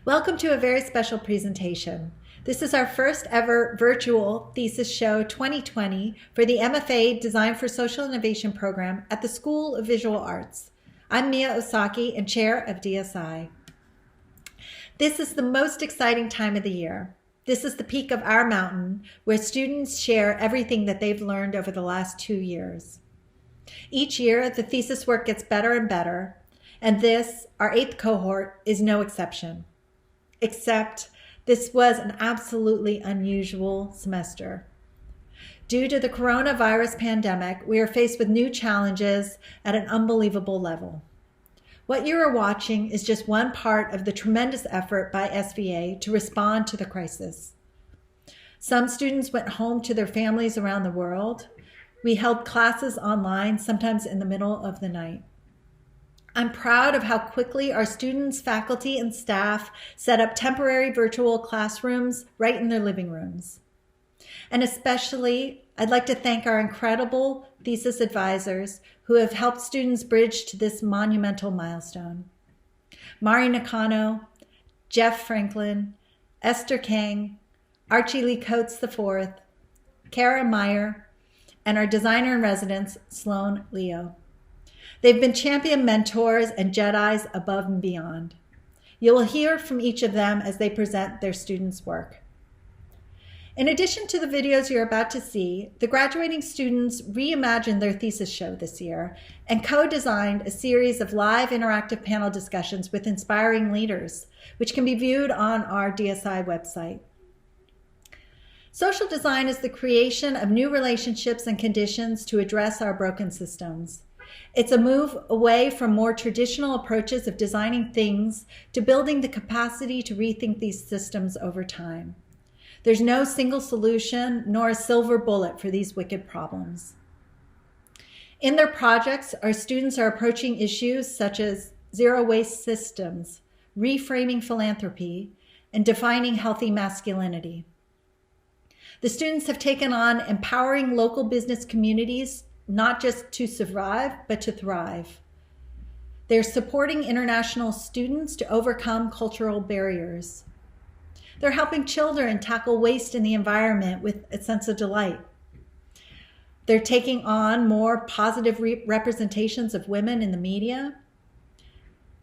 Welcome to a very special presentation. This is our first ever virtual Thesis Show 2020 for the MFA Design for Social Innovation program at the School of Visual Arts. I'm Miya Osaki and chair of DSI. This is the most exciting time of the year. This is the peak of our mountain where students share everything that they've learned over the last 2 years. Each year, the thesis work gets better and better, and this, our 8th cohort, is no exception. Except this was an absolutely unusual semester. Due to the coronavirus pandemic, we are faced with new challenges at an unbelievable level. What you are watching is just one part of the tremendous effort by SVA to respond to the crisis. Some students went home to their families around the world. We held classes online, sometimes in the middle of the night. I'm proud of how quickly our students, faculty, and staff set up temporary virtual classrooms right in their living rooms. And especially, I'd like to thank our incredible thesis advisors who have helped students bridge to this monumental milestone. Mari Nakano, Jeff Franklin, Esther Kang, Archie Lee Coates IV, Kara Meyer, and our designer in residence, Sloan Leo. They've been champion mentors and Jedis above and beyond. You will hear from each of them as they present their students' work. In addition to the videos you're about to see, the graduating students reimagined their thesis show this year and co-designed a series of live interactive panel discussions with inspiring leaders, which can be viewed on our DSI website. Social design is the creation of new relationships and conditions to address our broken systems. It's a move away from more traditional approaches of designing things to building the capacity to rethink these systems over time. There's no single solution nor a silver bullet for these wicked problems. In their projects, our students are approaching issues such as zero waste systems, reframing philanthropy, and defining healthy masculinity. The students have taken on empowering local business communities not just to survive, but to thrive. They're supporting international students to overcome cultural barriers. They're helping children tackle waste in the environment with a sense of delight. They're taking on more positive representations of women in the media.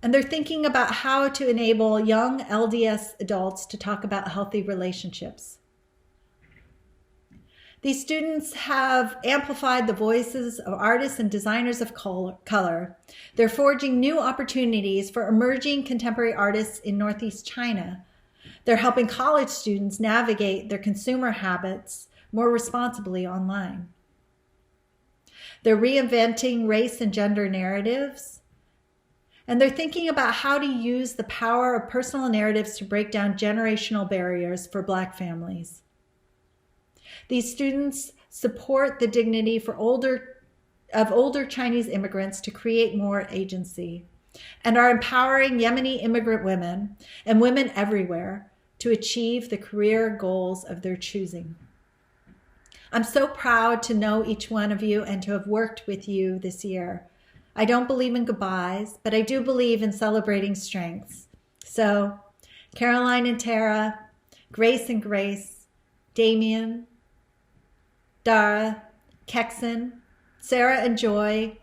And they're thinking about how to enable young LDS adults to talk about healthy relationships. These students have amplified the voices of artists and designers of color. They're forging new opportunities for emerging contemporary artists in Northeast China. They're helping college students navigate their consumer habits more responsibly online. They're reinventing race and gender narratives. And they're thinking about how to use the power of personal narratives to break down generational barriers for Black families. These students support the dignity for older Chinese immigrants to create more agency and are empowering Yemeni immigrant women and women everywhere to achieve the career goals of their choosing. I'm so proud to know each one of you and to have worked with you this year. I don't believe in goodbyes, but I do believe in celebrating strengths. So, Caroline and Tara, Grace and Grace, Damian, Dhara, Kexin, Sarah and Joy,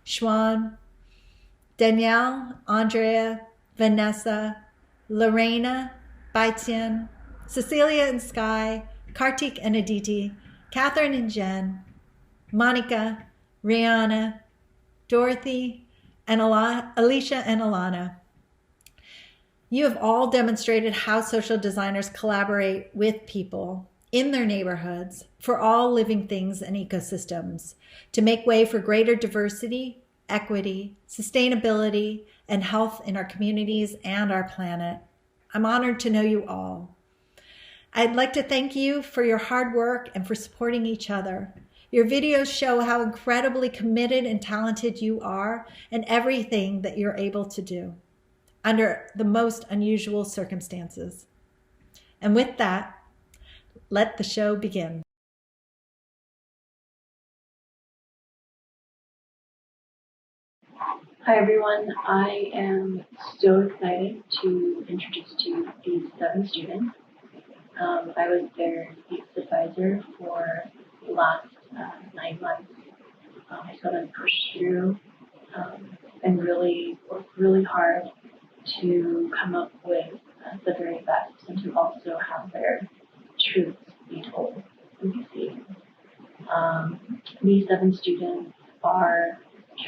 Xuan, Danielle, Andrea, Vanessa, Lorena, Baitian, Cecilia and Sky, Kartik and Aditi, Catherine and Jen, Monica, Rihanna, Dorothy, and Alicia and Alana. You have all demonstrated how social designers collaborate with people in their neighborhoods for all living things and ecosystems to make way for greater diversity, equity, sustainability, and health in our communities and our planet. I'm honored to know you all. I'd like to thank you for your hard work and for supporting each other. Your videos show how incredibly committed and talented you are and everything that you're able to do under the most unusual circumstances. And with that, let the show begin. Hi everyone, I am so excited to introduce to you these 7 students. I was their thesis advisor for the last 9 months. I saw them push through and really work really hard to come up with the very best and to also have their truths be told and be seen. These 7 students are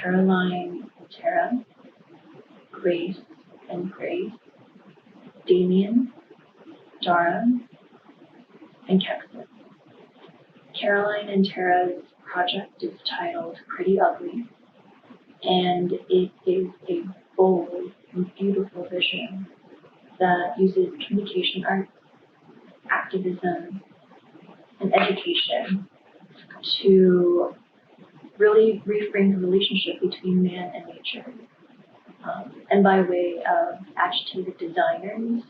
Caroline and Tara, Grace and Grace, Damian, Dhara, and Kexin. Caroline and Tara's project is titled Pretty Ugly, and it is a bold and beautiful vision that uses communication arts, activism, and education to really reframe the relationship between man and nature. And by way of agitated designers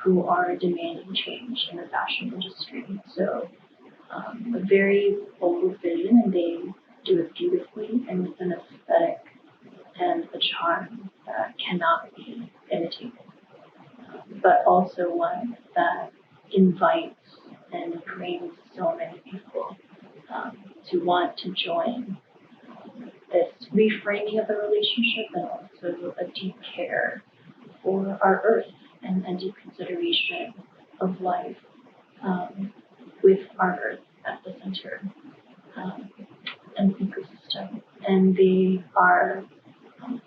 who are demanding change in the fashion industry. So a very bold vision, and they do it beautifully and with an aesthetic and a charm that cannot be imitated, but also one that invites and brings so many people to want to join this reframing of the relationship, and also a deep care for our earth and deep consideration of life with our earth at the center and ecosystem. And they are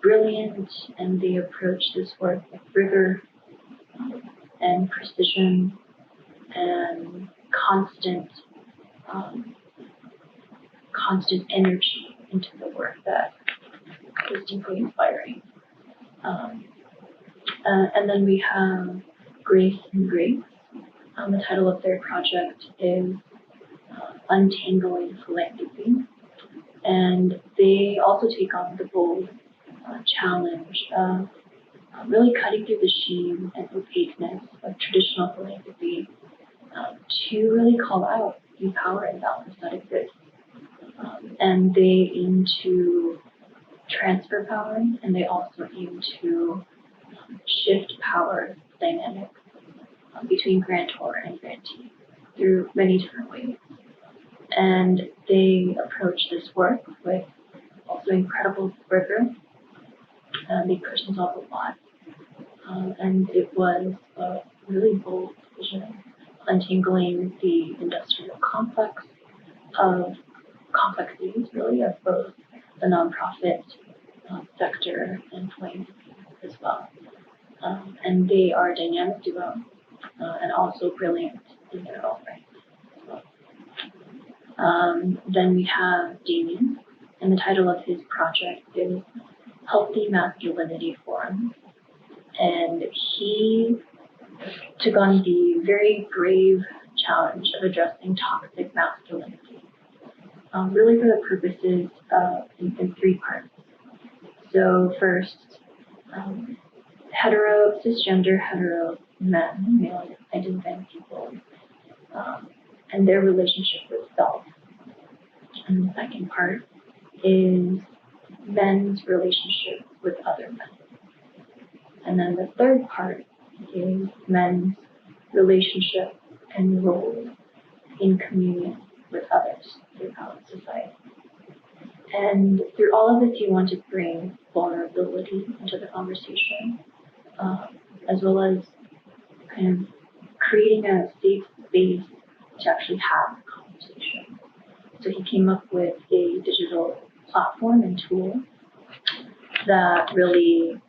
brilliant, and they approach this work with rigor and precision and constant energy into the work that is deeply inspiring. And then we have Grace and Grace. The title of their project is Untangling Philanthropy. And they also take on the bold challenge of really cutting through the sheen and opaqueness of traditional philanthropy to really call out the power imbalance that exists. And they aim to transfer power, and they also aim to shift power dynamics between grantor and grantee through many different ways. And they approach this work with also incredible rigor. They push themselves a lot. And it was a really bold vision, untangling the industrial complexities really of both the nonprofit sector and philanthropy as well. And they are a dynamic duo and also brilliant in their own right as well. Then we have Damian, and the title of his project is Healthy Masculinity Forum. And he took on the very grave challenge of addressing toxic masculinity, really for the purposes of in 3 parts. So first, cisgender hetero men, male identifying people, and their relationship with self. And the second part is men's relationship with other men. And then the third part is men's relationship and role in communion with others throughout society. And through all of this, you want to bring vulnerability into the conversation, as well as kind of creating a safe space to actually have the conversation. So he came up with a digital platform and tool that really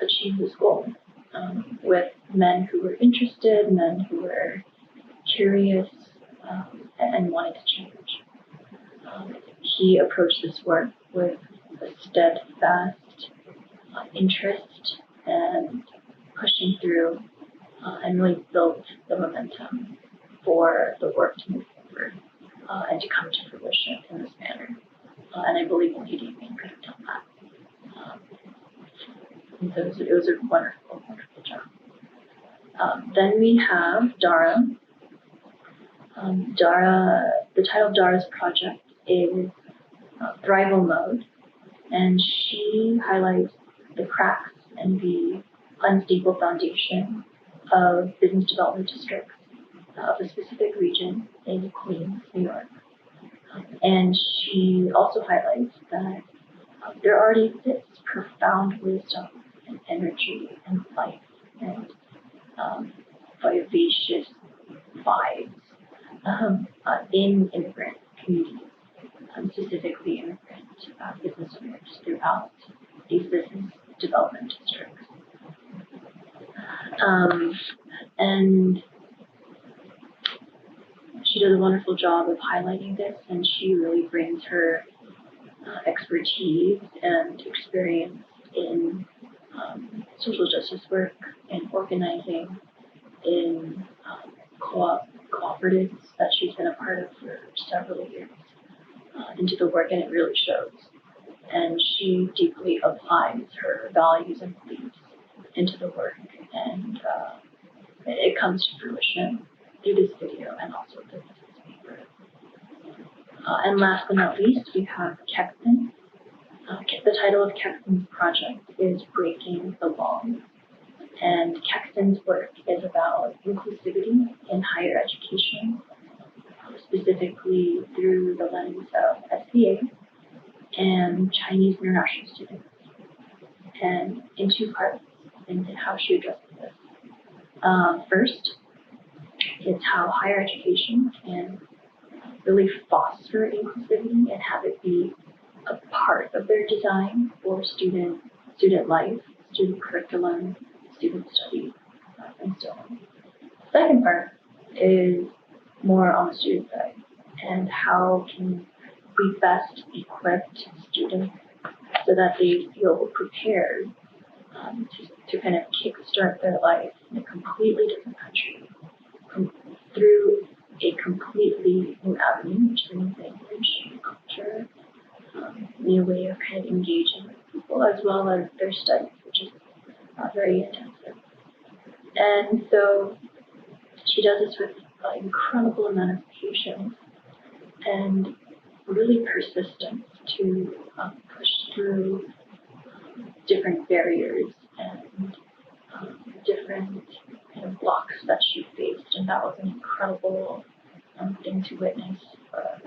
achieved this goal with men who were interested, men who were curious, and wanted to change. He approached this work with a steadfast interest and pushing through, and really built the momentum for the work to move forward and to come to fruition in this manner. And I believe only Damian could have done that. And so it was a wonderful, wonderful job. Then we have Dhara. The title of Dhara's project is Thrival Mode, And she highlights the cracks and the unstable foundation of business development districts of a specific region in Queens, New York. And she also highlights that there already exists profound wisdom and energy and life and vivacious vibes in immigrant communities, specifically immigrant business owners throughout these business development districts. And she does a wonderful job of highlighting this, and she really brings her expertise and experience in social justice work and organizing in cooperatives that she's been a part of for several years into the work, and it really shows. And she deeply applies her values and beliefs into the work, and it comes to fruition through this video and also the thesis paper. And last but not least, we have Kexin. The title of Kexin's project is Breaking the Law. And Kexin's work is about inclusivity in higher education, specifically through the lens of SVA and Chinese international students, and in two parts in how she addresses this. First, it's how higher education can really foster inclusivity and have it be a part of their design for student life, student curriculum, student study, and so on. Second part is more on the student side, and how can we best equip students so that they feel prepared to kind of kickstart their life in a completely different country through a completely new avenue, which is new language, new culture, new way of kind of engaging with people, as well as their studies, which is very intensive. And so she does this with an incredible amount of patience and really persistence to push through different barriers and different kind of blocks that she faced. And that was an incredible thing to witness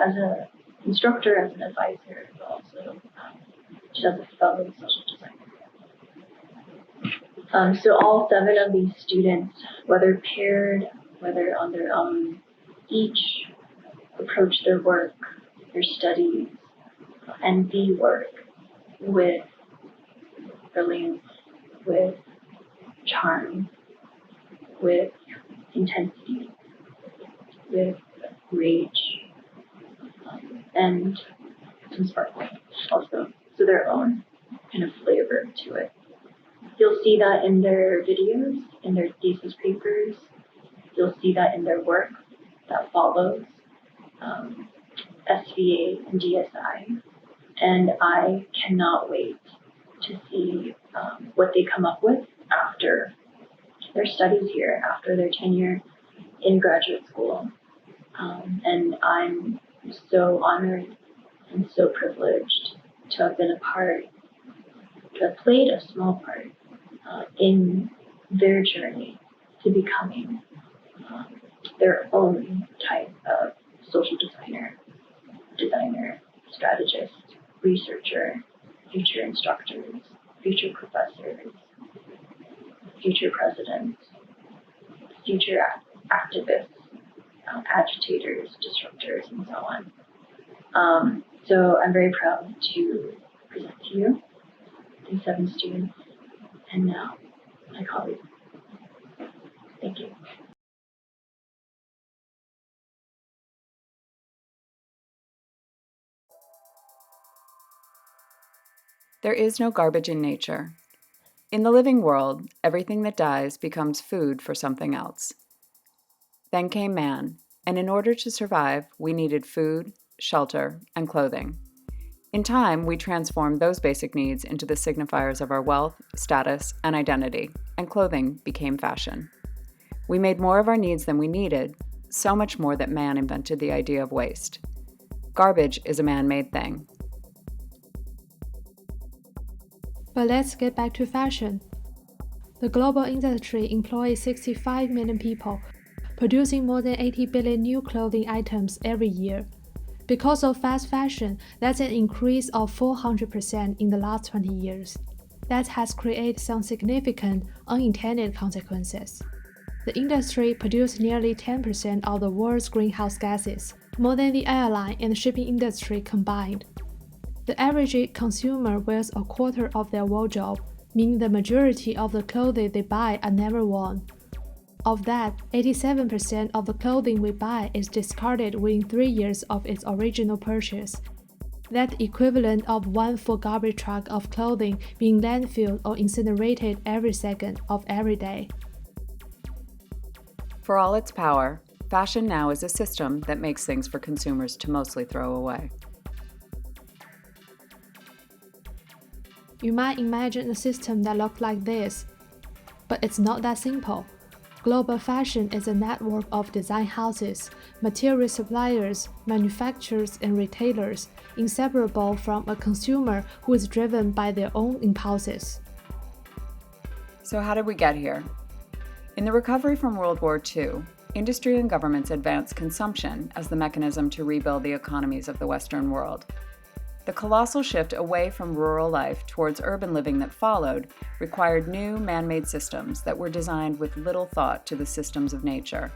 as an instructor, as an advisor, but also just as a fellow social designer. So all 7 of these students, whether paired, whether on their own, each approach their work, their studies, and the work with brilliance, with charm, with intensity, with rage, and some sparkle also. So their own kind of flavor to it. You'll see that in their videos, in their thesis papers. You'll see that in their work that follows, SVA and DSI. And I cannot wait to see what they come up with after their studies here, after their tenure in graduate school. And I'm so honored and so privileged to have been a part, to have played a small part in their journey to becoming their own type of social designer, strategist, researcher, future instructors, future professors, future presidents, future activists, agitators, disruptors, and so on. So I'm very proud to present to you these 7 students, and now my colleagues. Thank you. There is no garbage in nature. In the living world, everything that dies becomes food for something else. Then came man, and in order to survive, we needed food, shelter, and clothing. In time, we transformed those basic needs into the signifiers of our wealth, status, and identity, and clothing became fashion. We made more of our needs than we needed, so much more that man invented the idea of waste. Garbage is a man-made thing. But let's get back to fashion. The global industry employs 65 million people, producing more than 80 billion new clothing items every year. Because of fast fashion, that's an increase of 400% in the last 20 years. That has created some significant unintended consequences. The industry produced nearly 10% of the world's greenhouse gases, more than the airline and shipping industry combined. The average consumer wears a quarter of their wardrobe, meaning the majority of the clothing they buy are never worn. Of that, 87% of the clothing we buy is discarded within 3 years of its original purchase. That's equivalent of one full garbage truck of clothing being landfilled or incinerated every second of every day. For all its power, fashion now is a system that makes things for consumers to mostly throw away. You might imagine a system that looked like this, but it's not that simple. Global fashion is a network of design houses, material suppliers, manufacturers, and retailers, inseparable from a consumer who is driven by their own impulses. So how did we get here? In the recovery from World War II, industry and governments advanced consumption as the mechanism to rebuild the economies of the Western world. The colossal shift away from rural life towards urban living that followed required new man-made systems that were designed with little thought to the systems of nature.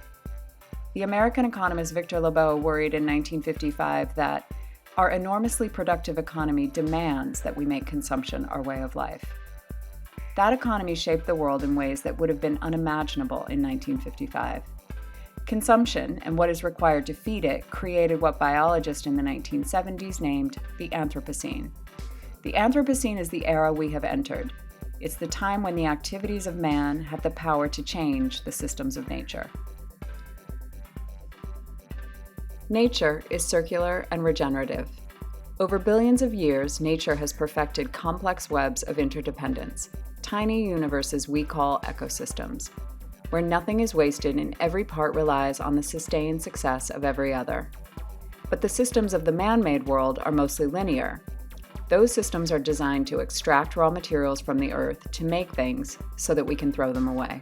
The American economist Victor Lebow worried in 1955 that our enormously productive economy demands that we make consumption our way of life. That economy shaped the world in ways that would have been unimaginable in 1955. Consumption, and what is required to feed it, created what biologists in the 1970s named the Anthropocene. The Anthropocene is the era we have entered. It's the time when the activities of man have the power to change the systems of nature. Nature is circular and regenerative. Over billions of years, nature has perfected complex webs of interdependence, tiny universes we call ecosystems, where nothing is wasted and every part relies on the sustained success of every other. But the systems of the man-made world are mostly linear. Those systems are designed to extract raw materials from the earth to make things so that we can throw them away.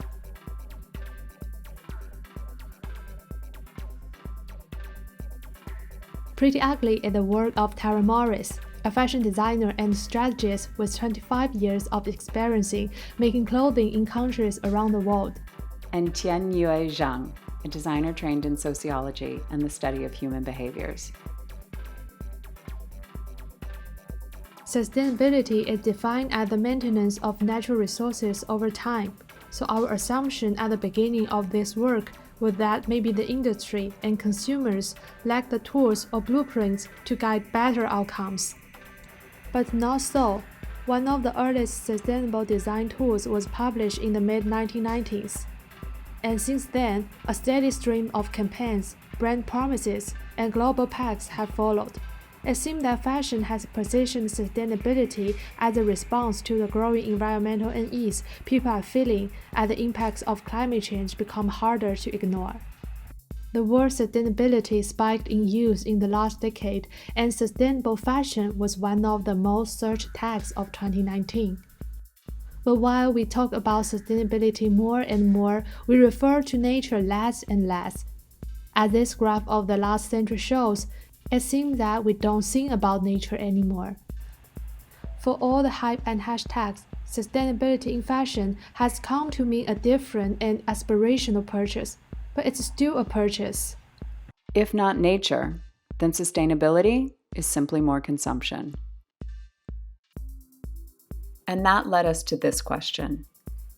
Pretty Ugly is the work of Tara Maurice, a fashion designer and strategist with 25 years of experience making clothing in countries around the world. And Tianyue Zhang, a designer trained in sociology and the study of human behaviors. Sustainability is defined as the maintenance of natural resources over time, so our assumption at the beginning of this work was that maybe the industry and consumers lack the tools or blueprints to guide better outcomes. But not so. One of the earliest sustainable design tools was published in the mid-1990s. And since then, a steady stream of campaigns, brand promises, and global pacts have followed. It seems that fashion has positioned sustainability as a response to the growing environmental unease people are feeling as the impacts of climate change become harder to ignore. The word sustainability spiked in use in the last decade, and sustainable fashion was one of the most searched tags of 2019. But while we talk about sustainability more and more, we refer to nature less and less. As this graph of the last century shows, it seems that we don't sing about nature anymore. For all the hype and hashtags, sustainability in fashion has come to mean a different and aspirational purchase, but it's still a purchase. If not nature, then sustainability is simply more consumption. And that led us to this question.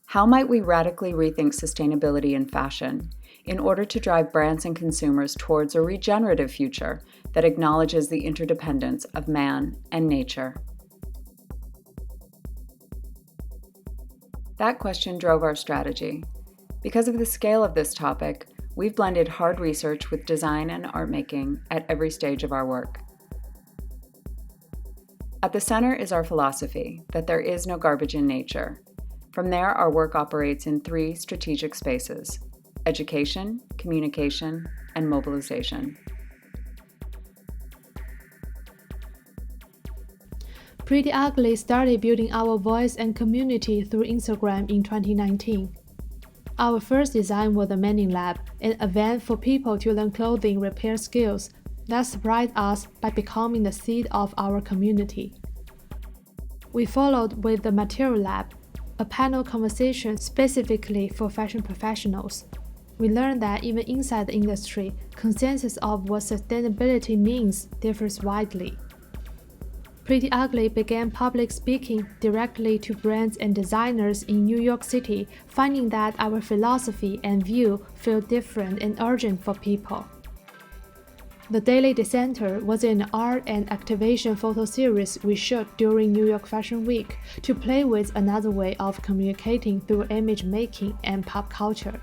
How might we radically rethink sustainability in fashion in order to drive brands and consumers towards a regenerative future that acknowledges the interdependence of man and nature? That question drove our strategy. Because of the scale of this topic, we've blended hard research with design and art making at every stage of our work. At the center is our philosophy that there is no garbage in nature. From there, our work operates in 3 strategic spaces: education, communication, and mobilization. Pretty Ugly started building our voice and community through Instagram in 2019. Our first design was the Mending Lab, an event for people to learn clothing repair skills that surprised us by becoming the seed of our community. We followed with the Material Lab, a panel conversation specifically for fashion professionals. We learned that even inside the industry, consensus of what sustainability means differs widely. Pretty Ugly began public speaking directly to brands and designers in New York City, finding that our philosophy and view feel different and urgent for people. The Daily Dissenter was an art and activation photo series we shot during New York Fashion Week to play with another way of communicating through image making and pop culture.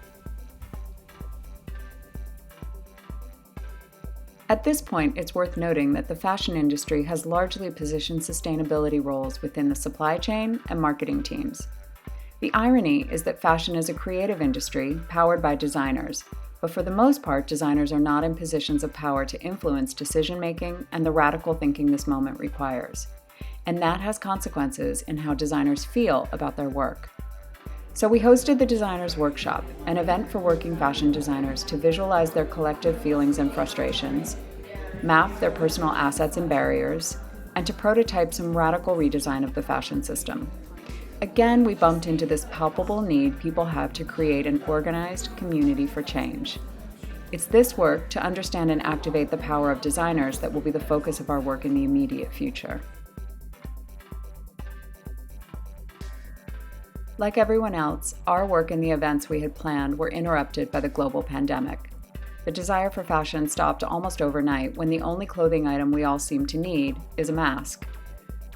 At this point, it's worth noting that the fashion industry has largely positioned sustainability roles within the supply chain and marketing teams. The irony is that fashion is a creative industry powered by designers, but for the most part, designers are not in positions of power to influence decision-making and the radical thinking this moment requires. And that has consequences in how designers feel about their work. So we hosted the Designers Workshop, an event for working fashion designers to visualize their collective feelings and frustrations, map their personal assets and barriers, and to prototype some radical redesign of the fashion system. Again, we bumped into this palpable need people have to create an organized community for change. It's this work to understand and activate the power of designers that will be the focus of our work in the immediate future. Like everyone else, our work and the events we had planned were interrupted by the global pandemic. The desire for fashion stopped almost overnight when the only clothing item we all seem to need is a mask.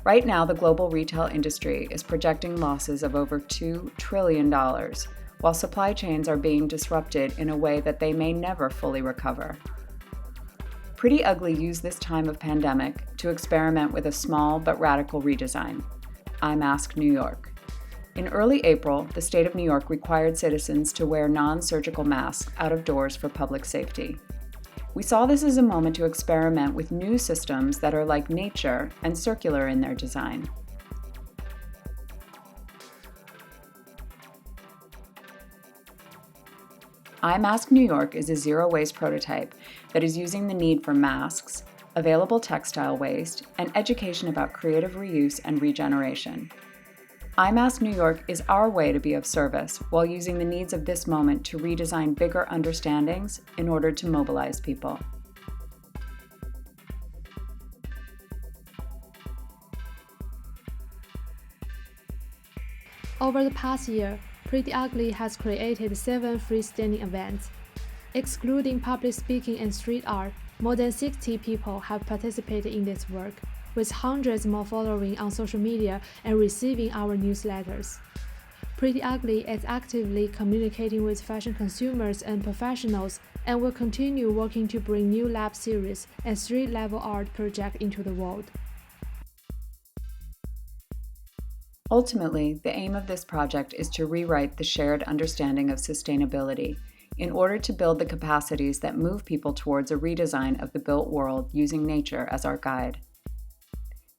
Right now, the global retail industry is projecting losses of over $2 trillion, while supply chains are being disrupted in a way that they may never fully recover. Pretty Ugly used this time of pandemic to experiment with a small but radical redesign, I Mask New York. In early April, the state of New York required citizens to wear non-surgical masks out of doors for public safety. We saw this as a moment to experiment with new systems that are like nature and circular in their design. I Mask New York is a zero-waste prototype that is using the need for masks, available textile waste, and education about creative reuse and regeneration. I Mask New York is our way to be of service while using the needs of this moment to redesign bigger understandings in order to mobilize people. Over the past year, Pretty Ugly has created 7 freestanding events. Excluding public speaking and street art, more than 60 people have participated in this work, with hundreds more following on social media and receiving our newsletters. Pretty Ugly is actively communicating with fashion consumers and professionals and will continue working to bring new lab series and street-level art projects into the world. Ultimately, the aim of this project is to rewrite the shared understanding of sustainability in order to build the capacities that move people towards a redesign of the built world using nature as our guide.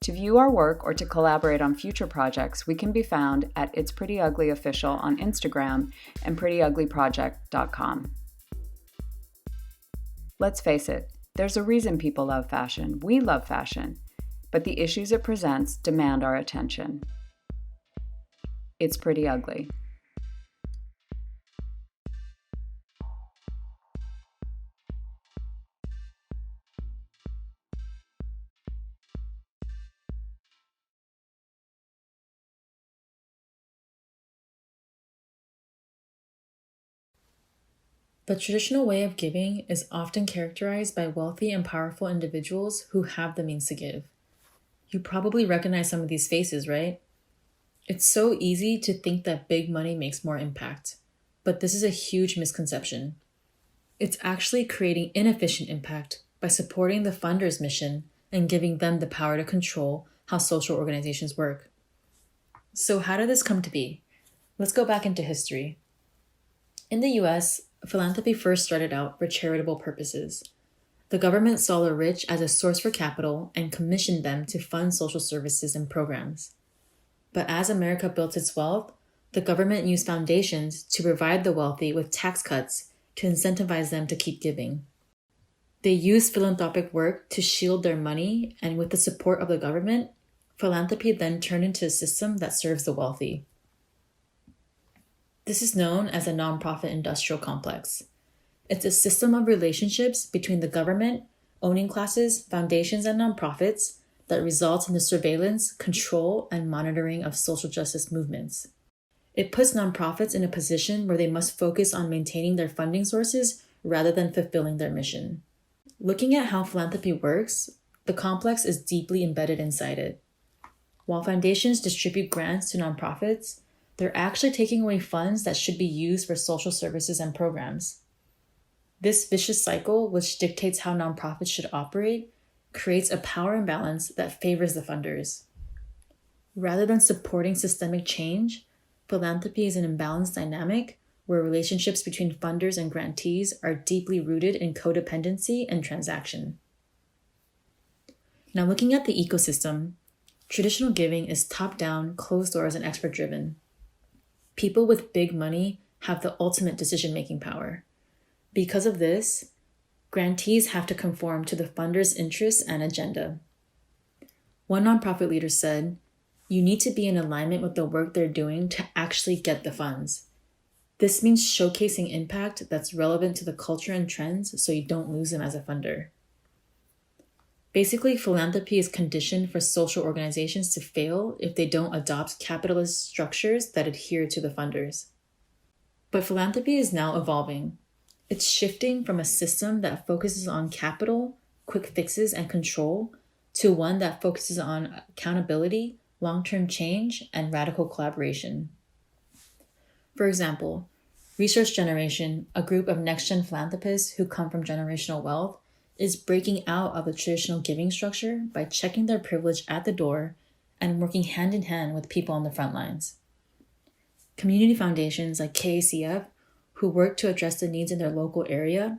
To view our work or to collaborate on future projects, we can be found at It's Pretty Ugly Official on Instagram and prettyuglyproject.com. Let's face it, there's a reason people love fashion. We love fashion, but the issues it presents demand our attention. It's pretty ugly. The traditional way of giving is often characterized by wealthy and powerful individuals who have the means to give. You probably recognize some of these faces, right? It's so easy to think that big money makes more impact, but this is a huge misconception. It's actually creating inefficient impact by supporting the funder's mission and giving them the power to control how social organizations work. So how did this come to be? Let's go back into history. In the US, philanthropy first started out for charitable purposes. The government saw the rich as a source for capital and commissioned them to fund social services and programs. But as America built its wealth, the government used foundations to provide the wealthy with tax cuts to incentivize them to keep giving. They used philanthropic work to shield their money, and with the support of the government, philanthropy then turned into a system that serves the wealthy. This is known as a nonprofit industrial complex. It's a system of relationships between the government, owning classes, foundations, and nonprofits that results in the surveillance, control, and monitoring of social justice movements. It puts nonprofits in a position where they must focus on maintaining their funding sources rather than fulfilling their mission. Looking at how philanthropy works, the complex is deeply embedded inside it. While foundations distribute grants to nonprofits, they're actually taking away funds that should be used for social services and programs. This vicious cycle, which dictates how nonprofits should operate, creates a power imbalance that favors the funders. Rather than supporting systemic change, philanthropy is an imbalanced dynamic where relationships between funders and grantees are deeply rooted in codependency and transaction. Now, looking at the ecosystem, traditional giving is top-down, closed doors, and expert-driven. People with big money have the ultimate decision-making power. Because of this, grantees have to conform to the funder's interests and agenda. One nonprofit leader said, "You need to be in alignment with the work they're doing to actually get the funds. This means showcasing impact that's relevant to the culture and trends so you don't lose them as a funder." Basically, philanthropy is conditioned for social organizations to fail if they don't adopt capitalist structures that adhere to the funders. But philanthropy is now evolving. It's shifting from a system that focuses on capital, quick fixes, and control to one that focuses on accountability, long-term change, and radical collaboration. For example, Resource Generation, a group of next-gen philanthropists who come from generational wealth, is breaking out of the traditional giving structure by checking their privilege at the door and working hand-in-hand with people on the front lines. Community foundations like KACF, who work to address the needs in their local area,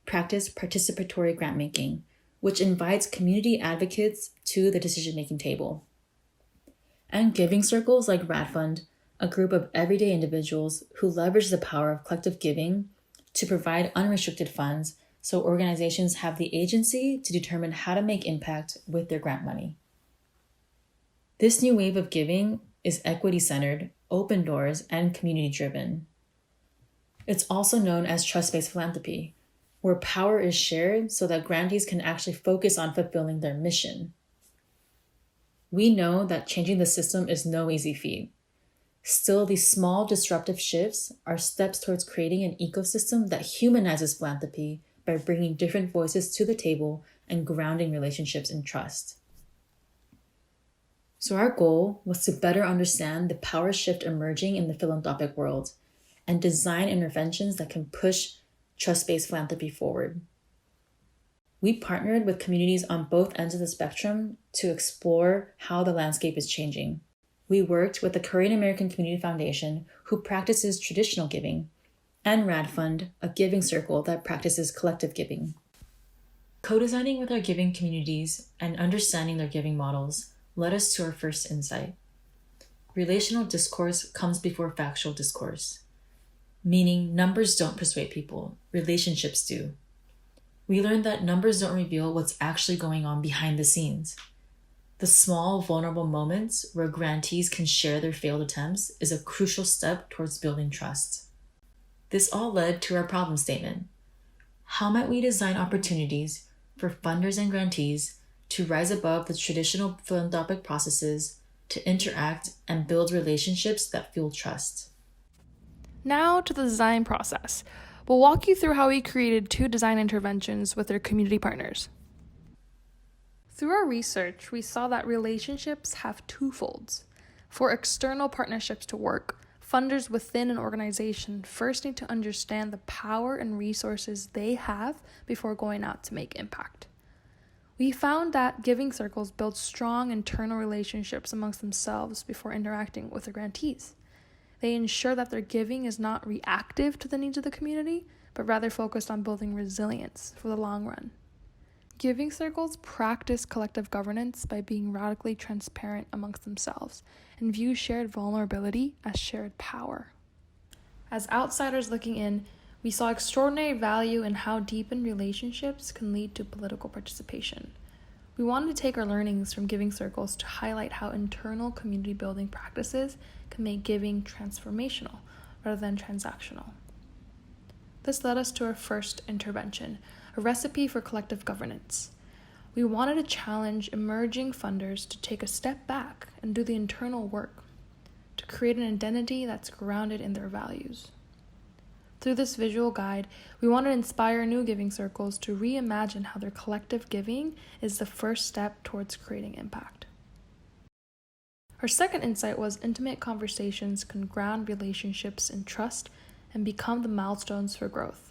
practice participatory grant-making, which invites community advocates to the decision-making table. And giving circles like RadFund, a group of everyday individuals who leverage the power of collective giving to provide unrestricted funds so organizations have the agency to determine how to make impact with their grant money. This new wave of giving is equity-centered, open doors, and community-driven. It's also known as trust-based philanthropy, where power is shared so that grantees can actually focus on fulfilling their mission. We know that changing the system is no easy feat. Still, these small disruptive shifts are steps towards creating an ecosystem that humanizes philanthropy by bringing different voices to the table and grounding relationships in trust. So our goal was to better understand the power shift emerging in the philanthropic world and design interventions that can push trust-based philanthropy forward. We partnered with communities on both ends of the spectrum to explore how the landscape is changing. We worked with the Korean American Community Foundation, who practices traditional giving, and RadFund, a giving circle that practices collective giving. Co-designing with our giving communities and understanding their giving models led us to our first insight. Relational discourse comes before factual discourse, meaning numbers don't persuade people, relationships do. We learned that numbers don't reveal what's actually going on behind the scenes. The small, vulnerable moments where grantees can share their failed attempts is a crucial step towards building trust. This all led to our problem statement. How might we design opportunities for funders and grantees to rise above the traditional philanthropic processes, to interact and build relationships that fuel trust? Now to the design process. We'll walk you through how we created 2 design interventions with our community partners. Through our research, we saw that relationships have 2 folds. For external partnerships to work, funders within an organization first need to understand the power and resources they have before going out to make impact. We found that giving circles build strong internal relationships amongst themselves before interacting with the grantees. They ensure that their giving is not reactive to the needs of the community, but rather focused on building resilience for the long run. Giving circles practice collective governance by being radically transparent amongst themselves and view shared vulnerability as shared power. As outsiders looking in, we saw extraordinary value in how deepened relationships can lead to political participation. We wanted to take our learnings from giving circles to highlight how internal community building practices can make giving transformational rather than transactional. This led us to our first intervention, a recipe for collective governance. We wanted to challenge emerging funders to take a step back and do the internal work, to create an identity that's grounded in their values. Through this visual guide, we want to inspire new giving circles to reimagine how their collective giving is the first step towards creating impact. Our second insight was intimate conversations can ground relationships in trust and become the milestones for growth.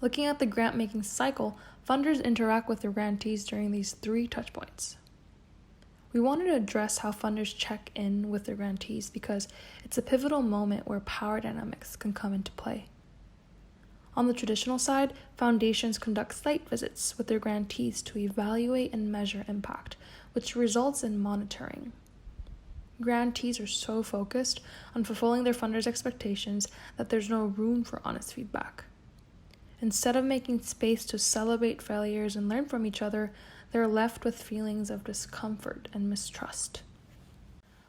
Looking at the grant-making cycle, funders interact with their grantees during these 3 touchpoints. We wanted to address how funders check in with their grantees because it's a pivotal moment where power dynamics can come into play. On the traditional side, foundations conduct site visits with their grantees to evaluate and measure impact, which results in monitoring. Grantees are so focused on fulfilling their funders' expectations that there's no room for honest feedback. Instead of making space to celebrate failures and learn from each other, they're left with feelings of discomfort and mistrust.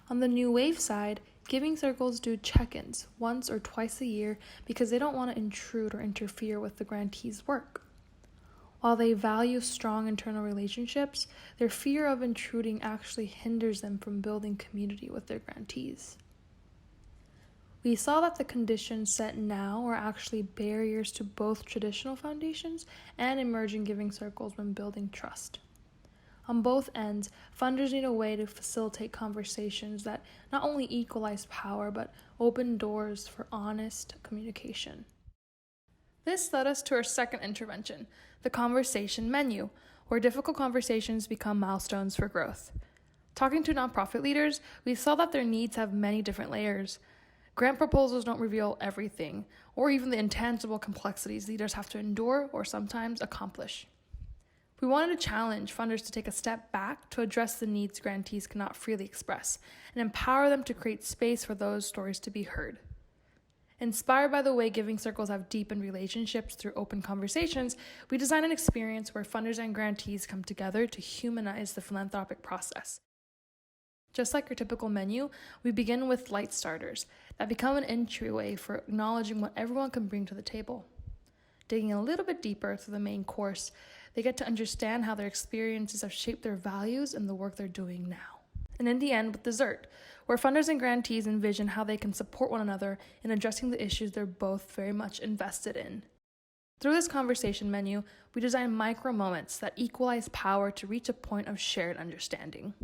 On the new wave side, giving circles do check-ins once or twice a year because they don't want to intrude or interfere with the grantees' work. While they value strong internal relationships, their fear of intruding actually hinders them from building community with their grantees. We saw that the conditions set now are actually barriers to both traditional foundations and emerging giving circles when building trust. On both ends, funders need a way to facilitate conversations that not only equalize power, but open doors for honest communication. This led us to our second intervention, the conversation menu, where difficult conversations become milestones for growth. Talking to nonprofit leaders, we saw that their needs have many different layers. Grant proposals don't reveal everything, or even the intangible complexities leaders have to endure or sometimes accomplish. We wanted to challenge funders to take a step back to address the needs grantees cannot freely express and empower them to create space for those stories to be heard. Inspired by the way giving circles have deepened relationships through open conversations, we designed an experience where funders and grantees come together to humanize the philanthropic process. Just like your typical menu, we begin with light starters that become an entryway for acknowledging what everyone can bring to the table. Digging a little bit deeper through the main course, they get to understand how their experiences have shaped their values and the work they're doing now. And in the end, with dessert, where funders and grantees envision how they can support one another in addressing the issues they're both very much invested in. Through this conversation menu, we design micro moments that equalize power to reach a point of shared understanding.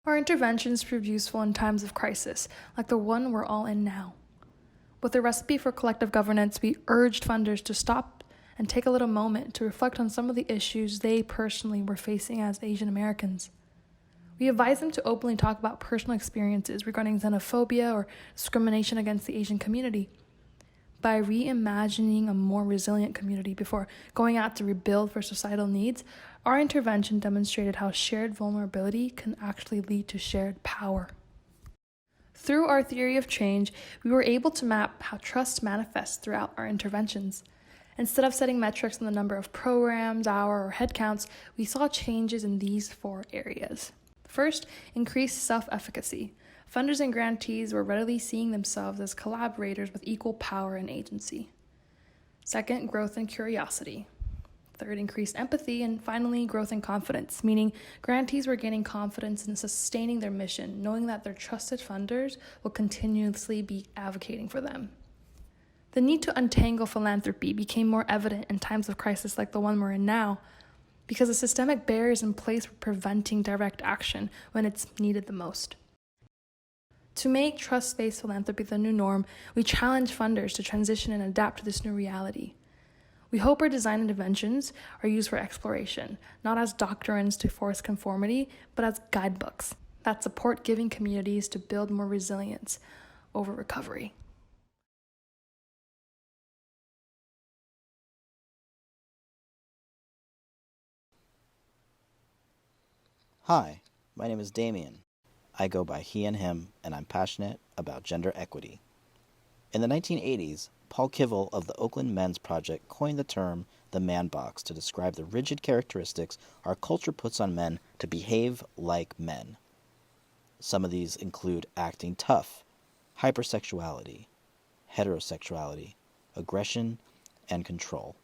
Our interventions proved useful in times of crisis, like the one we're all in now. With a recipe for collective governance, we urged funders to stop and take a little moment to reflect on some of the issues they personally were facing as Asian Americans. We advised them to openly talk about personal experiences regarding xenophobia or discrimination against the Asian community. By reimagining a more resilient community before going out to rebuild for societal needs, our intervention demonstrated how shared vulnerability can actually lead to shared power. Through our theory of change, we were able to map how trust manifests throughout our interventions. Instead of setting metrics on the number of programs, hour, or headcounts, we saw changes in these 4 areas. First, increased self-efficacy. Funders and grantees were readily seeing themselves as collaborators with equal power and agency. Second, growth in curiosity. Third, increased empathy. And finally, growth in confidence, meaning grantees were gaining confidence in sustaining their mission, knowing that their trusted funders will continuously be advocating for them. The need to untangle philanthropy became more evident in times of crisis like the one we're in now, because the systemic barriers in place were preventing direct action when it's needed the most. To make trust-based philanthropy the new norm, we challenge funders to transition and adapt to this new reality. We hope our design interventions are used for exploration, not as doctrines to force conformity, but as guidebooks that support giving communities to build more resilience over recovery. Hi, my name is Damian. I go by he and him, and I'm passionate about gender equity. In the 1980s, Paul Kivel of the Oakland Men's Project coined the term the man box to describe the rigid characteristics our culture puts on men to behave like men. Some of these include acting tough, hypersexuality, heterosexuality, aggression, and control.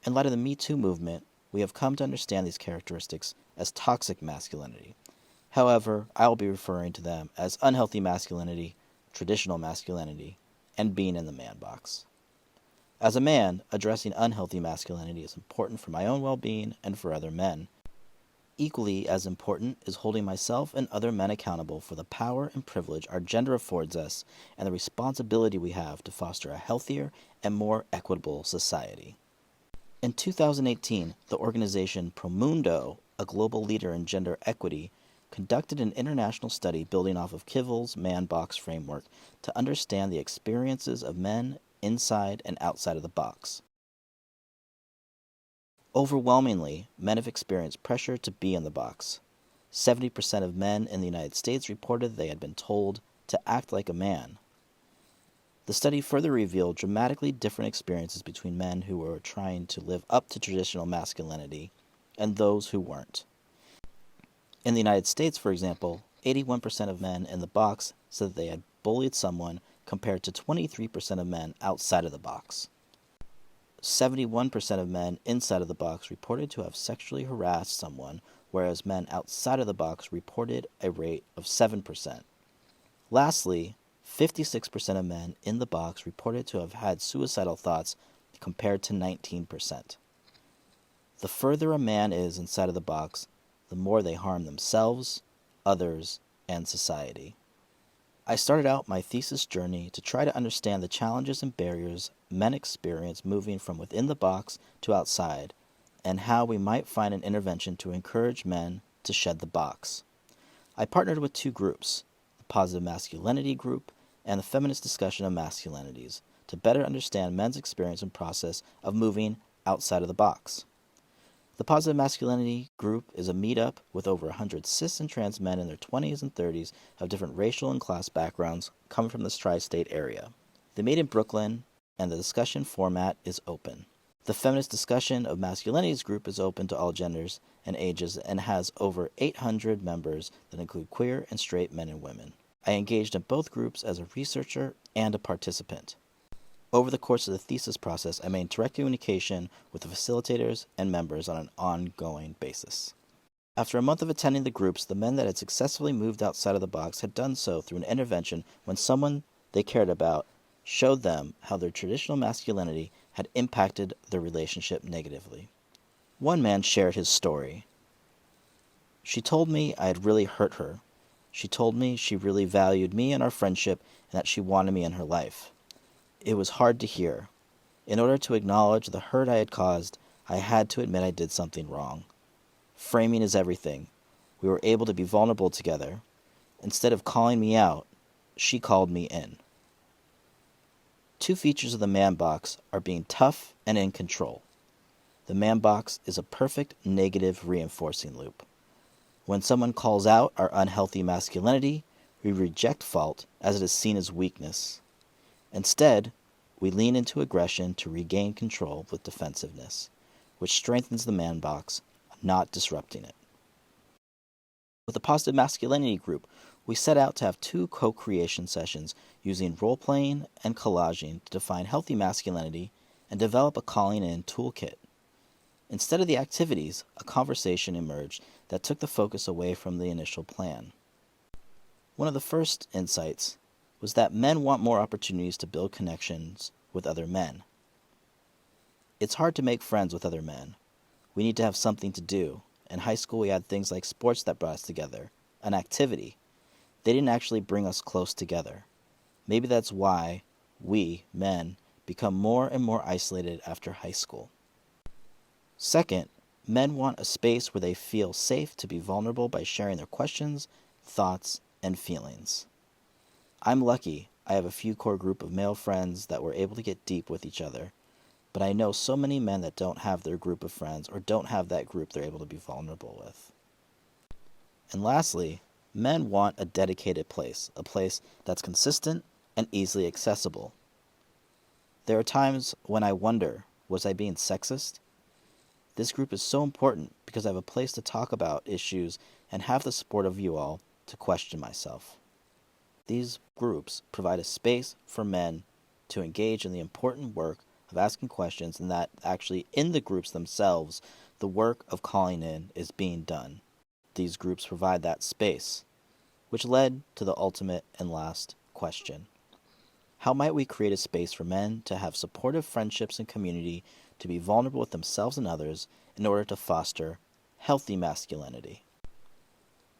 In light of the Me Too movement, we have come to understand these characteristics as toxic masculinity. However, I will be referring to them as unhealthy masculinity, traditional masculinity, and being in the man box. As a man, addressing unhealthy masculinity is important for my own well-being and for other men. Equally as important is holding myself and other men accountable for the power and privilege our gender affords us and the responsibility we have to foster a healthier and more equitable society. In 2018, the organization Promundo, a global leader in gender equity, conducted an international study building off of Kivel's man box framework to understand the experiences of men inside and outside of the box. Overwhelmingly, men have experienced pressure to be in the box. 70% of men in the United States reported they had been told to act like a man. The study further revealed dramatically different experiences between men who were trying to live up to traditional masculinity and those who weren't. In the United States, for example, 81% of men in the box said that they had bullied someone compared to 23% of men outside of the box. 71% of men inside of the box reported to have sexually harassed someone, whereas men outside of the box reported a rate of 7%. Lastly, 56% of men in the box reported to have had suicidal thoughts compared to 19%. The further a man is inside of the box, the more they harm themselves, others, and society. I started out my thesis journey to try to understand the challenges and barriers men experience moving from within the box to outside, and how we might find an intervention to encourage men to shed the box. I partnered with two groups, the Positive Masculinity group and the Feminist Discussion of Masculinities, to better understand men's experience and process of moving outside of the box. The Positive Masculinity group is a meetup with over 100 cis and trans men in their 20s and 30s of different racial and class backgrounds coming from this tri-state area. They meet in Brooklyn, and the discussion format is open. The Feminist Discussion of Masculinities group is open to all genders and ages and has over 800 members that include queer and straight men and women. I engaged in both groups as a researcher and a participant. Over the course of the thesis process, I maintained direct communication with the facilitators and members on an ongoing basis. After a month of attending the groups, the men that had successfully moved outside of the box had done so through an intervention when someone they cared about showed them how their traditional masculinity had impacted their relationship negatively. One man shared his story. She told me I had really hurt her. She told me she really valued me and our friendship and that she wanted me in her life. It was hard to hear. In order to acknowledge the hurt I had caused, I had to admit I did something wrong. Framing is everything. We were able to be vulnerable together. Instead of calling me out, she called me in. Two features of the man box are being tough and in control. The man box is a perfect negative reinforcing loop. When someone calls out our unhealthy masculinity, we reject fault as it is seen as weakness. Instead, we lean into aggression to regain control with defensiveness, which strengthens the man box, not disrupting it. With the Positive Masculinity group, we set out to have two co-creation sessions using role-playing and collaging to define healthy masculinity and develop a calling-in toolkit. Instead of the activities, a conversation emerged that took the focus away from the initial plan. One of the first insights was that men want more opportunities to build connections with other men. It's hard to make friends with other men. We need to have something to do. In high school, we had things like sports that brought us together, an activity. They didn't actually bring us close together. Maybe that's why we, men, become more and more isolated after high school. Second, men want a space where they feel safe to be vulnerable by sharing their questions, thoughts, and feelings. I'm lucky. I have a few core group of male friends that were able to get deep with each other, but I know so many men that don't have their group of friends or don't have that group they're able to be vulnerable with. And lastly, men want a dedicated place, a place that's consistent and easily accessible. There are times when I wonder, was I being sexist? This group is so important because I have a place to talk about issues and have the support of you all to question myself. These groups provide a space for men to engage in the important work of asking questions, and that actually in the groups themselves, the work of calling in is being done. These groups provide that space, which led to the ultimate and last question. How might we create a space for men to have supportive friendships and community, to be vulnerable with themselves and others in order to foster healthy masculinity?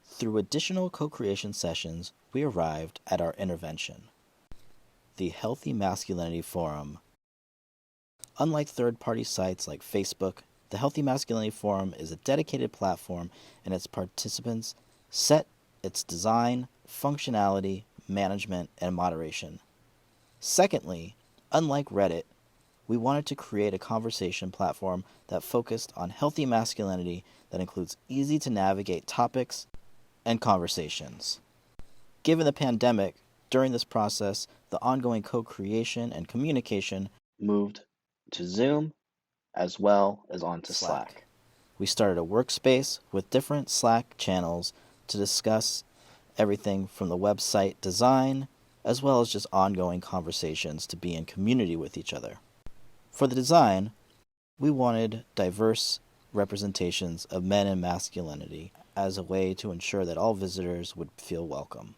Through additional co-creation sessions, we arrived at our intervention, the Healthy Masculinity Forum. Unlike third-party sites like Facebook, the Healthy Masculinity Forum is a dedicated platform, and its participants set its design, functionality, management, and moderation. Secondly, unlike Reddit, we wanted to create a conversation platform that focused on healthy masculinity that includes easy-to-navigate topics and conversations. Given the pandemic, during this process, the ongoing co-creation and communication moved to Zoom as well as onto Slack. We started a workspace with different Slack channels to discuss everything from the website design as well as just ongoing conversations to be in community with each other. For the design, we wanted diverse representations of men and masculinity as a way to ensure that all visitors would feel welcome.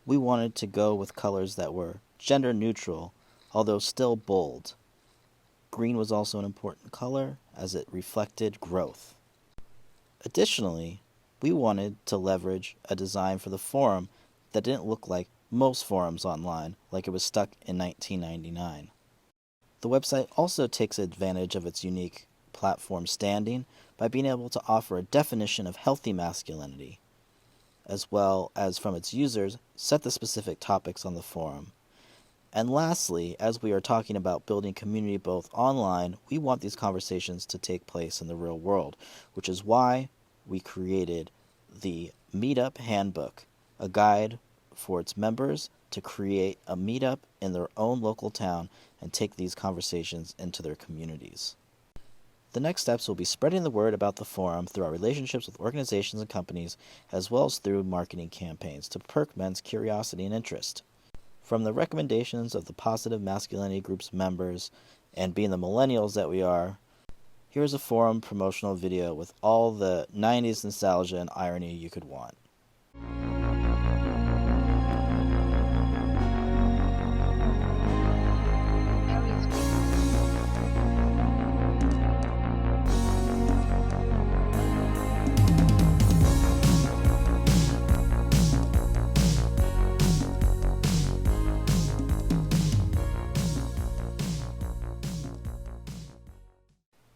We wanted to go with colors that were gender neutral, although still bold. Green was also an important color as it reflected growth. Additionally, we wanted to leverage a design for the forum that didn't look like most forums online, like it was stuck in 1999. The website also takes advantage of its unique platform standing by being able to offer a definition of healthy masculinity, as well as from its users set the specific topics on the forum. And lastly, as we are talking about building community both online, we want these conversations to take place in the real world, which is why we created the Meetup Handbook, a guide for its members to create a meetup in their own local town and take these conversations into their communities. The next steps will be spreading the word about the forum through our relationships with organizations and companies, as well as through marketing campaigns to perk men's curiosity and interest. From the recommendations of the Positive Masculinity Group's members, and being the millennials that we are, here's a forum promotional video with all the 90s nostalgia and irony you could want.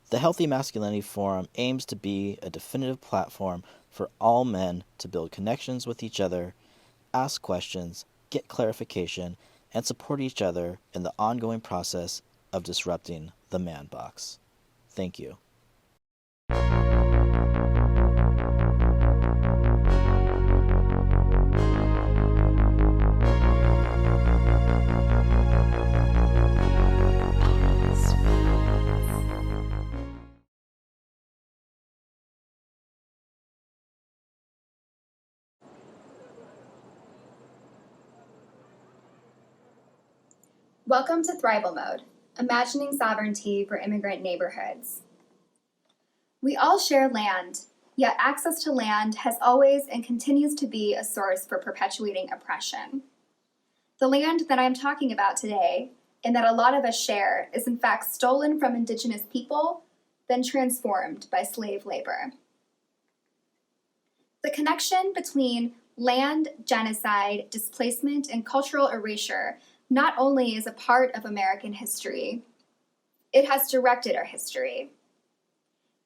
The Healthy Masculinity Forum aims to be a definitive platform for all men to build connections with each other, ask questions, get clarification, and support each other in the ongoing process of disrupting the man box. Thank you. Welcome to Thrival Mode, imagining sovereignty for immigrant neighborhoods. We all share land, yet access to land has always and continues to be a source for perpetuating oppression. The land that I'm talking about today, and that a lot of us share, is in fact stolen from indigenous people, then transformed by slave labor. The connection between land, genocide, displacement, and cultural erasure not only is a part of American history, it has directed our history.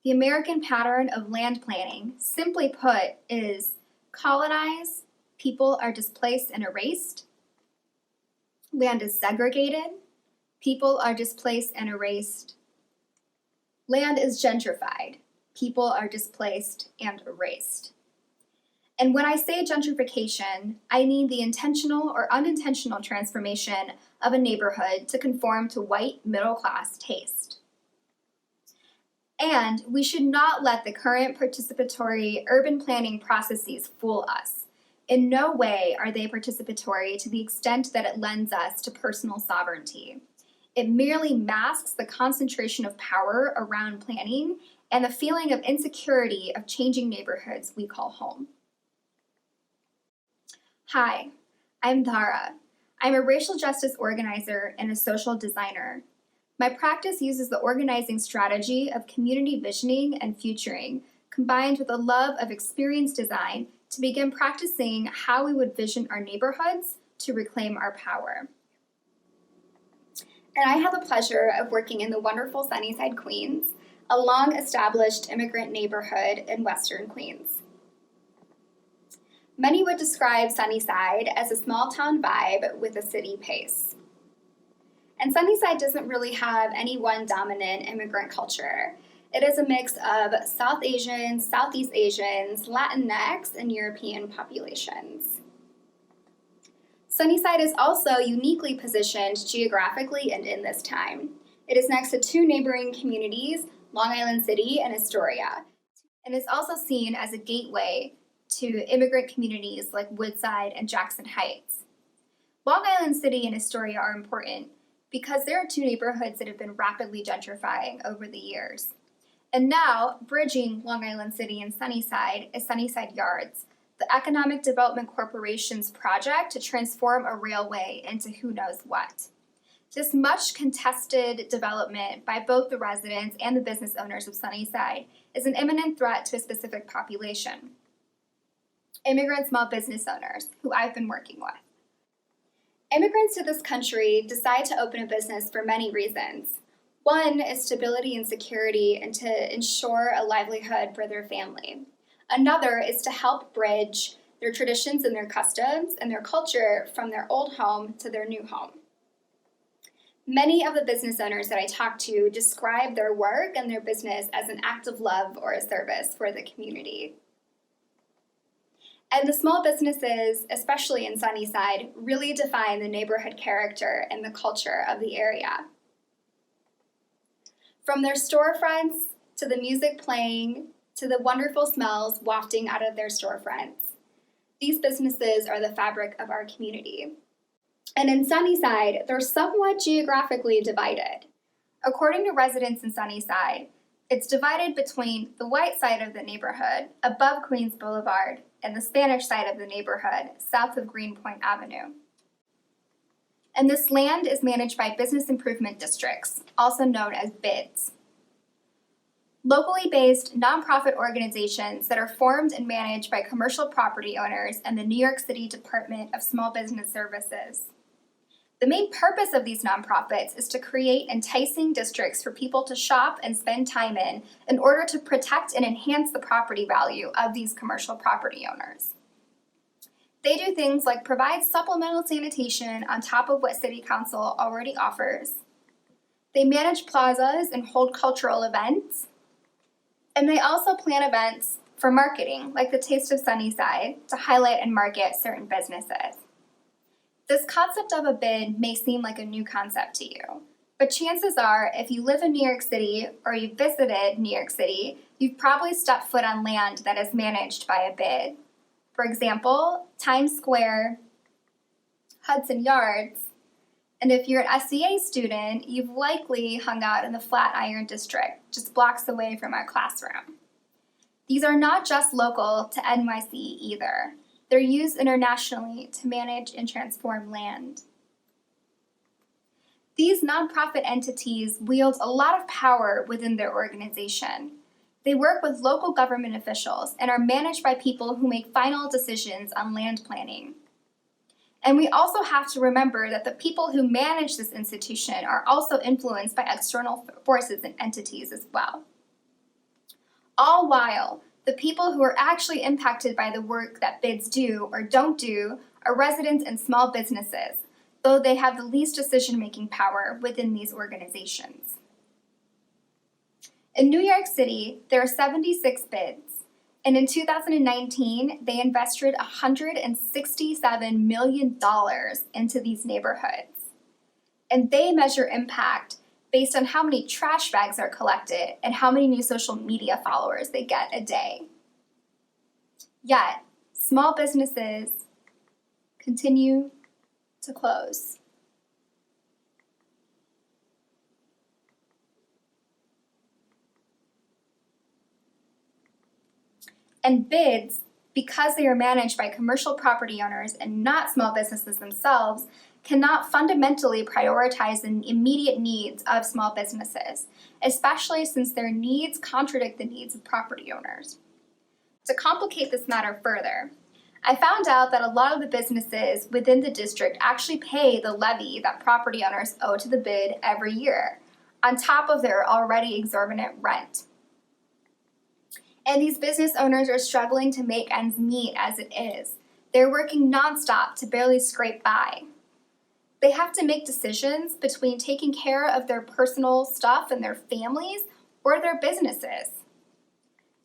The American pattern of land planning, simply put, is colonize, people are displaced and erased. Land is segregated, people are displaced and erased. Land is gentrified, people are displaced and erased. And when I say gentrification, I mean the intentional or unintentional transformation of a neighborhood to conform to white middle-class taste. And we should not let the current participatory urban planning processes fool us. In no way are they participatory to the extent that it lends us to personal sovereignty. It merely masks the concentration of power around planning and the feeling of insecurity of changing neighborhoods we call home. Hi, I'm Dhara. I'm a racial justice organizer and a social designer. My practice uses the organizing strategy of community visioning and futuring, combined with a love of experience design to begin practicing how we would vision our neighborhoods to reclaim our power. And I have the pleasure of working in the wonderful Sunnyside, Queens, a long-established immigrant neighborhood in Western Queens. Many would describe Sunnyside as a small-town vibe with a city pace. And Sunnyside doesn't really have any one dominant immigrant culture. It is a mix of South Asians, Southeast Asians, Latinx, and European populations. Sunnyside is also uniquely positioned geographically and in this time. It is next to two neighboring communities, Long Island City and Astoria, and is also seen as a gateway to immigrant communities like Woodside and Jackson Heights. Long Island City and Astoria are important because there are two neighborhoods that have been rapidly gentrifying over the years. And now, bridging Long Island City and Sunnyside is Sunnyside Yards, the Economic Development Corporation's project to transform a railway into who knows what. This much contested development by both the residents and the business owners of Sunnyside is an imminent threat to a specific population: immigrant small business owners, who I've been working with. Immigrants to this country decide to open a business for many reasons. One is stability and security and to ensure a livelihood for their family. Another is to help bridge their traditions and their customs and their culture from their old home to their new home. Many of the business owners that I talk to describe their work and their business as an act of love or a service for the community. And the small businesses, especially in Sunnyside, really define the neighborhood character and the culture of the area. From their storefronts, to the music playing, to the wonderful smells wafting out of their storefronts, these businesses are the fabric of our community. And in Sunnyside, they're somewhat geographically divided. According to residents in Sunnyside, it's divided between the white side of the neighborhood, above Queens Boulevard, and the Spanish side of the neighborhood, south of Greenpoint Avenue. And this land is managed by business improvement districts, also known as BIDs. Locally based nonprofit organizations that are formed and managed by commercial property owners and the New York City Department of Small Business Services. The main purpose of these nonprofits is to create enticing districts for people to shop and spend time in order to protect and enhance the property value of these commercial property owners. They do things like provide supplemental sanitation on top of what City Council already offers. They manage plazas and hold cultural events. And they also plan events for marketing, like the Taste of Sunnyside, to highlight and market certain businesses. This concept of a bid may seem like a new concept to you, but chances are, if you live in New York City or you've visited New York City, you've probably stepped foot on land that is managed by a bid. For example, Times Square, Hudson Yards, and if you're an SCA student, you've likely hung out in the Flatiron District, just blocks away from our classroom. These are not just local to NYC either. They're used internationally to manage and transform land. These nonprofit entities wield a lot of power within their organization. They work with local government officials and are managed by people who make final decisions on land planning. And we also have to remember that the people who manage this institution are also influenced by external forces and entities as well. All while, the people who are actually impacted by the work that bids do or don't do are residents and small businesses, though they have the least decision-making power within these organizations. In New York City, there are 76 bids, And in 2019, they invested $167 million into these neighborhoods. And they measure impact based on how many trash bags are collected and how many new social media followers they get a day. Yet, small businesses continue to close. And bids, because they are managed by commercial property owners and not small businesses themselves, cannot fundamentally prioritize the immediate needs of small businesses, especially since their needs contradict the needs of property owners. To complicate this matter further, I found out that a lot of the businesses within the district actually pay the levy that property owners owe to the bid every year, on top of their already exorbitant rent. And these business owners are struggling to make ends meet as it is. They're working nonstop to barely scrape by. They have to make decisions between taking care of their personal stuff and their families or their businesses.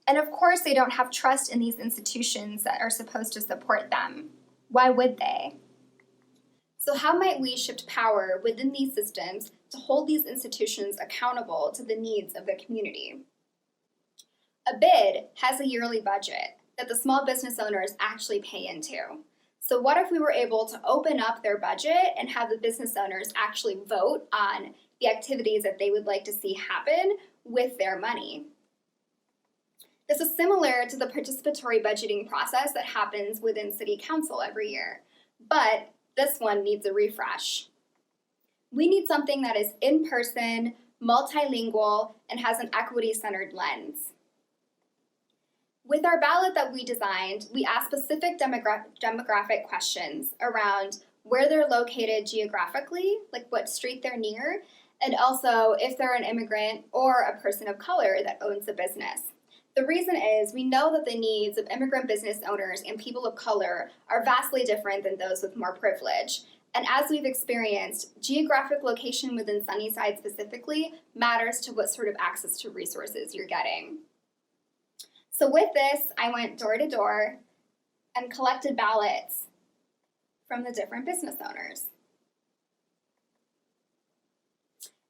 And of course, they don't have trust in these institutions that are supposed to support them. Why would they? So how might we shift power within these systems to hold these institutions accountable to the needs of their community? A bid has a yearly budget that the small business owners actually pay into. So what if we were able to open up their budget and have the business owners actually vote on the activities that they would like to see happen with their money? This is similar to the participatory budgeting process that happens within City Council every year, but this one needs a refresh. We need something that is in-person, multilingual, and has an equity-centered lens. With our ballot that we designed, we asked specific demographic questions around where they're located geographically, like what street they're near, and also if they're an immigrant or a person of color that owns the business. The reason is we know that the needs of immigrant business owners and people of color are vastly different than those with more privilege. And as we've experienced, geographic location within Sunnyside specifically matters to what sort of access to resources you're getting. So with this, I went door to door and collected ballots from the different business owners.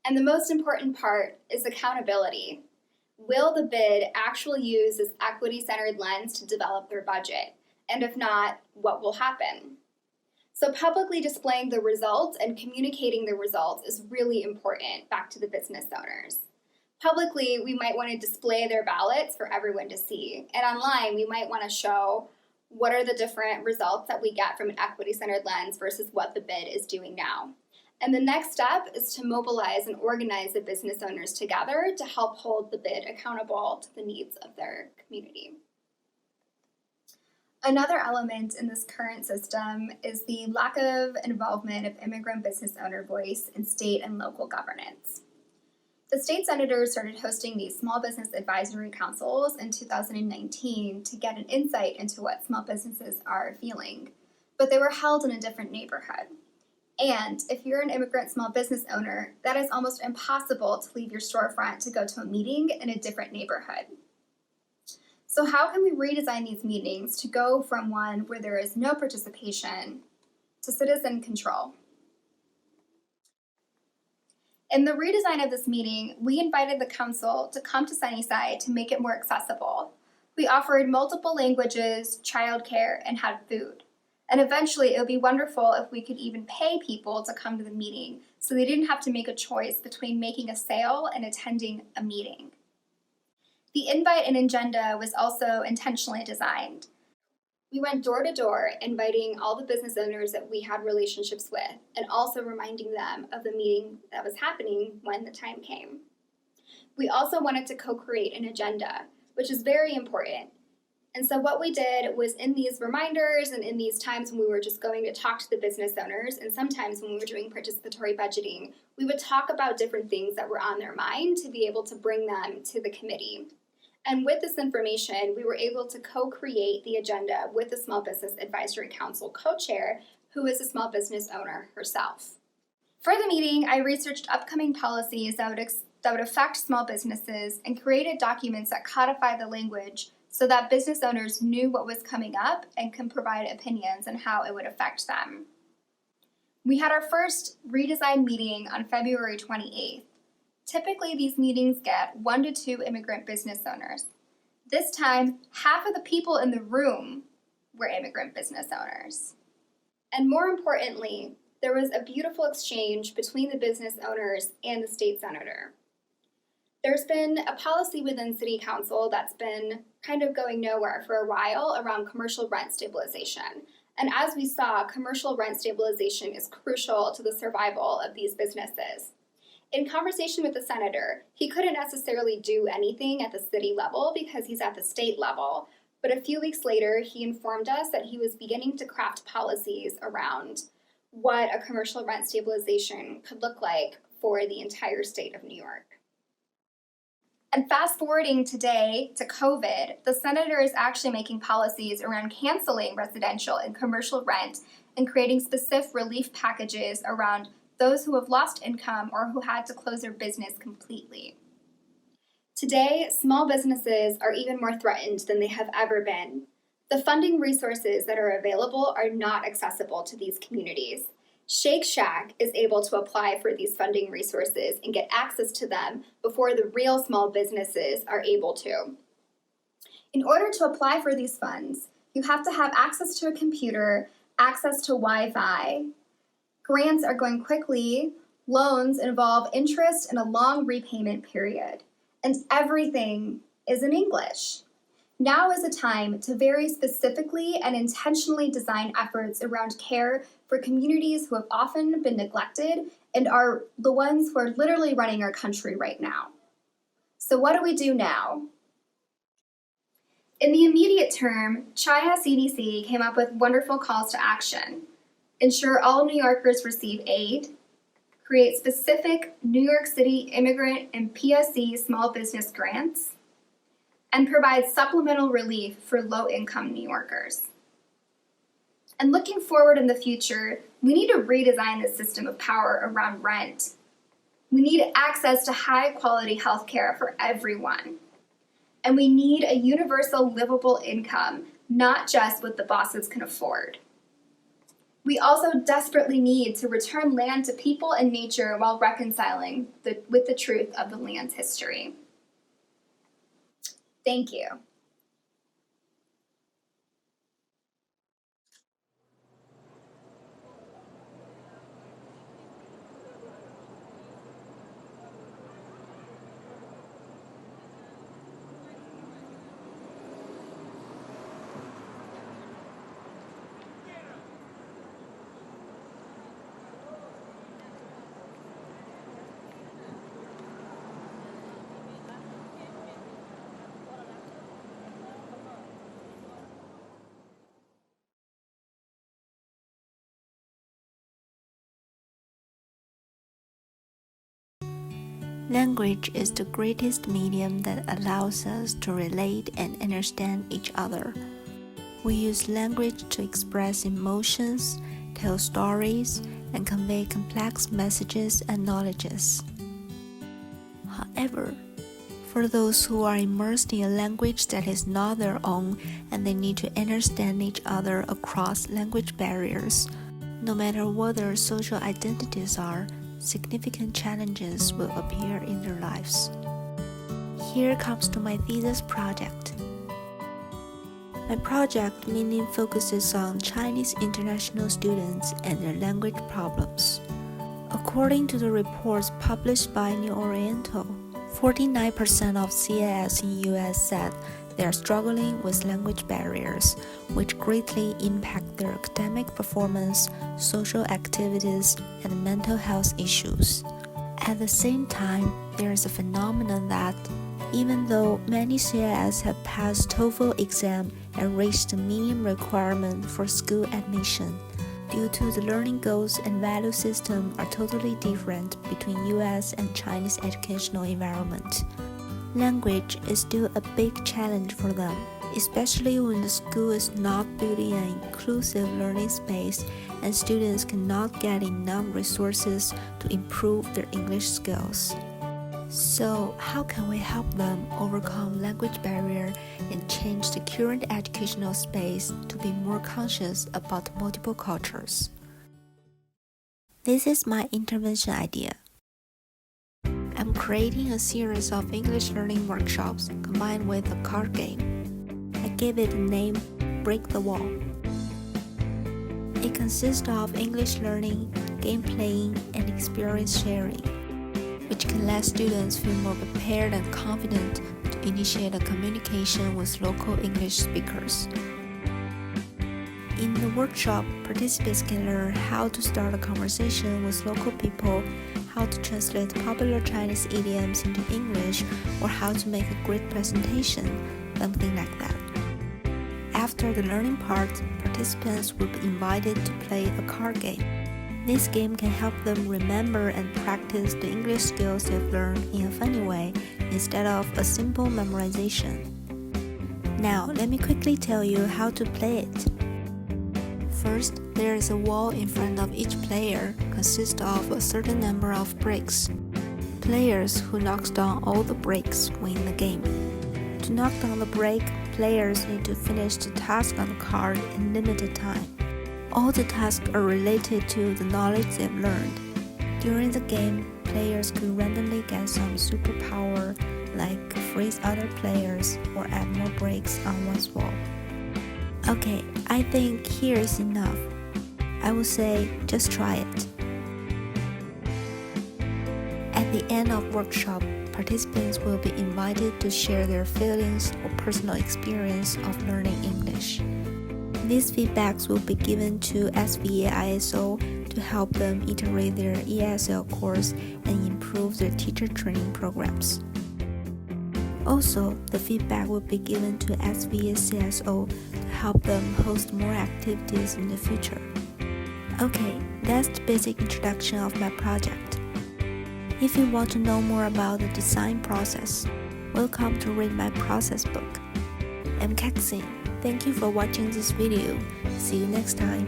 And the most important part is accountability. Will the bid actually use this equity-centered lens to develop their budget? And if not, what will happen? So publicly displaying the results and communicating the results is really important back to the business owners. Publicly, we might want to display their ballots for everyone to see. And online, we might want to show what are the different results that we get from an equity-centered lens versus what the bid is doing now. And the next step is to mobilize and organize the business owners together to help hold the bid accountable to the needs of their community. Another element in this current system is the lack of involvement of immigrant business owner voice in state and local governance. The state senators started hosting these small business advisory councils in 2019 to get an insight into what small businesses are feeling, but they were held in a different neighborhood. And if you're an immigrant small business owner, that is almost impossible to leave your storefront to go to a meeting in a different neighborhood. So how can we redesign these meetings to go from one where there is no participation to citizen control? In the redesign of this meeting, we invited the council to come to Sunnyside to make it more accessible. We offered multiple languages, childcare, and had food. And eventually, it would be wonderful if we could even pay people to come to the meeting so they didn't have to make a choice between making a sale and attending a meeting. The invite and agenda was also intentionally designed. We went door to door, inviting all the business owners that we had relationships with, and also reminding them of the meeting that was happening when the time came. We also wanted to co-create an agenda, which is very important. And so what we did was in these reminders and in these times when we were just going to talk to the business owners, and sometimes when we were doing participatory budgeting, we would talk about different things that were on their mind to be able to bring them to the committee. And with this information, we were able to co-create the agenda with the Small Business Advisory Council co-chair, who is a small business owner herself. For the meeting, I researched upcoming policies that would affect small businesses and created documents that codify the language so that business owners knew what was coming up and can provide opinions on how it would affect them. We had our first redesign meeting on February 28th. Typically, these meetings get 1 to 2 immigrant business owners. This time, half of the people in the room were immigrant business owners. And more importantly, there was a beautiful exchange between the business owners and the state senator. There's been a policy within City Council that's been kind of going nowhere for a while around commercial rent stabilization. And as we saw, commercial rent stabilization is crucial to the survival of these businesses. In conversation with the senator, he couldn't necessarily do anything at the city level because he's at the state level. But a few weeks later, he informed us that he was beginning to craft policies around what a commercial rent stabilization could look like for the entire state of New York. And fast forwarding today to COVID, the senator is actually making policies around canceling residential and commercial rent and creating specific relief packages around those who have lost income or who had to close their business completely. Today, small businesses are even more threatened than they have ever been. The funding resources that are available are not accessible to these communities. Shake Shack is able to apply for these funding resources and get access to them before the real small businesses are able to. In order to apply for these funds, you have to have access to a computer, access to Wi-Fi. Grants are going quickly, loans involve interest and a long repayment period, and everything is in English. Now is a time to very specifically and intentionally design efforts around care for communities who have often been neglected and are the ones who are literally running our country right now. So what do we do now? In the immediate term, China CDC came up with wonderful calls to action. Ensure all New Yorkers receive aid, create specific New York City immigrant and PSC small business grants, and provide supplemental relief for low-income New Yorkers. And looking forward in the future, we need to redesign the system of power around rent. We need access to high-quality healthcare for everyone. And we need a universal livable income, not just what the bosses can afford. We also desperately need to return land to people and nature while reconciling with the truth of the land's history. Thank you. Language is the greatest medium that allows us to relate and understand each other. We use language to express emotions, tell stories, and convey complex messages and knowledges. However, for those who are immersed in a language that is not their own and they need to understand each other across language barriers, no matter what their social identities are, significant challenges will appear in their lives. Here comes to my thesis project. My project mainly focuses on Chinese international students and their language problems. According to the reports published by New Oriental, 49% of CIS in US said they are struggling with language barriers, which greatly impact their academic performance, social activities, and mental health issues. At the same time, there is a phenomenon that, even though many CIS have passed TOEFL exam and reached the minimum requirement for school admission, due to the learning goals and value system are totally different between US and Chinese educational environment. Language is still a big challenge for them, especially when the school is not building an inclusive learning space and students cannot get enough resources to improve their English skills. So, how can we help them overcome language barrier and change the current educational space to be more conscious about multiple cultures? This is my intervention idea. I'm creating a series of English learning workshops combined with a card game. I gave it the name Break the Wall. It consists of English learning, game playing, and experience sharing, which can let students feel more prepared and confident to initiate a communication with local English speakers. In the workshop, participants can learn how to start a conversation with local people, how to translate popular Chinese idioms into English, or how to make a great presentation, something like that. After the learning part, participants will be invited to play a card game. This game can help them remember and practice the English skills they've learned in a funny way instead of a simple memorization. Now, let me quickly tell you how to play it. First, there is a wall in front of each player, consists of a certain number of bricks. Players who knocks down all the bricks win the game. To knock down the brick, players need to finish the task on the card in limited time. All the tasks are related to the knowledge they've learned. During the game, players could randomly get some superpower like freeze other players or add more bricks on one's wall. Okay, I think here is enough. I would say just try it. At the end of workshop, participants will be invited to share their feelings or personal experience of learning English. These feedbacks will be given to SVA ISO to help them iterate their ESL course and improve their teacher training programs. Also, the feedback will be given to SVA CSO to help them host more activities in the future. Okay, that's the basic introduction of my project. If you want to know more about the design process, welcome to read my process book. I'm Kexin. Thank you for watching this video. See you next time.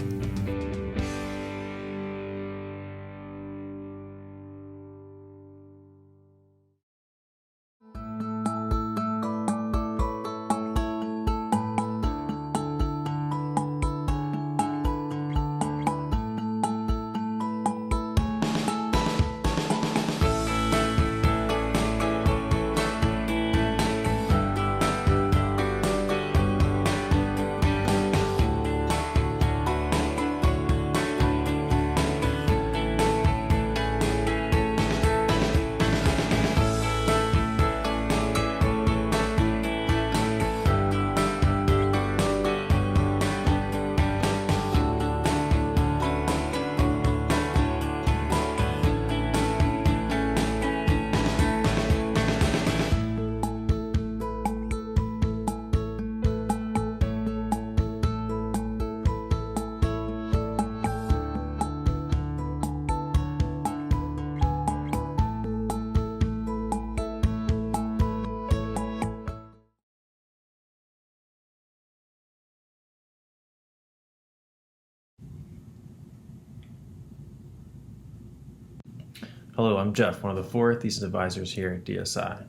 Hello, I'm Jeff, one of the 4 thesis advisors here at DSI.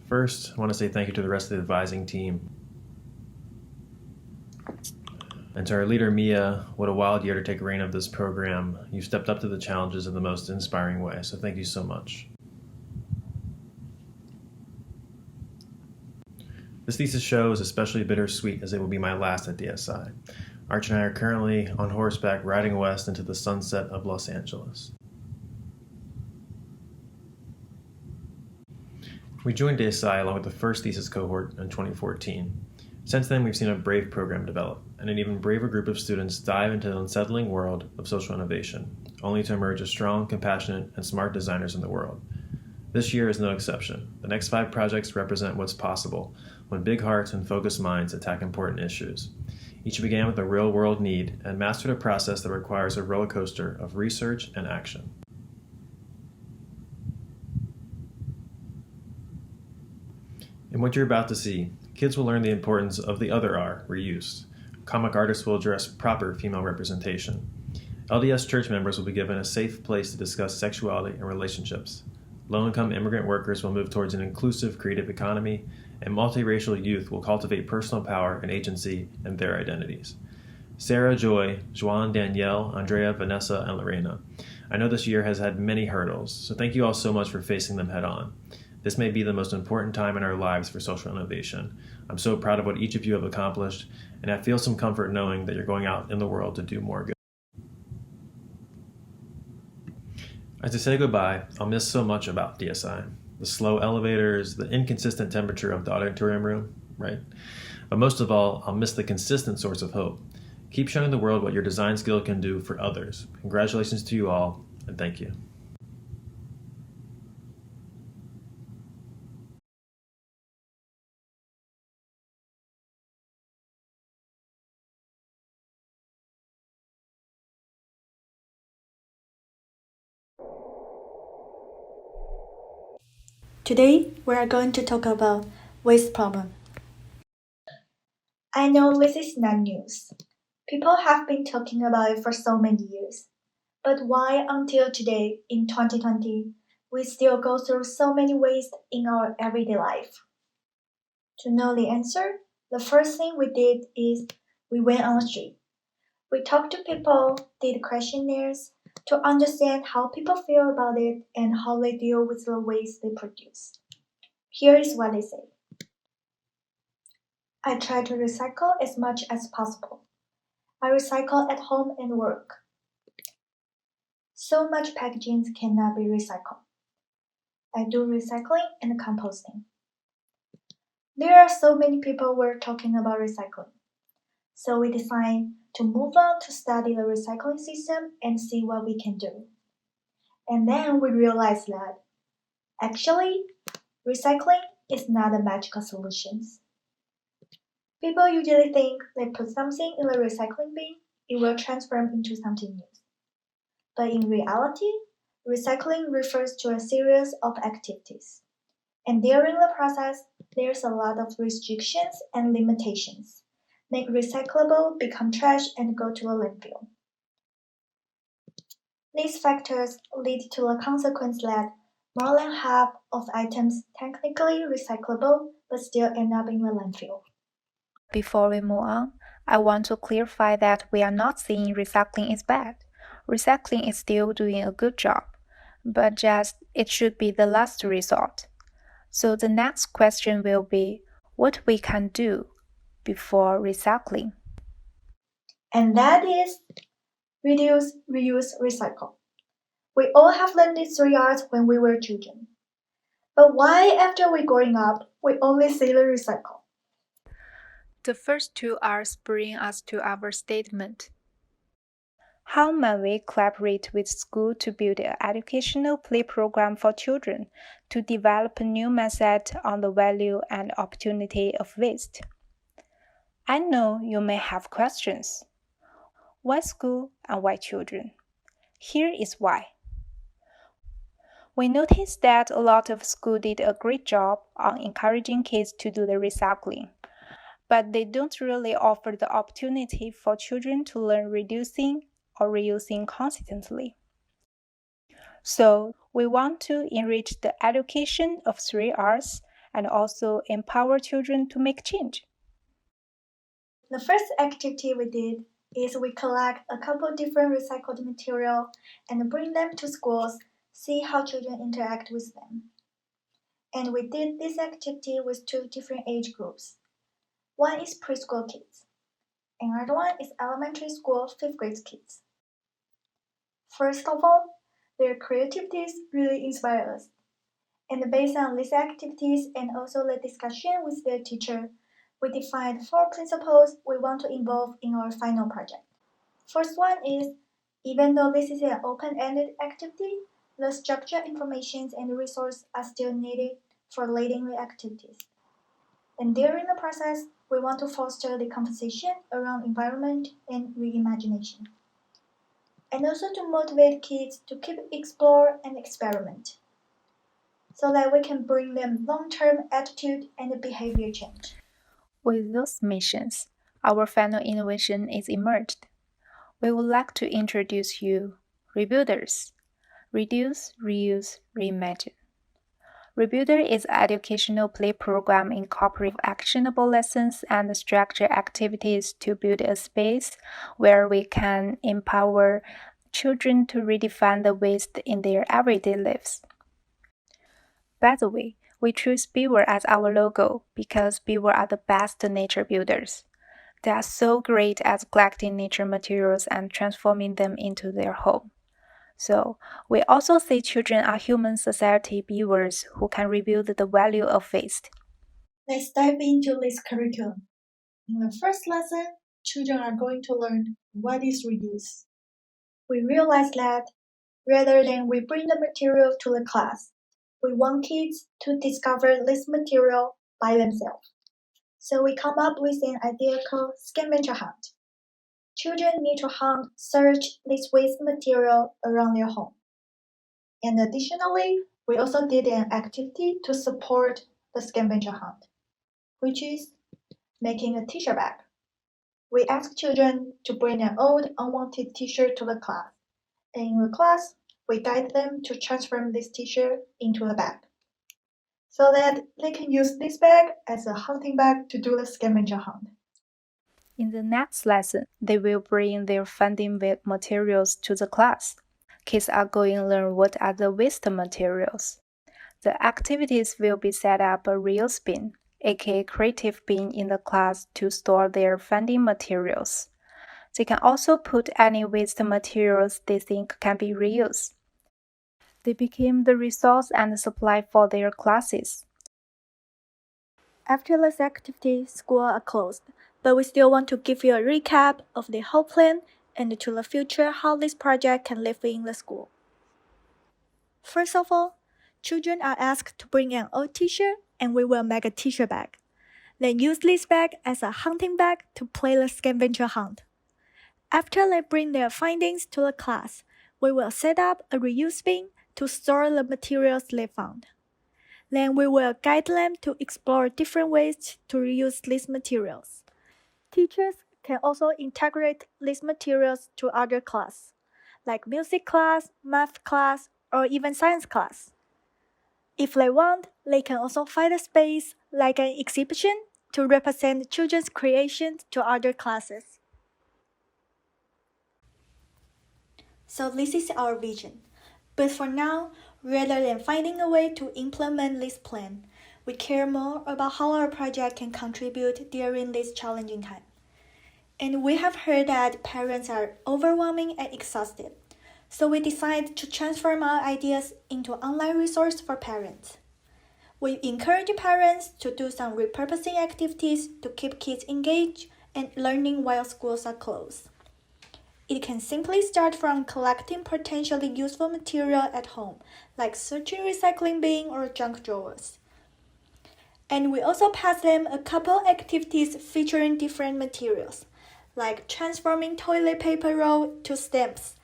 First, I want to say thank you to the rest of the advising team. And to our leader, Miya, what a wild year to take reign of this program. You stepped up to the challenges in the most inspiring way, so thank you so much. This thesis show is especially bittersweet as it will be my last at DSI. Arch and I are currently on horseback riding west into the sunset of Los Angeles. We joined DSI along with the first thesis cohort in 2014. Since then, we've seen a brave program develop, and an even braver group of students dive into the unsettling world of social innovation, only to emerge as strong, compassionate, and smart designers in the world. This year is no exception. The next 5 projects represent what's possible when big hearts and focused minds attack important issues. Each began with a real-world need and mastered a process that requires a roller coaster of research and action. In what you're about to see, kids will learn the importance of the other R, reuse. Comic artists will address proper female representation. LDS church members will be given a safe place to discuss sexuality and relationships. Low-income immigrant workers will move towards an inclusive, creative economy, and multiracial youth will cultivate personal power and agency in their identities. Sarah, Joy, Xuan, Danielle, Andrea, Vanessa, and Lorena. I know this year has had many hurdles, so thank you all so much for facing them head on. This may be the most important time in our lives for social innovation. I'm so proud of what each of you have accomplished, and I feel some comfort knowing that you're going out in the world to do more good. As I say goodbye, I'll miss so much about DSI. The slow elevators, the inconsistent temperature of the auditorium room, right? But most of all, I'll miss the consistent source of hope. Keep showing the world what your design skill can do for others. Congratulations to you all, and thank you. Today, we are going to talk about waste problem. I know this is not news. People have been talking about it for so many years. But why until today, in 2020, we still go through so many waste in our everyday life? To know the answer, the first thing we did is we went on the street. We talked to people, did questionnaires, to understand how people feel about it and how they deal with the waste they produce. Here is what they say. I try to recycle as much as possible. I recycle at home and work. So much packaging cannot be recycled. I do recycling and composting. There are so many people who are talking about recycling. So we decided to move on to study the recycling system and see what we can do. And then we realized that actually, recycling is not a magical solution. People usually think they put something in the recycling bin, it will transform into something new. But in reality, recycling refers to a series of activities. And during the process, there's a lot of restrictions and limitations. Make recyclable become trash and go to the landfill. These factors lead to the consequence that more than half of items technically recyclable but still end up in the landfill. Before we move on, I want to clarify that we are not saying recycling is bad. Recycling is still doing a good job, but just it should be the last resort. So the next question will be what we can do before recycling. And that is reduce, reuse, recycle. We all have learned these 3 R's when we were children. But why after we growing up, we only say the recycle? The first 2 R's bring us to our statement. How may we collaborate with school to build an educational play program for children to develop a new mindset on the value and opportunity of waste? I know you may have questions. Why school and why children? Here is why. We noticed that a lot of schools did a great job on encouraging kids to do the recycling, but they don't really offer the opportunity for children to learn reducing or reusing consistently. So we want to enrich the education of 3 R's and also empower children to make change. The first activity we did is we collect a couple different recycled material and bring them to schools, see how children interact with them. And we did this activity with 2 different age groups. One is preschool kids, and another one is elementary school 5th grade kids. First of all, their creativities really inspire us. And based on these activities and also the discussion with their teacher, we defined 4 principles we want to involve in our final project. First one is, even though this is an open-ended activity, the structured information and resources are still needed for leading the activities. And during the process, we want to foster the conversation around environment and reimagination. And also to motivate kids to keep explore and experiment, so that we can bring them long-term attitude and behavior change. With those missions, our final innovation is emerged. We would like to introduce you, Rebuilders. Reduce, reuse, reimagine. Rebuilder is an educational play program incorporating actionable lessons and structured activities to build a space where we can empower children to redefine the waste in their everyday lives. By the way, we choose beaver as our logo because beaver are the best nature builders. They are so great at collecting nature materials and transforming them into their home. So, we also say children are human society beavers who can rebuild the value of waste. Let's dive into this curriculum. In the first lesson, children are going to learn what is reuse. We realize that rather than we bring the material to the class, we want kids to discover this material by themselves. So we come up with an idea called scavenger hunt. Children need to hunt, search this waste material around their home. And additionally, we also did an activity to support the scavenger hunt, which is making a t-shirt bag. We asked children to bring an old, unwanted t-shirt to the class. And in the class, we guide them to transform this t-shirt into a bag, so that they can use this bag as a hunting bag to do the scavenger hunt. In the next lesson, they will bring their funding materials to the class. Kids are going to learn what are the waste materials. The activities will be set up a real bin, aka creative bin, in the class to store their funding materials. They can also put any waste materials they think can be reused. They became the resource and supply for their classes. After this activity, schools are closed, but we still want to give you a recap of the whole plan and to the future how this project can live in the school. First of all, children are asked to bring an old t-shirt and we will make a t-shirt bag. Then use this bag as a hunting bag to play the scavenger hunt. After they bring their findings to the class, we will set up a reuse bin to store the materials they found. Then we will guide them to explore different ways to reuse these materials. Teachers can also integrate these materials to other classes, like music class, math class, or even science class. If they want, they can also find a space, like an exhibition, to represent children's creations to other classes. So this is our vision. But for now, rather than finding a way to implement this plan, we care more about how our project can contribute during this challenging time. And we have heard that parents are overwhelmed and exhausted. So we decided to transform our ideas into online resource for parents. We encourage parents to do some repurposing activities to keep kids engaged and learning while schools are closed. It can simply start from collecting potentially useful material at home, like searching recycling bin or junk drawers. And we also pass them a couple activities featuring different materials, like transforming toilet paper roll to stamps,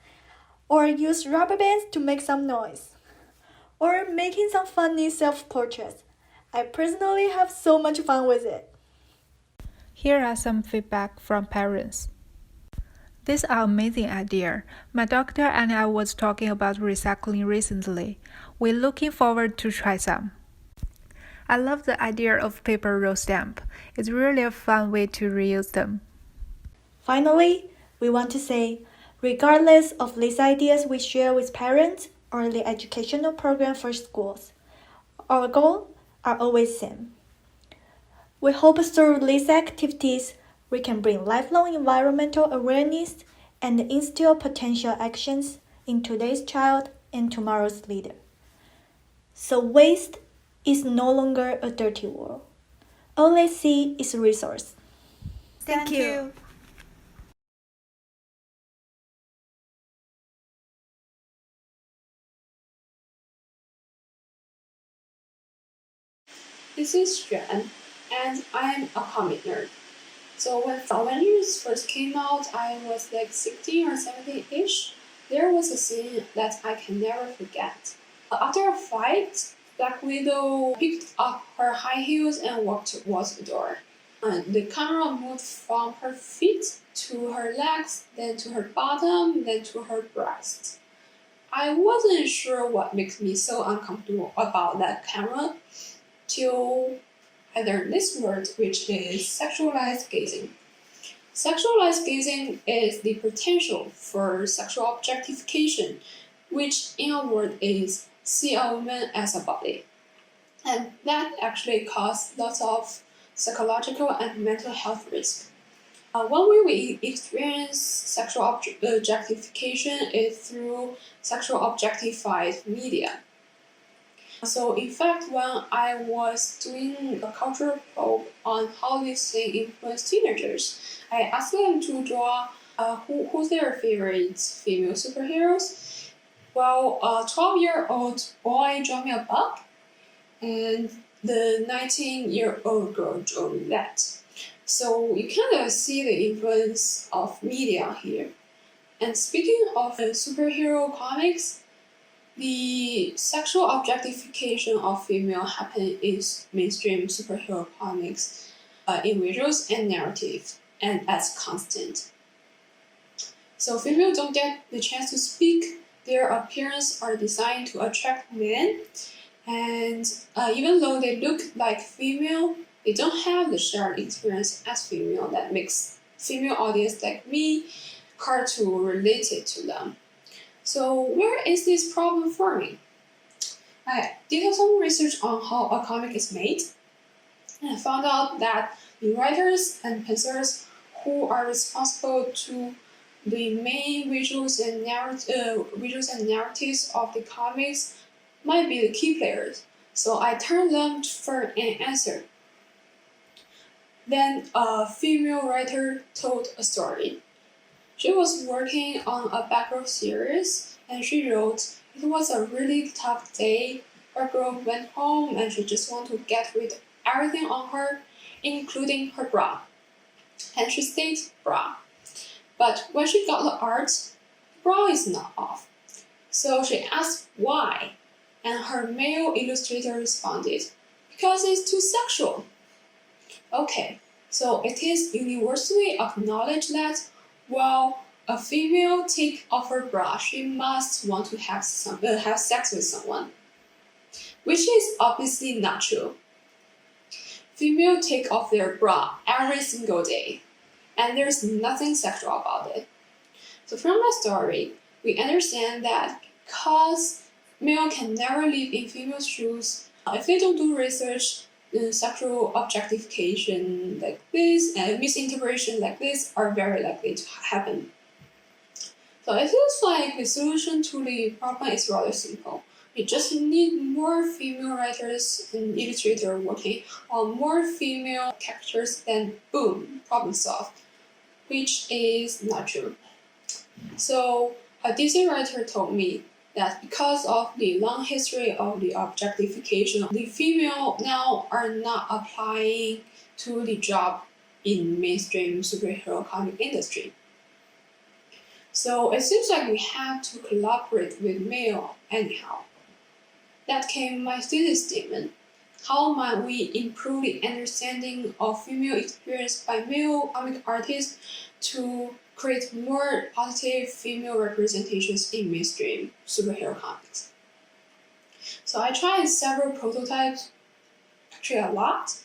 or use rubber bands to make some noise, or making some funny self-portraits. I personally have so much fun with it. Here are some feedback from parents. This is an amazing idea. My doctor and I was talking about recycling recently. We're looking forward to try some. I love the idea of paper roll stamp. It's really a fun way to reuse them. Finally, we want to say, regardless of these ideas we share with parents or the educational program for schools, our goals are always the same. We hope through these activities, we can bring lifelong environmental awareness and instill potential actions in today's child and tomorrow's leader. So waste is no longer a dirty world. All they see is a resource. Thank you. This is Xuan, and I'm a comic nerd. So when Avengers first came out, I was like 16 or 17-ish. There was a scene that I can never forget. After a fight, Black Widow picked up her high heels and walked towards the door. And the camera moved from her feet to her legs, then to her bottom, then to her breast. I wasn't sure what makes me so uncomfortable about that camera till I learned this word, which is sexualized gazing. Sexualized gazing is the potential for sexual objectification, which in a word is see a woman as a body. And that actually causes lots of psychological and mental health risk. One way we experience sexual objectification is through sexual objectified media. So in fact, when I was doing a cultural probe on how this thing influences teenagers, I asked them to draw who's their favorite female superheroes. Well, a 12-year-old boy drew me a bug, and the 19-year-old girl drew me that. So you kind of see the influence of media here. And speaking of superhero comics, the sexual objectification of female happens in mainstream superhero comics in visuals and narrative, and as constant. So females don't get the chance to speak. Their appearance are designed to attract men, and even though they look like female, they don't have the shared experience as female that makes female audience like me hard to relate it to them. So where is this problem forming? I did some research on how a comic is made, and I found out that the writers and pencilers who are responsible to the main visuals and narratives of the comics might be the key players. So I turned them for an answer. Then a female writer told a story. She was working on a background series, and she wrote, "It was a really tough day. Our girl went home and she just wanted to get rid of everything on her, including her bra." And she stayed bra. But when she got the art, the bra is not off. So she asked why, and her male illustrator responded, "Because it's too sexual." Okay, so it is universally acknowledged that while a female take off her bra, she must want to have sex with someone, which is obviously not true. Females take off their bra every single day, and there's nothing sexual about it. So from my story, we understand that because male can never live in female's shoes, if they don't do research, sexual objectification like this and misinterpretation like this are very likely to happen. So it feels like the solution to the problem is rather simple. We just need more female writers and illustrators working on more female characters, then boom, problem solved, which is not true. So a DC writer told me that because of the long history of the objectification, the female now are not applying to the job in mainstream superhero comic industry. So it seems like we have to collaborate with male anyhow. That came my thesis statement. How might we improve the understanding of female experience by male comic artists to create more positive female representations in mainstream superhero comics? So I tried several prototypes, actually a lot,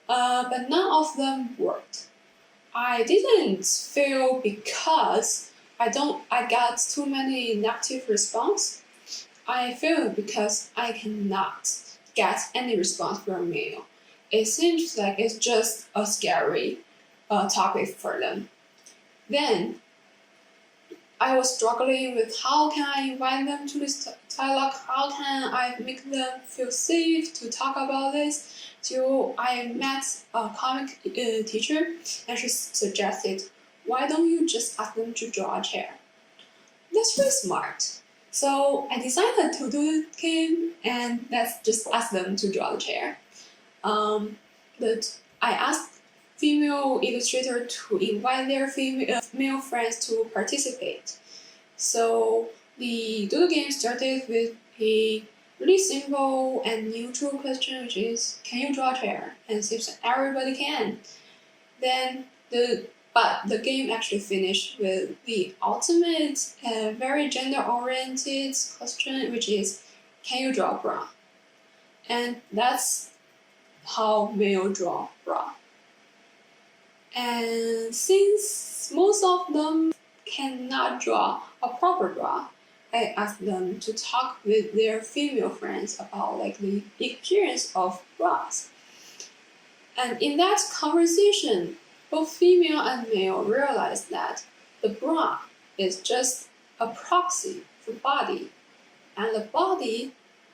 but none of them worked. I didn't fail because I got too many negative response. I failed because I cannot get any response from male. It seems like it's just a scary topic for them. Then I was struggling with how can I invite them to this dialogue, how can I make them feel safe to talk about this, till I met a comic teacher and she suggested, why don't you just ask them to draw a chair? That's really smart. So I designed a to-do game and let's just ask them to draw the chair. But I asked female illustrator to invite their male friends to participate. So the doodle game started with a really simple and neutral question, which is, can you draw a chair? And it seems everybody can. Then the But the game actually finished with the ultimate, very gender-oriented question, which is, can you draw bra? And that's how male draw bra. And since most of them cannot draw a proper bra, I asked them to talk with their female friends about the experience of bras. And in that conversation, both female and male realized that the bra is just a proxy for body, and the body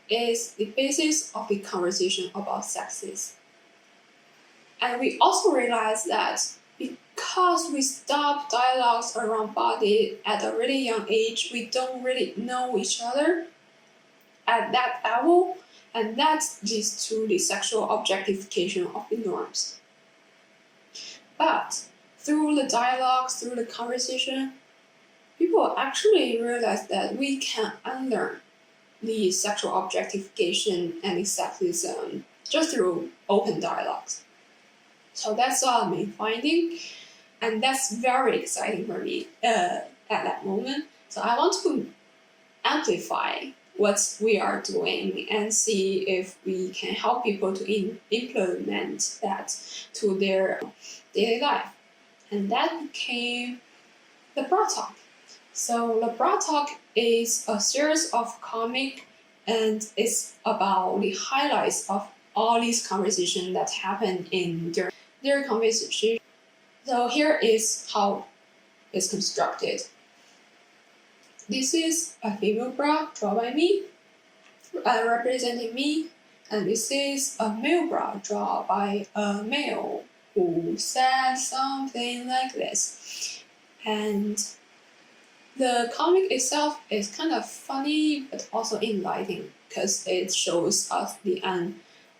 is the basis of the conversation about sexes. And we also realized that because we stop dialogues around body at a really young age, we don't really know each other at that level, and that leads to the sexual objectification of the norms. But through the dialogues, through the conversation, people actually realize that we can unlearn the sexual objectification and the sexism just through open dialogues. So that's our main finding, and that's very exciting for me at that moment. So I want to amplify what we are doing and see if we can help people to implement that to their daily life. And that became the Bra Talk. So the Bra Talk is a series of comic, and it's about the highlights of all these conversations that happen in their conversation. So here is how it's constructed. This is a female bra drawn by me, representing me, and this is a male bra drawn by a male who said something like this. And the comic itself is kind of funny but also enlightening because it shows us the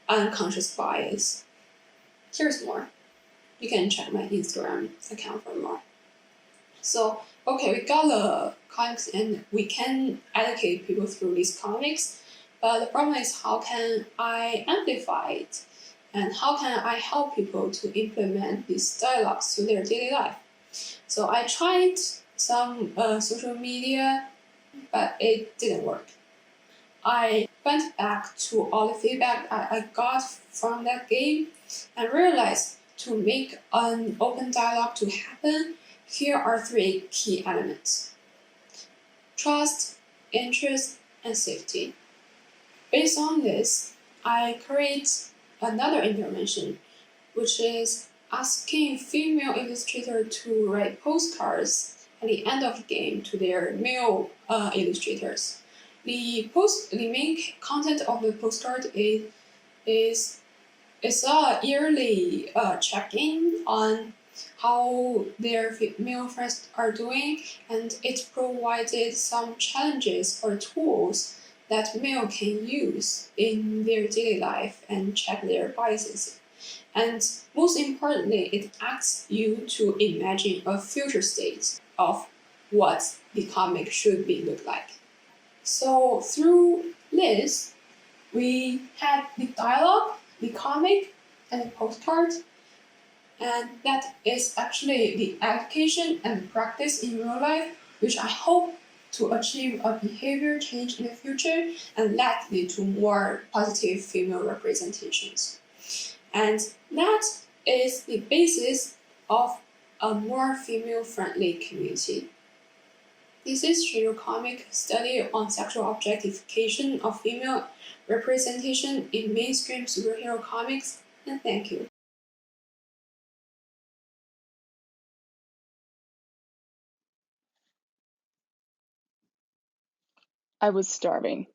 unconscious bias. Here's more. You can check my Instagram account for more. So, okay, we got the comics and we can educate people through these comics, but the problem is how can I amplify it? And how can I help people to implement these dialogues to their daily life? So I tried some social media, but it didn't work. I went back to all the feedback I got from that game and realized to make an open dialogue to happen, here are 3 key elements: trust, interest, and safety. Based on this, I create another intervention, which is asking female illustrator to write postcards at the end of the game to their male illustrators. The main content of the postcard is a yearly check-in on how their male friends are doing, and it provided some challenges or tools that male can use in their daily life and check their biases. And most importantly, it asks you to imagine a future state of what the comic should be look like. So through this, we had the dialogue, the comic, and the postcard, and that is actually the education and practice in real life, which I hope to achieve a behavior change in the future and that lead to more positive female representations. And that is the basis of a more female-friendly community. This is Shero comic study on sexual objectification of female representation in mainstream superhero comics, and thank you. I was starving,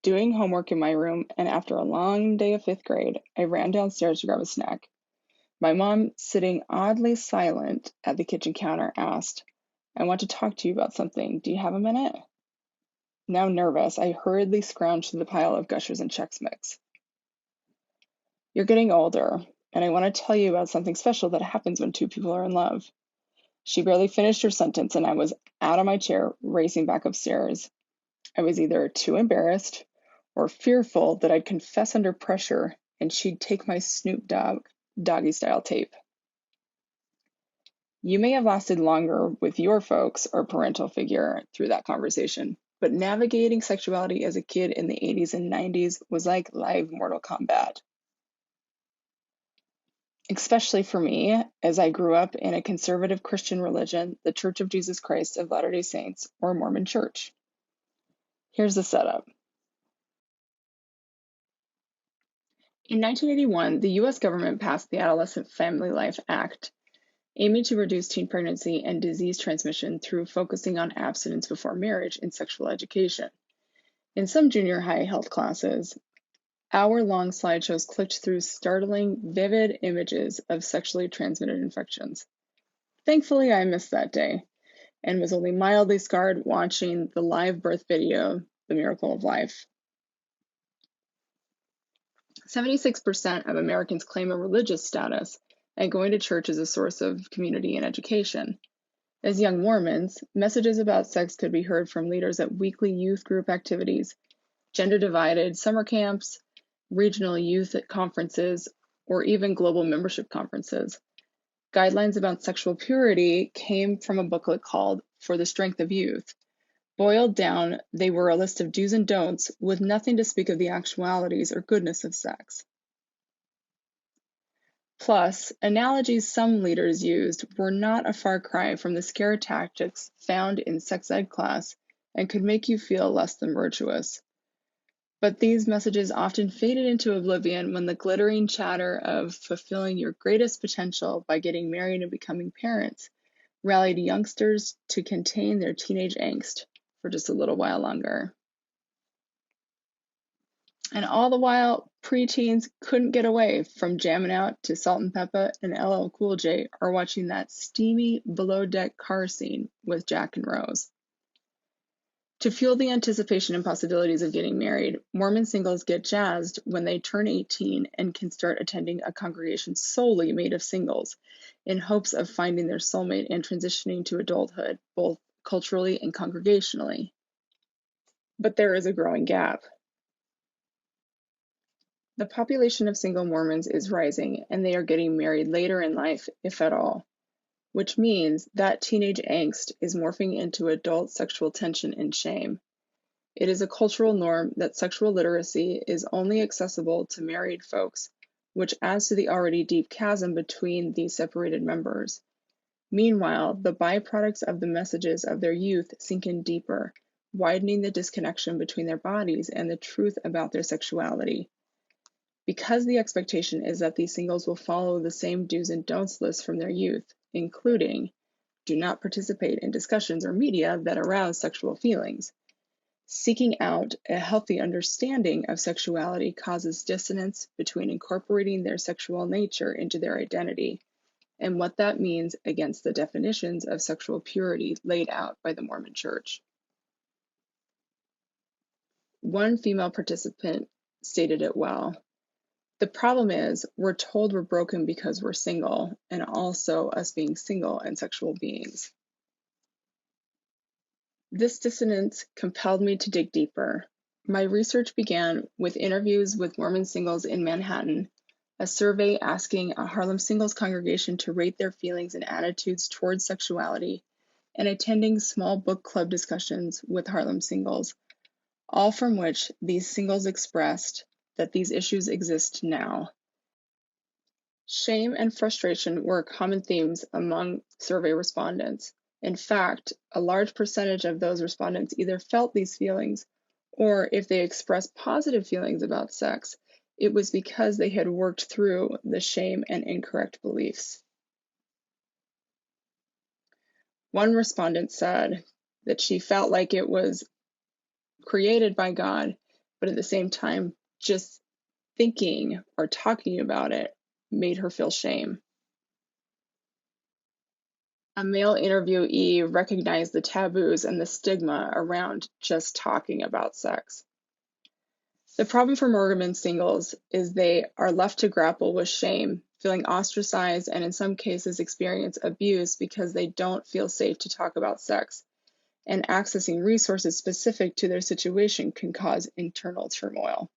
doing homework in my room, and after a long day of 5th grade, I ran downstairs to grab a snack. My mom, sitting oddly silent at the kitchen counter, asked, "I want to talk to you about something. Do you have a minute?" Now nervous, I hurriedly scrounged through the pile of Gushers and Chex Mix. "You're getting older, and I want to tell you about something special that happens when 2 people are in love." She barely finished her sentence, and I was out of my chair, racing back upstairs. I was either too embarrassed or fearful that I'd confess under pressure and she'd take my Snoop Doggy style tape. You may have lasted longer with your folks or parental figure through that conversation, but navigating sexuality as a kid in the 80s and 90s was like live Mortal Kombat. Especially for me, as I grew up in a conservative Christian religion, the Church of Jesus Christ of Latter-day Saints, or Mormon Church. Here's the setup. In 1981, the U.S. government passed the Adolescent Family Life Act, aiming to reduce teen pregnancy and disease transmission through focusing on abstinence before marriage in sexual education. In some junior high health classes, hour-long slideshows clicked through startling, vivid images of sexually transmitted infections. Thankfully, I missed that day and was only mildly scarred watching the live birth video, The Miracle of Life. 76% of Americans claim a religious status, and going to church is a source of community and education. As young Mormons, messages about sex could be heard from leaders at weekly youth group activities, gender-divided summer camps, regional youth conferences, or even global membership conferences. Guidelines about sexual purity came from a booklet called For the Strength of Youth. Boiled down, they were a list of do's and don'ts with nothing to speak of the actualities or goodness of sex. Plus, analogies some leaders used were not a far cry from the scare tactics found in sex ed class and could make you feel less than virtuous. But these messages often faded into oblivion when the glittering chatter of fulfilling your greatest potential by getting married and becoming parents rallied youngsters to contain their teenage angst for just a little while longer. And all the while, preteens couldn't get away from jamming out to Salt and Peppa and LL Cool J or watching that steamy below-deck car scene with Jack and Rose. To fuel the anticipation and possibilities of getting married, Mormon singles get jazzed when they turn 18 and can start attending a congregation solely made of singles in hopes of finding their soulmate and transitioning to adulthood, both culturally and congregationally. But there is a growing gap. The population of single Mormons is rising, and they are getting married later in life, if at all, which means that teenage angst is morphing into adult sexual tension and shame. It is a cultural norm that sexual literacy is only accessible to married folks, which adds to the already deep chasm between these separated members. Meanwhile, the byproducts of the messages of their youth sink in deeper, widening the disconnection between their bodies and the truth about their sexuality. Because the expectation is that these singles will follow the same do's and don'ts list from their youth, including do not participate in discussions or media that arouse sexual feelings. Seeking out a healthy understanding of sexuality causes dissonance between incorporating their sexual nature into their identity and what that means against the definitions of sexual purity laid out by the Mormon Church. One female participant stated it well. The problem is, we're told we're broken because we're single, and also us being single and sexual beings. This dissonance compelled me to dig deeper. My research began with interviews with Mormon singles in Manhattan, a survey asking a Harlem singles congregation to rate their feelings and attitudes towards sexuality, and attending small book club discussions with Harlem singles, all from which these singles expressed that these issues exist now. Shame and frustration were common themes among survey respondents. In fact, a large percentage of those respondents either felt these feelings, or if they expressed positive feelings about sex, it was because they had worked through the shame and incorrect beliefs. One respondent said that she felt like it was created by God, but at the same time, just thinking or talking about it made her feel shame. A male interviewee recognized the taboos and the stigma around just talking about sex. The problem for Mormon singles is they are left to grapple with shame, feeling ostracized, and in some cases experience abuse because they don't feel safe to talk about sex, and accessing resources specific to their situation can cause internal turmoil.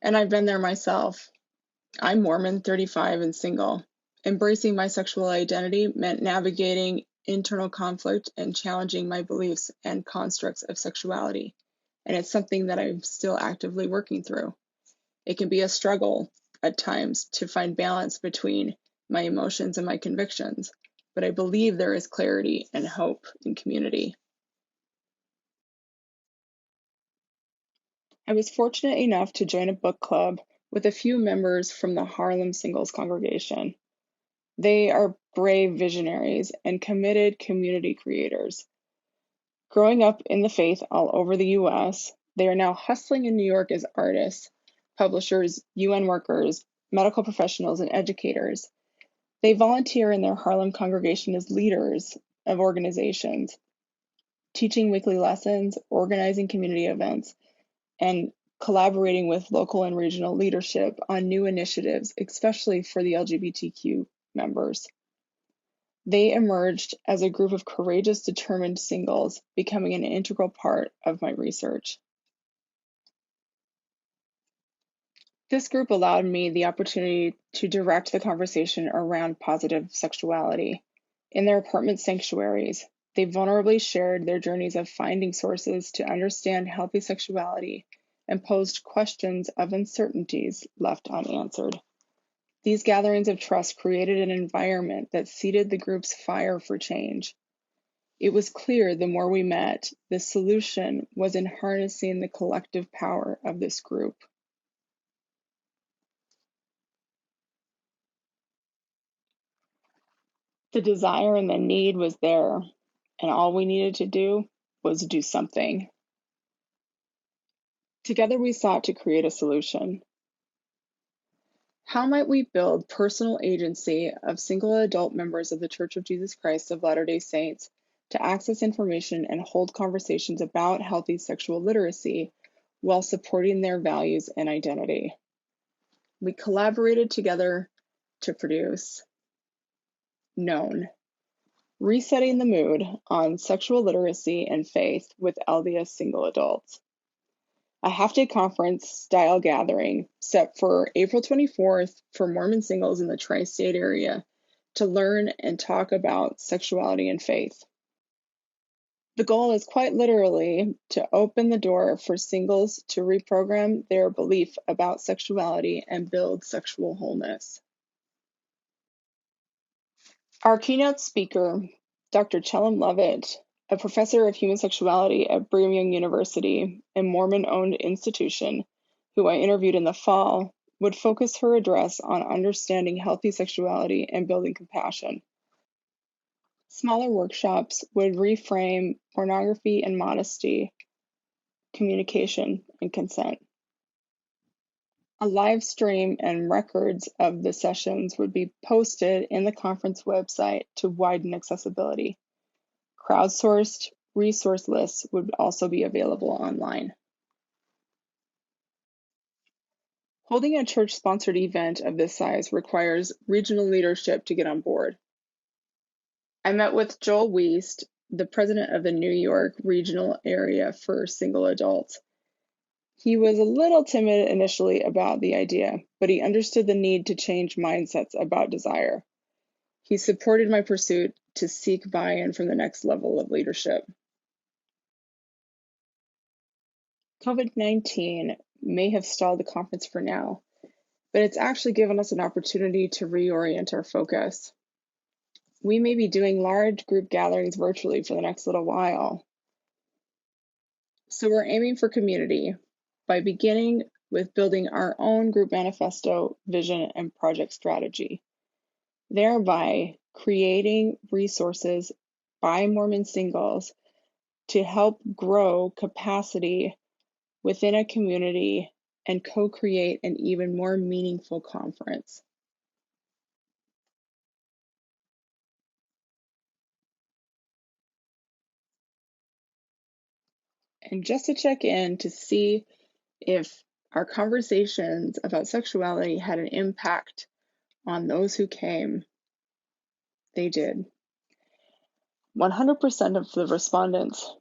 And I've been there myself. I'm Mormon, 35, and single. Embracing my sexual identity meant navigating internal conflict and challenging my beliefs and constructs of sexuality. And it's something that I'm still actively working through. It can be a struggle at times to find balance between my emotions and my convictions, but I believe there is clarity and hope in community. I was fortunate enough to join a book club with a few members from the Harlem Singles congregation. They are brave visionaries and committed community creators. Growing up in the faith all over the US, they are now hustling in New York as artists, publishers, UN workers, medical professionals, and educators. They volunteer in their Harlem congregation as leaders of organizations, teaching weekly lessons, organizing community events, and collaborating with local and regional leadership on new initiatives, especially for the LGBTQ members. They emerged as a group of courageous, determined singles, becoming an integral part of my research. This group allowed me the opportunity to direct the conversation around positive sexuality. In their apartment sanctuaries, they vulnerably shared their journeys of finding sources to understand healthy sexuality and posed questions of uncertainties left unanswered. These gatherings of trust created an environment that seeded the group's fire for change. It was clear the more we met, the solution was in harnessing the collective power of this group. The desire and the need was there, and all we needed to do was do something. Together we sought to create a solution. How might we build personal agency of single adult members of the Church of Jesus Christ of Latter-day Saints to access information and hold conversations about healthy sexual literacy while supporting their values and identity? We collaborated together to produce Known, Resetting the Mood on Sexual Literacy and Faith with LDS Single Adults, a half-day conference-style gathering set for April 24th for Mormon singles in the tri-state area to learn and talk about sexuality and faith. The goal is quite literally to open the door for singles to reprogram their belief about sexuality and build sexual wholeness. Our keynote speaker, Dr. Chellam Lovett, a professor of human sexuality at Brigham Young University, a Mormon-owned institution, who I interviewed in the fall, would focus her address on understanding healthy sexuality and building compassion. Smaller workshops would reframe pornography and modesty, communication, and consent. A live stream and records of the sessions would be posted in the conference website to widen accessibility. Crowdsourced resource lists would also be available online. Holding a church-sponsored event of this size requires regional leadership to get on board. I met with Joel Wiest, the president of the New York regional area for single adults. He was a little timid initially about the idea, but he understood the need to change mindsets about desire. He supported my pursuit to seek buy-in from the next level of leadership. COVID-19 may have stalled the conference for now, but it's actually given us an opportunity to reorient our focus. We may be doing large group gatherings virtually for the next little while. So we're aiming for community by beginning with building our own group manifesto, vision, and project strategy, thereby creating resources by Mormon singles to help grow capacity within a community and co-create an even more meaningful conference. And just to check in to see if our conversations about sexuality had an impact on those who came, they did. 100% of the respondents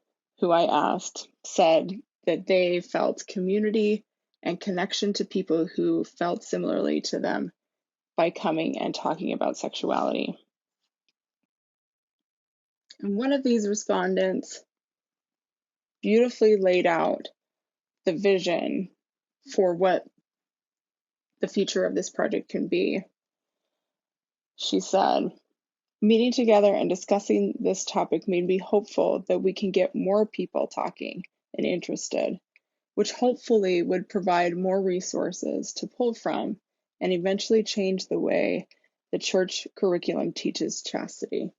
who I asked said that they felt community and connection to people who felt similarly to them by coming and talking about sexuality. And one of these respondents beautifully laid out the vision for what the future of this project can be. She said, "Meeting together and discussing this topic made me hopeful that we can get more people talking and interested, which hopefully would provide more resources to pull from and eventually change the way the church curriculum teaches chastity."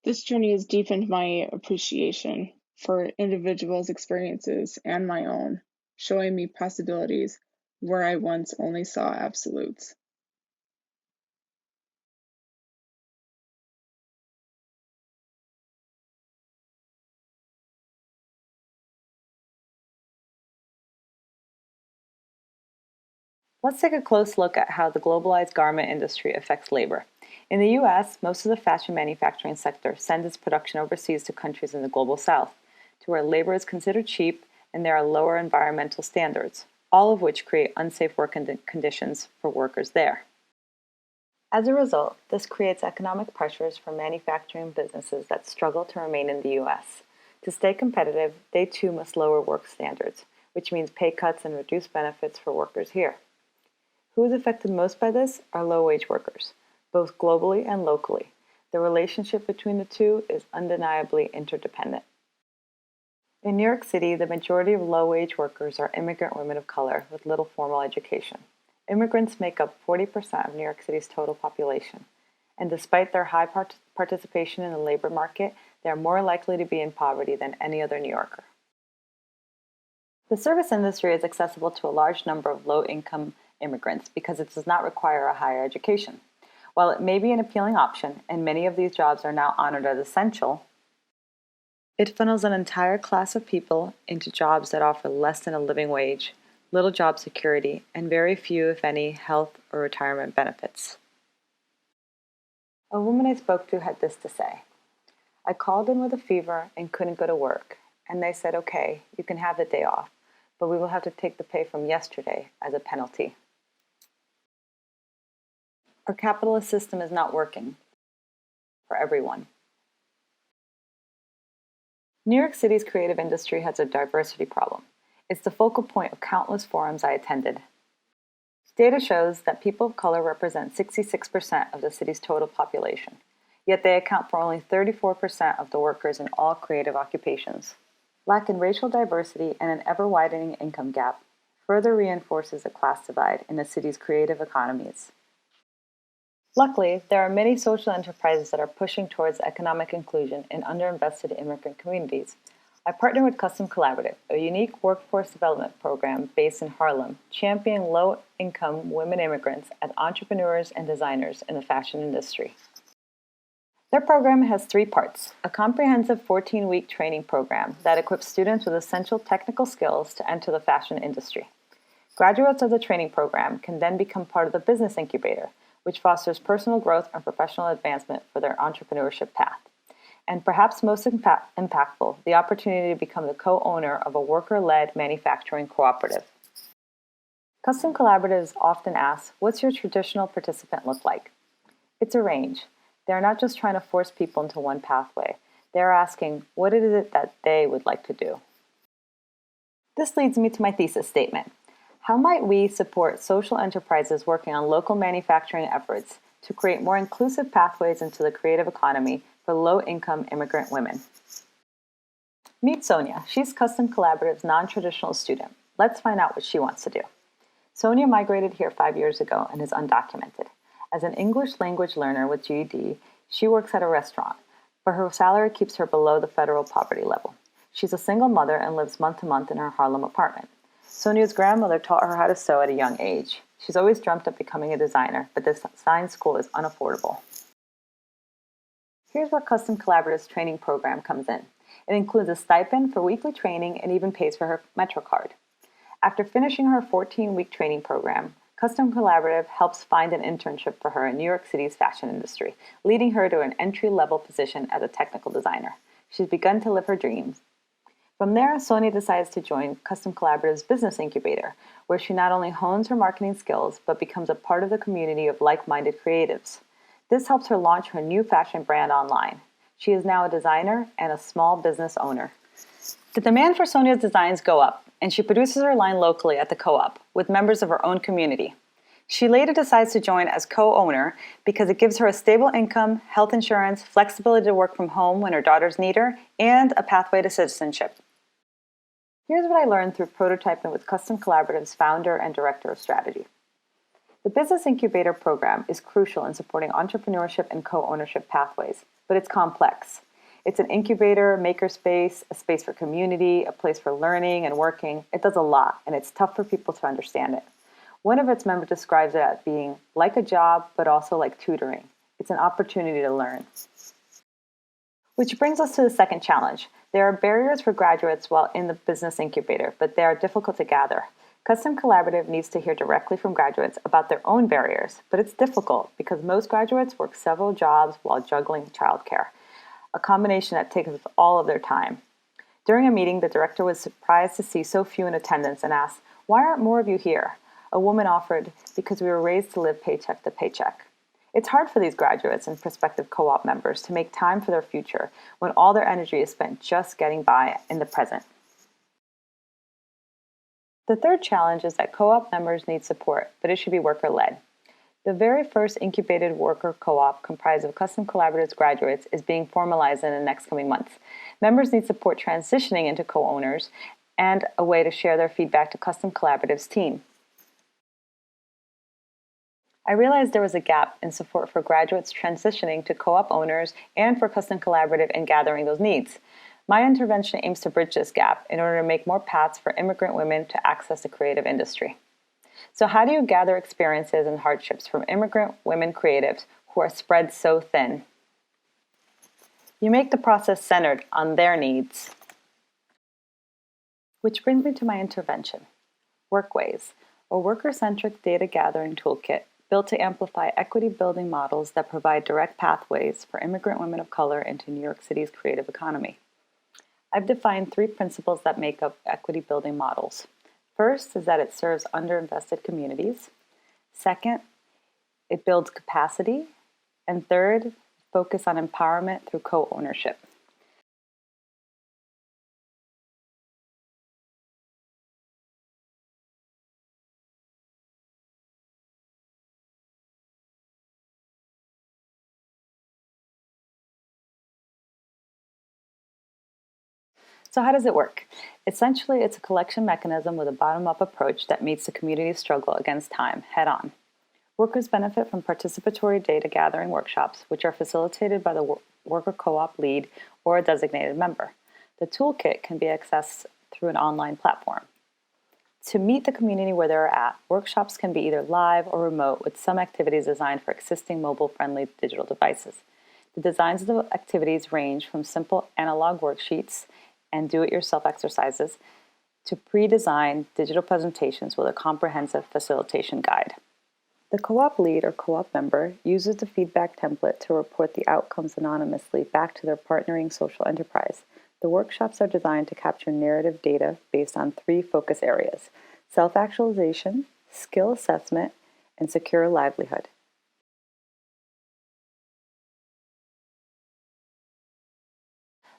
This journey has deepened my appreciation for individuals' experiences and my own, showing me possibilities where I once only saw absolutes. Let's take a close look at how the globalized garment industry affects labor. In the US, most of the fashion manufacturing sector sends its production overseas to countries in the global south, to where labor is considered cheap and there are lower environmental standards, all of which create unsafe work conditions for workers there. As a result, this creates economic pressures for manufacturing businesses that struggle to remain in the US. To stay competitive, they too must lower work standards, which means pay cuts and reduced benefits for workers here. Who is affected most by this are low-wage workers, both globally and locally. The relationship between the two is undeniably interdependent. In New York City, the majority of low-wage workers are immigrant women of color with little formal education. Immigrants make up 40% of New York City's total population, and despite their high participation in the labor market, they are more likely to be in poverty than any other New Yorker. The service industry is accessible to a large number of low-income immigrants because it does not require a higher education. While it may be an appealing option, and many of these jobs are now honored as essential, it funnels an entire class of people into jobs that offer less than a living wage, little job security, and very few, if any, health or retirement benefits. A woman I spoke to had this to say: "I called in with a fever and couldn't go to work, and they said, okay, you can have the day off, but we will have to take the pay from yesterday as a penalty." Our capitalist system is not working for everyone. New York City's creative industry has a diversity problem. It's the focal point of countless forums I attended. Data shows that people of color represent 66% of the city's total population, yet they account for only 34% of the workers in all creative occupations. Lack in racial diversity and an ever-widening income gap further reinforces the class divide in the city's creative economies. Luckily, there are many social enterprises that are pushing towards economic inclusion in underinvested immigrant communities. I partner with Custom Collaborative, a unique workforce development program based in Harlem, championing low-income women immigrants as entrepreneurs and designers in the fashion industry. Their program has 3 parts: a comprehensive 14-week training program that equips students with essential technical skills to enter the fashion industry. Graduates of the training program can then become part of the business incubator, which fosters personal growth and professional advancement for their entrepreneurship path. And perhaps most impactful, the opportunity to become the co-owner of a worker-led manufacturing cooperative. Custom Collaboratives often ask, what's your traditional participant look like? It's a range. They're not just trying to force people into one pathway. They're asking, what is it that they would like to do? This leads me to my thesis statement. How might we support social enterprises working on local manufacturing efforts to create more inclusive pathways into the creative economy for low-income immigrant women? Meet Sonia. She's Custom Collaborative's non-traditional student. Let's find out what she wants to do. Sonia migrated here 5 years ago and is undocumented. As an English language learner with GED, she works at a restaurant, but her salary keeps her below the federal poverty level. She's a single mother and lives month to month in her Harlem apartment. Sonia's grandmother taught her how to sew at a young age. She's always dreamt of becoming a designer, but this design school is unaffordable. Here's where Custom Collaborative's training program comes in. It includes a stipend for weekly training and even pays for her MetroCard. After finishing her 14-week training program, Custom Collaborative helps find an internship for her in New York City's fashion industry, leading her to an entry-level position as a technical designer. She's begun to live her dreams. From there, Sonia decides to join Custom Collaborative's Business Incubator, where she not only hones her marketing skills, but becomes a part of the community of like-minded creatives. This helps her launch her new fashion brand online. She is now a designer and a small business owner. The demand for Sonia's designs go up, and she produces her line locally at the co-op with members of her own community. She later decides to join as co-owner because it gives her a stable income, health insurance, flexibility to work from home when her daughters need her, and a pathway to citizenship. Here's what I learned through prototyping with Custom Collaborative's founder and director of strategy. The Business Incubator program is crucial in supporting entrepreneurship and co-ownership pathways, but it's complex. It's an incubator, makerspace, a space for community, a place for learning and working. It does a lot, and it's tough for people to understand it. One of its members describes it as being like a job, but also like tutoring. It's an opportunity to learn. Which brings us to the second challenge. There are barriers for graduates while in the business incubator, but they are difficult to gather. Custom Collaborative needs to hear directly from graduates about their own barriers, but it's difficult because most graduates work several jobs while juggling childcare, a combination that takes up all of their time. During a meeting, the director was surprised to see so few in attendance and asked, "Why aren't more of you here?" A woman offered, "Because we were raised to live paycheck to paycheck." It's hard for these graduates and prospective co-op members to make time for their future when all their energy is spent just getting by in the present. The third challenge is that co-op members need support, but it should be worker-led. The very first incubated worker co-op comprised of Custom Collaborative's graduates is being formalized in the next coming months. Members need support transitioning into co-owners and a way to share their feedback to Custom Collaborative's team. I realized there was a gap in support for graduates transitioning to co-op owners and for Custom Collaborative in gathering those needs. My intervention aims to bridge this gap in order to make more paths for immigrant women to access the creative industry. So how do you gather experiences and hardships from immigrant women creatives who are spread so thin? You make the process centered on their needs. Which brings me to my intervention. Workways, a worker-centric data gathering toolkit built to amplify equity building models that provide direct pathways for immigrant women of color into New York City's creative economy. I've defined 3 principles that make up equity building models. First is that it serves underinvested communities. Second, it builds capacity. And third, focus on empowerment through co-ownership. So how does it work? Essentially, it's a collection mechanism with a bottom-up approach that meets the community's struggle against time head-on. Workers benefit from participatory data gathering workshops, which are facilitated by the worker co-op lead or a designated member. The toolkit can be accessed through an online platform. To meet the community where they're at, workshops can be either live or remote, with some activities designed for existing mobile-friendly digital devices. The designs of the activities range from simple analog worksheets and do-it-yourself exercises to pre-designed digital presentations with a comprehensive facilitation guide. The co-op lead or co-op member uses the feedback template to report the outcomes anonymously back to their partnering social enterprise. The workshops are designed to capture narrative data based on 3 focus areas: self-actualization, skill assessment, and secure livelihood.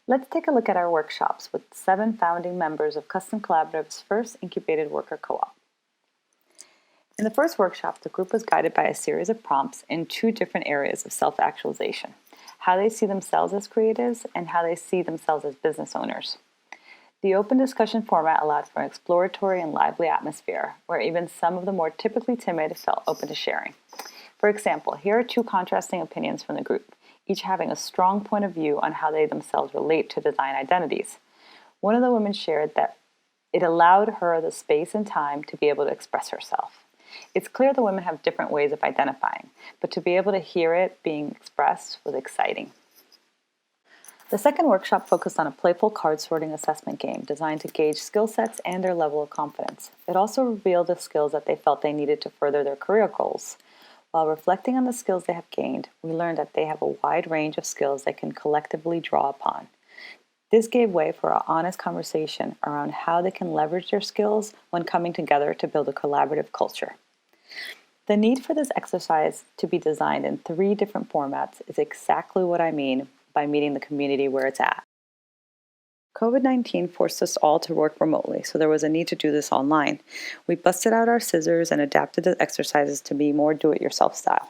Let's take a look at our workshops with 7 founding members of Custom Collaborative's first incubated worker co-op. In the first workshop, the group was guided by a series of prompts in 2 different areas of self-actualization: how they see themselves as creatives and how they see themselves as business owners. The open discussion format allowed for an exploratory and lively atmosphere, where even some of the more typically timid felt open to sharing. For example, here are 2 contrasting opinions from the group, each having a strong point of view on how they themselves relate to design identities. One of the women shared that it allowed her the space and time to be able to express herself. It's clear the women have different ways of identifying, but to be able to hear it being expressed was exciting. The second workshop focused on a playful card sorting assessment game designed to gauge skill sets and their level of confidence. It also revealed the skills that they felt they needed to further their career goals. While reflecting on the skills they have gained, we learned that they have a wide range of skills they can collectively draw upon. This gave way for an honest conversation around how they can leverage their skills when coming together to build a collaborative culture. The need for this exercise to be designed in 3 different formats is exactly what I mean by meeting the community where it's at. COVID-19 forced us all to work remotely, so there was a need to do this online. We busted out our scissors and adapted the exercises to be more do-it-yourself style.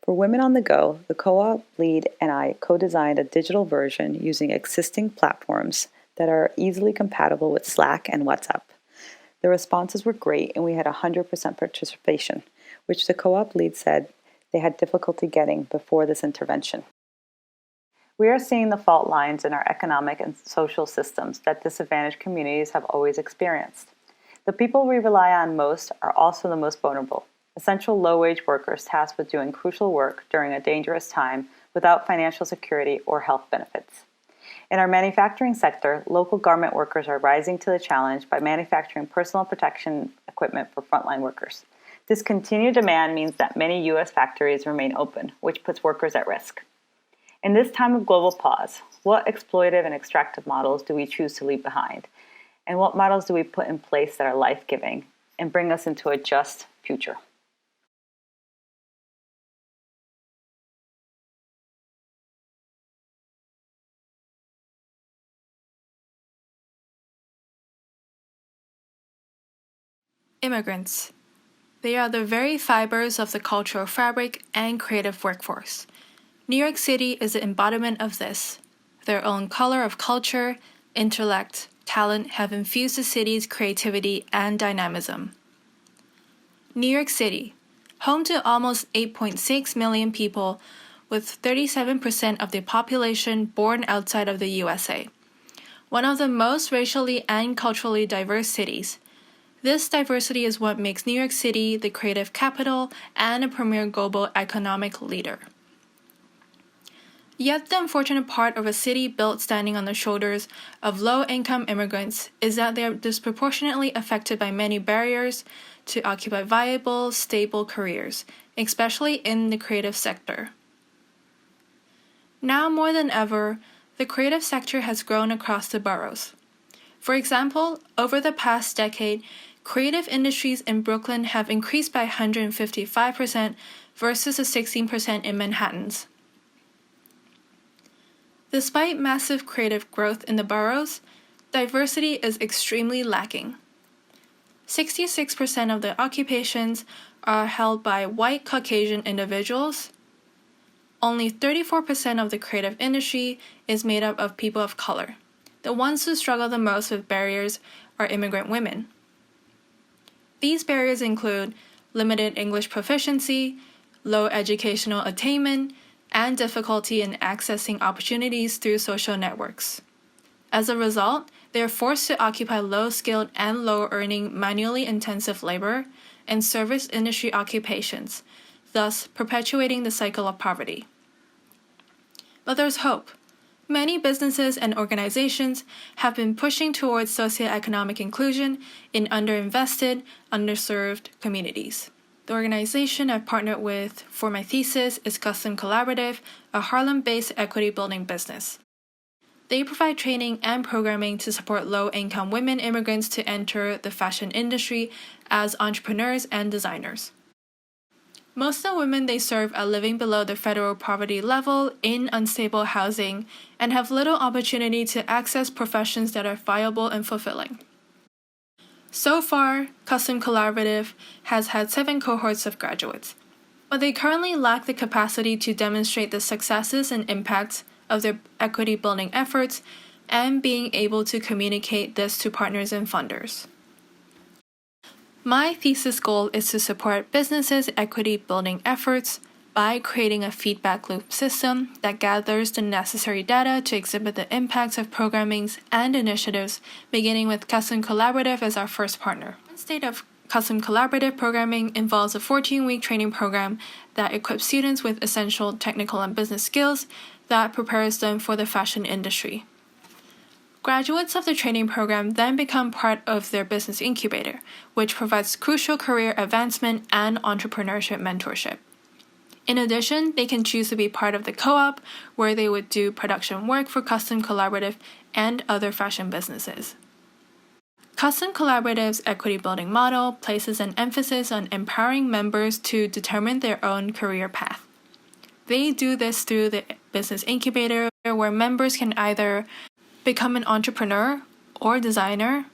For Women on the Go, the co-op lead and I co-designed a digital version using existing platforms that are easily compatible with Slack and WhatsApp. The responses were great and we had 100% participation, which the co-op lead said they had difficulty getting before this intervention. We are seeing the fault lines in our economic and social systems that disadvantaged communities have always experienced. The people we rely on most are also the most vulnerable. Essential low-wage workers tasked with doing crucial work during a dangerous time without financial security or health benefits. In our manufacturing sector, local garment workers are rising to the challenge by manufacturing personal protection equipment for frontline workers. This continued demand means that many U.S. factories remain open, which puts workers at risk. In this time of global pause, what exploitative and extractive models do we choose to leave behind? And what models do we put in place that are life-giving and bring us into a just future? Immigrants. They are the very fibers of the cultural fabric and creative workforce. New York City is the embodiment of this. Their own color of culture, intellect, talent have infused the city's creativity and dynamism. New York City, home to almost 8.6 million people, with 37% of the population born outside of the USA. One of the most racially and culturally diverse cities. This diversity is what makes New York City the creative capital and a premier global economic leader. Yet the unfortunate part of a city built standing on the shoulders of low-income immigrants is that they are disproportionately affected by many barriers to occupy viable, stable careers, especially in the creative sector. Now more than ever, the creative sector has grown across the boroughs. For example, over the past decade, creative industries in Brooklyn have increased by 155% versus the 16% in Manhattan's. Despite massive creative growth in the boroughs, diversity is extremely lacking. 66% of the occupations are held by white Caucasian individuals. Only 34% of the creative industry is made up of people of color. The ones who struggle the most with barriers are immigrant women. These barriers include limited English proficiency, low educational attainment, and difficulty in accessing opportunities through social networks. As a result, they are forced to occupy low-skilled and low-earning manually intensive labor and service industry occupations, thus perpetuating the cycle of poverty. But there's hope. Many businesses and organizations have been pushing towards socioeconomic inclusion in underinvested, underserved communities. The organization I've partnered with for my thesis is Custom Collaborative, a Harlem-based equity building business. They provide training and programming to support low-income women immigrants to enter the fashion industry as entrepreneurs and designers. Most of the women they serve are living below the federal poverty level in unstable housing and have little opportunity to access professions that are viable and fulfilling. So far, Custom Collaborative has had 7 cohorts of graduates, but they currently lack the capacity to demonstrate the successes and impacts of their equity building efforts and being able to communicate this to partners and funders. My thesis goal is to support businesses' equity building efforts by creating a feedback loop system that gathers the necessary data to exhibit the impacts of programmings and initiatives, beginning with Custom Collaborative as our first partner. One state of Custom Collaborative programming involves a 14-week training program that equips students with essential technical and business skills that prepares them for the fashion industry. Graduates of the training program then become part of their business incubator, which provides crucial career advancement and entrepreneurship mentorship. In addition, they can choose to be part of the co-op, where they would do production work for Custom Collaborative and other fashion businesses. Custom Collaborative's equity building model places an emphasis on empowering members to determine their own career path. They do this through the business incubator, where members can either become an entrepreneur or designer,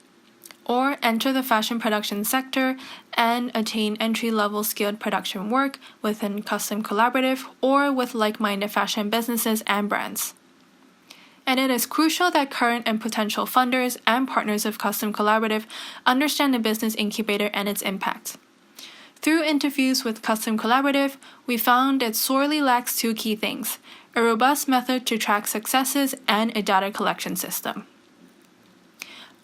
or enter the fashion production sector and attain entry-level skilled production work within Custom Collaborative or with like-minded fashion businesses and brands. And it is crucial that current and potential funders and partners of Custom Collaborative understand the business incubator and its impact. Through interviews with Custom Collaborative, we found it sorely lacks two key things: a robust method to track successes and a data collection system.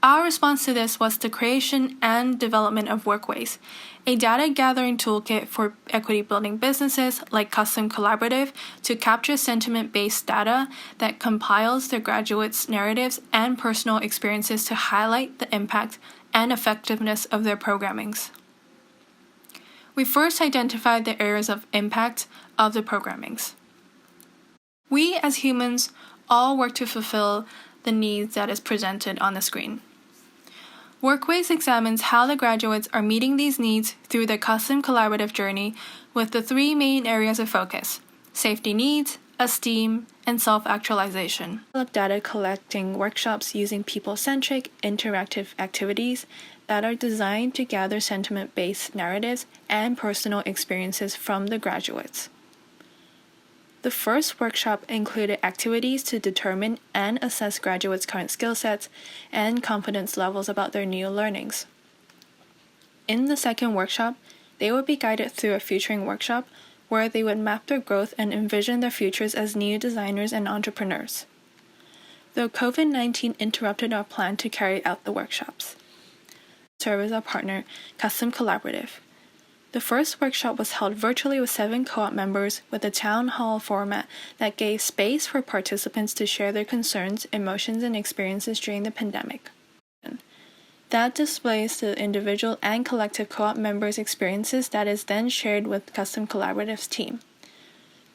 Our response to this was the creation and development of Workways, a data gathering toolkit for equity building businesses like Custom Collaborative to capture sentiment-based data that compiles their graduates' narratives and personal experiences to highlight the impact and effectiveness of their programmings. We first identified the areas of impact of the programmings. We as humans all work to fulfill the needs that is presented on the screen. Workways examines how the graduates are meeting these needs through their Custom Collaborative journey with the three main areas of focus: safety needs, esteem, and self-actualization. Data collecting workshops using people-centric, interactive activities that are designed to gather sentiment-based narratives and personal experiences from the graduates. The first workshop included activities to determine and assess graduates' current skill sets and confidence levels about their new learnings. In the second workshop, they would be guided through a futuring workshop where they would map their growth and envision their futures as new designers and entrepreneurs. Though COVID-19 interrupted our plan to carry out the workshops, serve as our partner, Custom Collaborative. The first workshop was held virtually with 7 co-op members with a town hall format that gave space for participants to share their concerns, emotions, and experiences during the pandemic. That displays the individual and collective co-op members' experiences that is then shared with Custom Collaborative's team.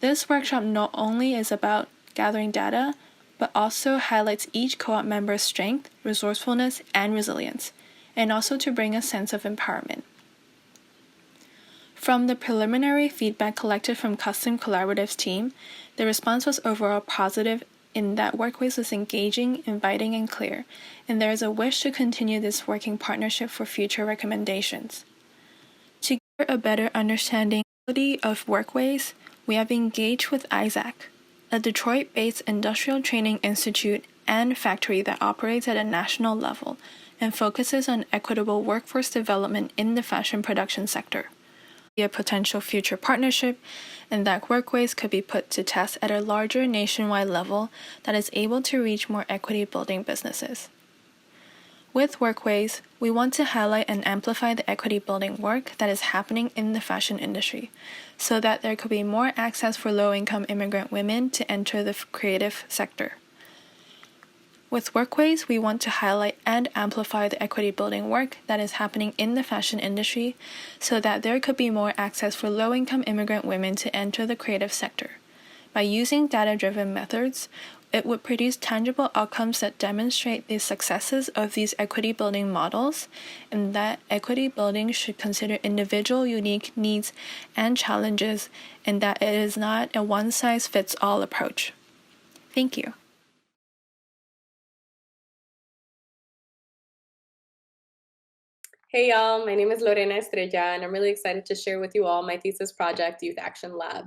This workshop not only is about gathering data, but also highlights each co-op member's strength, resourcefulness, and resilience, and also to bring a sense of empowerment. From the preliminary feedback collected from Custom Collaborative's team, the response was overall positive in that Workways was engaging, inviting, and clear, and there is a wish to continue this working partnership for future recommendations. To get a better understanding of Workways, we have engaged with ISAC, a Detroit-based industrial training institute and factory that operates at a national level and focuses on equitable workforce development in the fashion production sector. A potential future partnership, and that Workways could be put to test at a larger nationwide level that is able to reach more equity building businesses. With Workways, we want to highlight and amplify the equity building work that is happening in the fashion industry, so that there could be more access for low-income immigrant women to enter the creative sector. With Workways, we want to highlight and amplify the equity building work that is happening in the fashion industry so that there could be more access for low-income immigrant women to enter the creative sector. By using data-driven methods, it would produce tangible outcomes that demonstrate the successes of these equity building models, and that equity building should consider individual unique needs and challenges, and that it is not a one-size-fits-all approach. Thank you. Hey y'all, my name is Lorena Estrella, and I'm really excited to share with you all my thesis project, Youth Action Lab.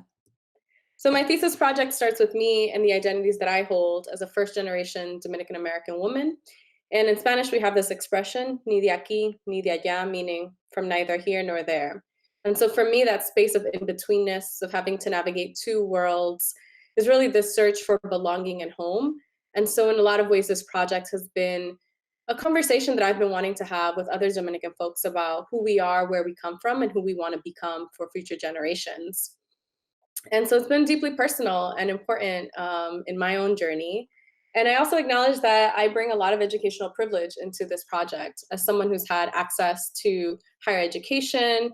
So my thesis project starts with me and the identities that I hold as a first-generation Dominican American woman. And in Spanish, we have this expression, ni de aquí, ni de allá, meaning from neither here nor there. And so for me, that space of in-betweenness, of having to navigate two worlds, is really this search for belonging and home. And so in a lot of ways, this project has been a conversation that I've been wanting to have with other Dominican folks about who we are, where we come from, and who we want to become for future generations. And so it's been deeply personal and important in my own journey. And I also acknowledge that I bring a lot of educational privilege into this project as someone who's had access to higher education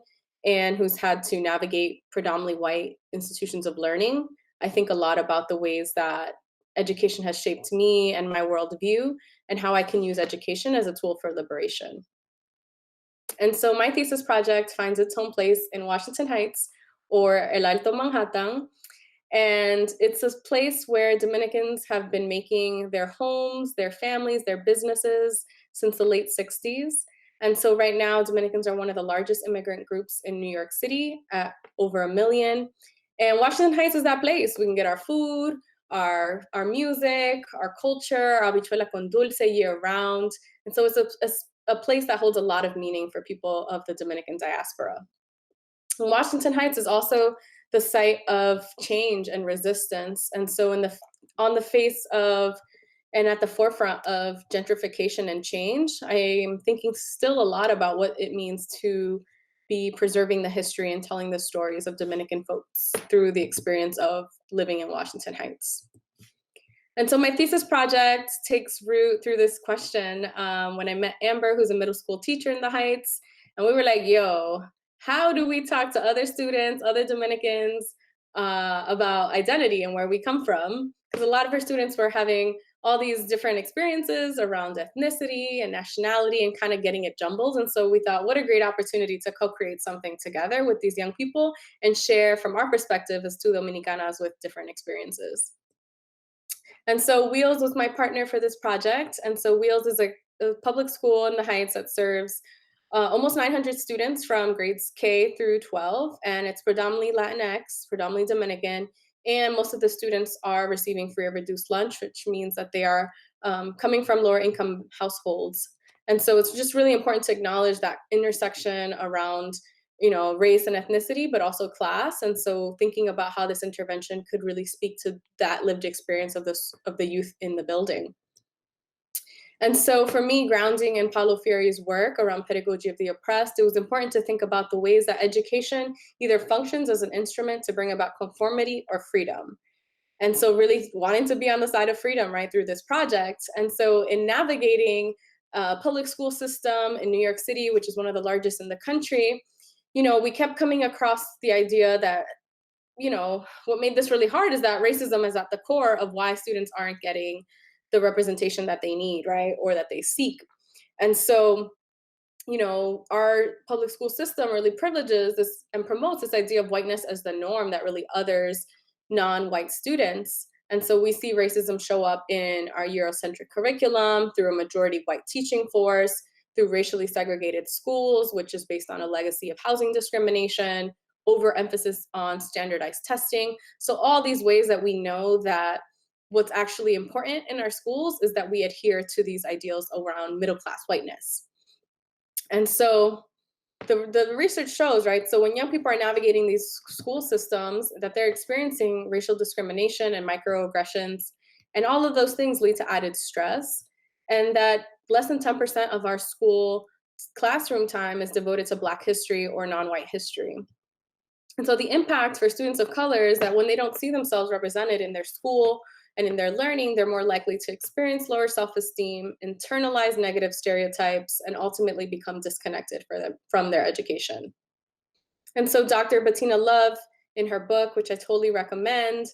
and who's had to navigate predominantly white institutions of learning, I think a lot about the ways that education has shaped me and my worldview, and how I can use education as a tool for liberation. And so my thesis project finds its home place in Washington Heights, or El Alto Manhattan. And it's a place where Dominicans have been making their homes, their families, their businesses since the late 60s. And so right now, Dominicans are one of the largest immigrant groups in New York City at over 1 million. And Washington Heights is that place. We can get our food, our music, our culture, our habichuela con dulce year round. And so it's a place that holds a lot of meaning for people of the Dominican diaspora. And Washington Heights is also the site of change and resistance. And so on the face of and at the forefront of gentrification and change, I am thinking still a lot about what it means to be preserving the history and telling the stories of Dominican folks through the experience of living in Washington Heights. And so my thesis project takes root through this question when I met Amber, who's a middle school teacher in the Heights, and we were like, yo, how do we talk to other students, other Dominicans about identity and where we come from? Because a lot of her students were having all these different experiences around ethnicity and nationality and kind of getting it jumbled. And so we thought, what a great opportunity to co-create something together with these young people and share from our perspective as two Dominicanas with different experiences. And so Wheels was my partner for this project. And so Wheels is a public school in the Heights that serves almost 900 students from grades K through 12. And it's predominantly Latinx, predominantly Dominican. And most of the students are receiving free or reduced lunch, which means that they are coming from lower income households. And so it's just really important to acknowledge that intersection around, race and ethnicity, but also class. And so thinking about how this intervention could really speak to that lived experience of the youth in the building. And so for me, grounding in Paulo Freire's work around pedagogy of the oppressed, it was important to think about the ways that education either functions as an instrument to bring about conformity or freedom. And so really wanting to be on the side of freedom, right, through this project. And so in navigating a public school system in New York City, which is one of the largest in the country, we kept coming across the idea that, what made this really hard is that racism is at the core of why students aren't getting the representation that they need, right, or that they seek. And so, our public school system really privileges this and promotes this idea of whiteness as the norm that really others non-white students. And so we see racism show up in our Eurocentric curriculum through a majority white teaching force, through racially segregated schools, which is based on a legacy of housing discrimination, overemphasis on standardized testing. So all these ways that we know that what's actually important in our schools is that we adhere to these ideals around middle-class whiteness. And so the research shows, right, so when young people are navigating these school systems, that they're experiencing racial discrimination and microaggressions, and all of those things lead to added stress, and that less than 10% of our school classroom time is devoted to Black history or non-white history. And so the impact for students of color is that when they don't see themselves represented in their school and in their learning, they're more likely to experience lower self-esteem, internalize negative stereotypes, and ultimately become disconnected from their education. And so Dr. Bettina Love, in her book, which I totally recommend,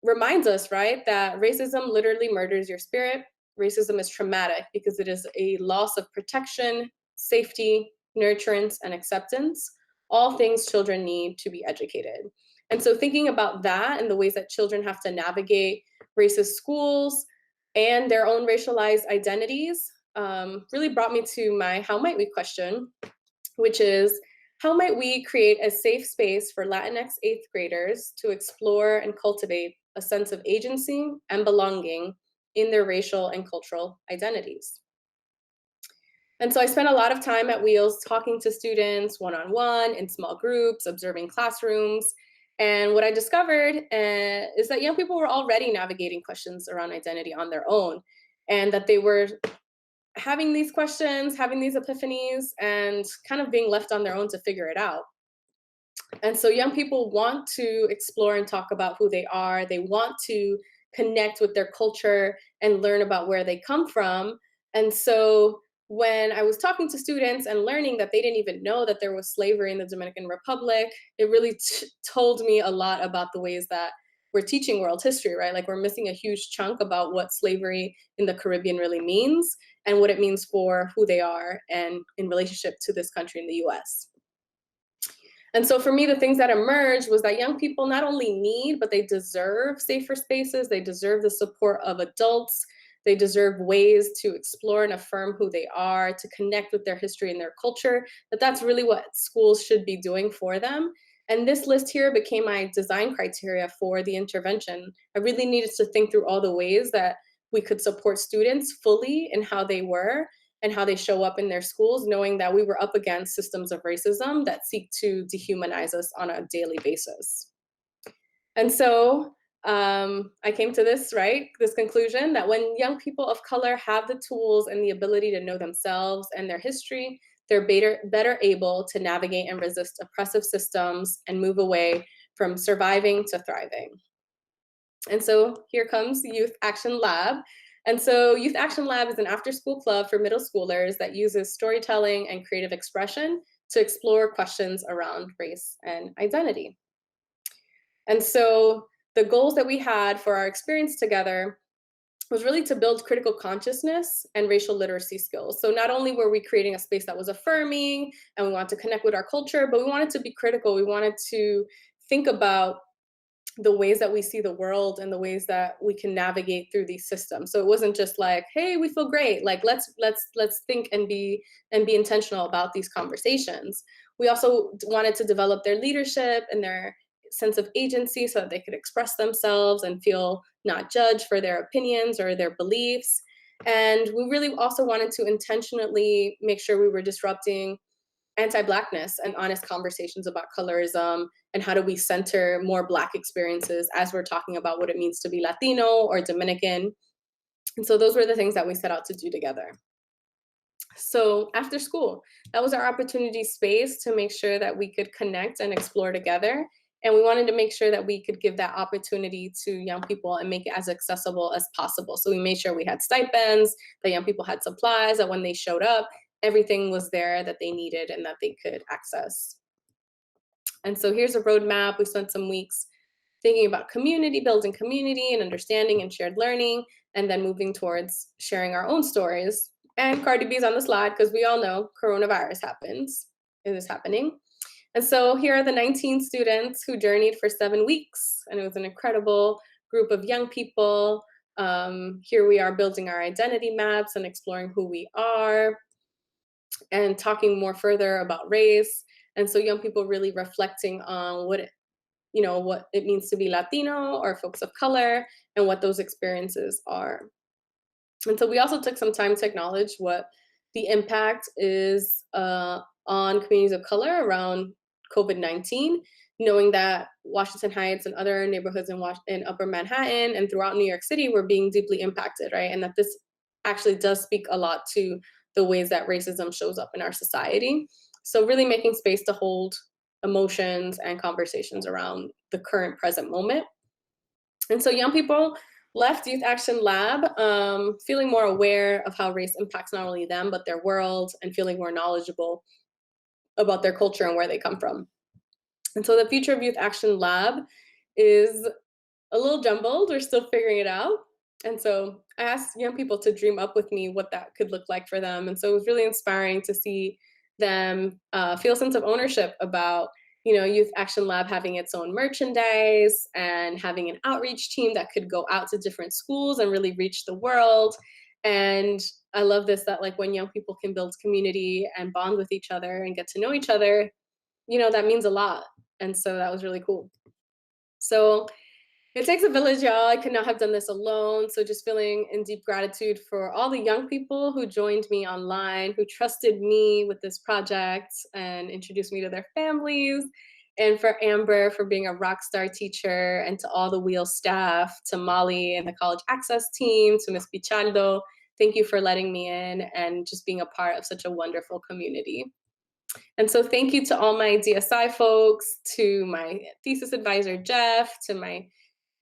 reminds us, right, that racism literally murders your spirit. Racism is traumatic because it is a loss of protection, safety, nurturance, and acceptance, all things children need to be educated. And so thinking about that and the ways that children have to navigate racist schools and their own racialized identities really brought me to my how might we question, which is how might we create a safe space for Latinx 8th graders to explore and cultivate a sense of agency and belonging in their racial and cultural identities. And so I spent a lot of time at Wheels talking to students one-on-one in small groups, observing classrooms. And what I discovered is that young people were already navigating questions around identity on their own, and that they were having these questions, having these epiphanies, and kind of being left on their own to figure it out. And so young people want to explore and talk about who they are. They want to connect with their culture and learn about where they come from. And so when I was talking to students and learning that they didn't even know that there was slavery in the Dominican Republic, it really told me a lot about the ways that we're teaching world history, right? Like we're missing a huge chunk about what slavery in the Caribbean really means and what it means for who they are and in relationship to this country in the US. And so for me, the things that emerged was that young people not only need, but they deserve safer spaces. They deserve the support of adults. They deserve ways to explore and affirm who they are, to connect with their history and their culture, that's really what schools should be doing for them. And this list here became my design criteria for the intervention. I really needed to think through all the ways that we could support students fully in how they were and how they show up in their schools, knowing that we were up against systems of racism that seek to dehumanize us on a daily basis. And so I came to this conclusion that when young people of color have the tools and the ability to know themselves and their history, they're better able to navigate and resist oppressive systems and move away from surviving to thriving. And so here comes Youth Action Lab. And so Youth Action Lab is an after-school club for middle schoolers that uses storytelling and creative expression to explore questions around race and identity. And so the goals that we had for our experience together was really to build critical consciousness and racial literacy skills. So not only were we creating a space that was affirming and we wanted to connect with our culture, but we wanted to be critical. We wanted to think about the ways that we see the world and the ways that we can navigate through these systems. So it wasn't just like, hey, we feel great. Like let's think and be intentional about these conversations. We also wanted to develop their leadership and their sense of agency so that they could express themselves and feel not judged for their opinions or their beliefs. And we really also wanted to intentionally make sure we were disrupting anti-Blackness and honest conversations about colorism and how do we center more Black experiences as we're talking about what it means to be Latino or Dominican. And so those were the things that we set out to do together. So after school, that was our opportunity space to make sure that we could connect and explore together. And we wanted to make sure that we could give that opportunity to young people and make it as accessible as possible. So we made sure we had stipends, that young people had supplies, that when they showed up, everything was there that they needed and that they could access. And so here's a roadmap. We spent some weeks thinking about community, building community and understanding and shared learning, and then moving towards sharing our own stories. And Cardi B's on the slide because we all know coronavirus is happening. And so here are the 19 students who journeyed for 7 weeks. And it was an incredible group of young people. Here we are building our identity maps and exploring who we are and talking more further about race. And so young people really reflecting on what it means to be Latino or folks of color and what those experiences are. And so we also took some time to acknowledge what the impact is on communities of color around COVID-19, knowing that Washington Heights and other neighborhoods in Upper Manhattan and throughout New York City were being deeply impacted, right? And that this actually does speak a lot to the ways that racism shows up in our society. So really making space to hold emotions and conversations around the current present moment. And so young people left Youth Action Lab feeling more aware of how race impacts not only them, but their world, and feeling more knowledgeable about their culture and where they come from. And so the future of Youth Action Lab is a little jumbled. We're still figuring it out. And so I asked young people to dream up with me what that could look like for them. And so it was really inspiring to see them feel a sense of ownership about Youth Action Lab having its own merchandise and having an outreach team that could go out to different schools and really reach the world. And I love this, that like when young people can build community and bond with each other and get to know each other, that means a lot. And so that was really cool. So it takes a village, y'all. I could not have done this alone. So just feeling in deep gratitude for all the young people who joined me online, who trusted me with this project and introduced me to their families, and for Amber for being a rock star teacher, and to all the Wheel staff, to Molly and the College Access team, to Ms. Pichardo. Thank you for letting me in and just being a part of such a wonderful community. And so thank you to all my DSI folks, to my thesis advisor, Jeff, to my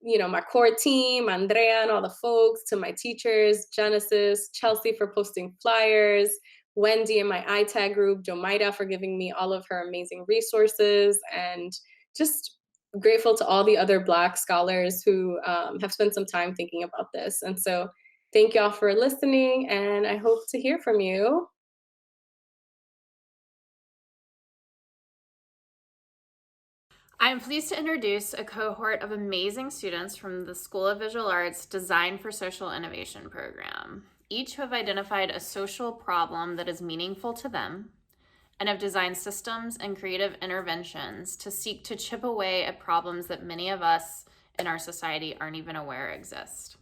my core team, Andrea and all the folks, to my teachers, Genesis, Chelsea for posting flyers, Wendy and my iTag group, Jomaida for giving me all of her amazing resources, and just grateful to all the other Black scholars who have spent some time thinking about this. And so thank y'all for listening, and I hope to hear from you. I am pleased to introduce a cohort of amazing students from the School of Visual Arts Design for Social Innovation program. Each have identified a social problem that is meaningful to them and have designed systems and creative interventions to seek to chip away at problems that many of us in our society aren't even aware exist.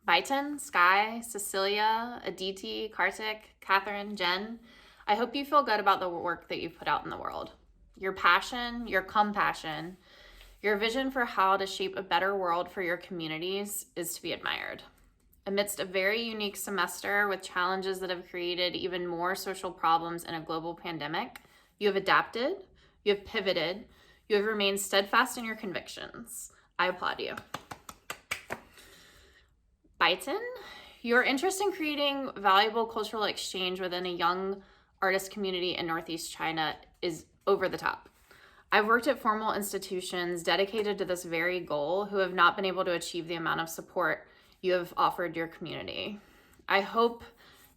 Baitan, Sky, Cecilia, Aditi, Kartik, Catherine, Jen, I hope you feel good about the work that you've put out in the world. Your passion, your compassion, your vision for how to shape a better world for your communities is to be admired. Amidst a very unique semester with challenges that have created even more social problems in a global pandemic, you have adapted, you have pivoted, you have remained steadfast in your convictions. I applaud you. Baitan, your interest in creating valuable cultural exchange within a young artist community in Northeast China is over the top. I've worked at formal institutions dedicated to this very goal who have not been able to achieve the amount of support you have offered your community. I hope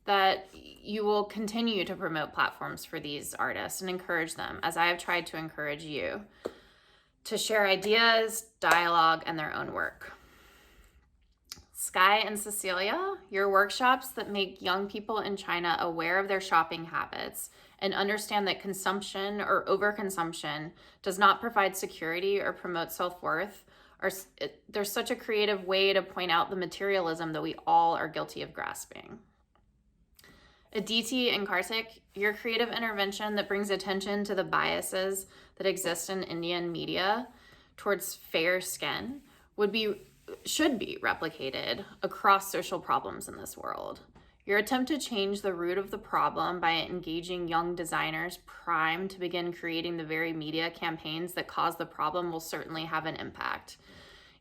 that you will continue to promote platforms for these artists and encourage them, as I have tried to encourage you, to share ideas, dialogue, and their own work. Sky and Cecilia, your workshops that make young people in China aware of their shopping habits and understand that consumption or overconsumption does not provide security or promote self-worth, there's such a creative way to point out the materialism that we all are guilty of grasping. Aditi and Kartik, your creative intervention that brings attention to the biases that exist in Indian media towards fair skin should be replicated across social problems in this world. Your attempt to change the root of the problem by engaging young designers primed to begin creating the very media campaigns that cause the problem will certainly have an impact,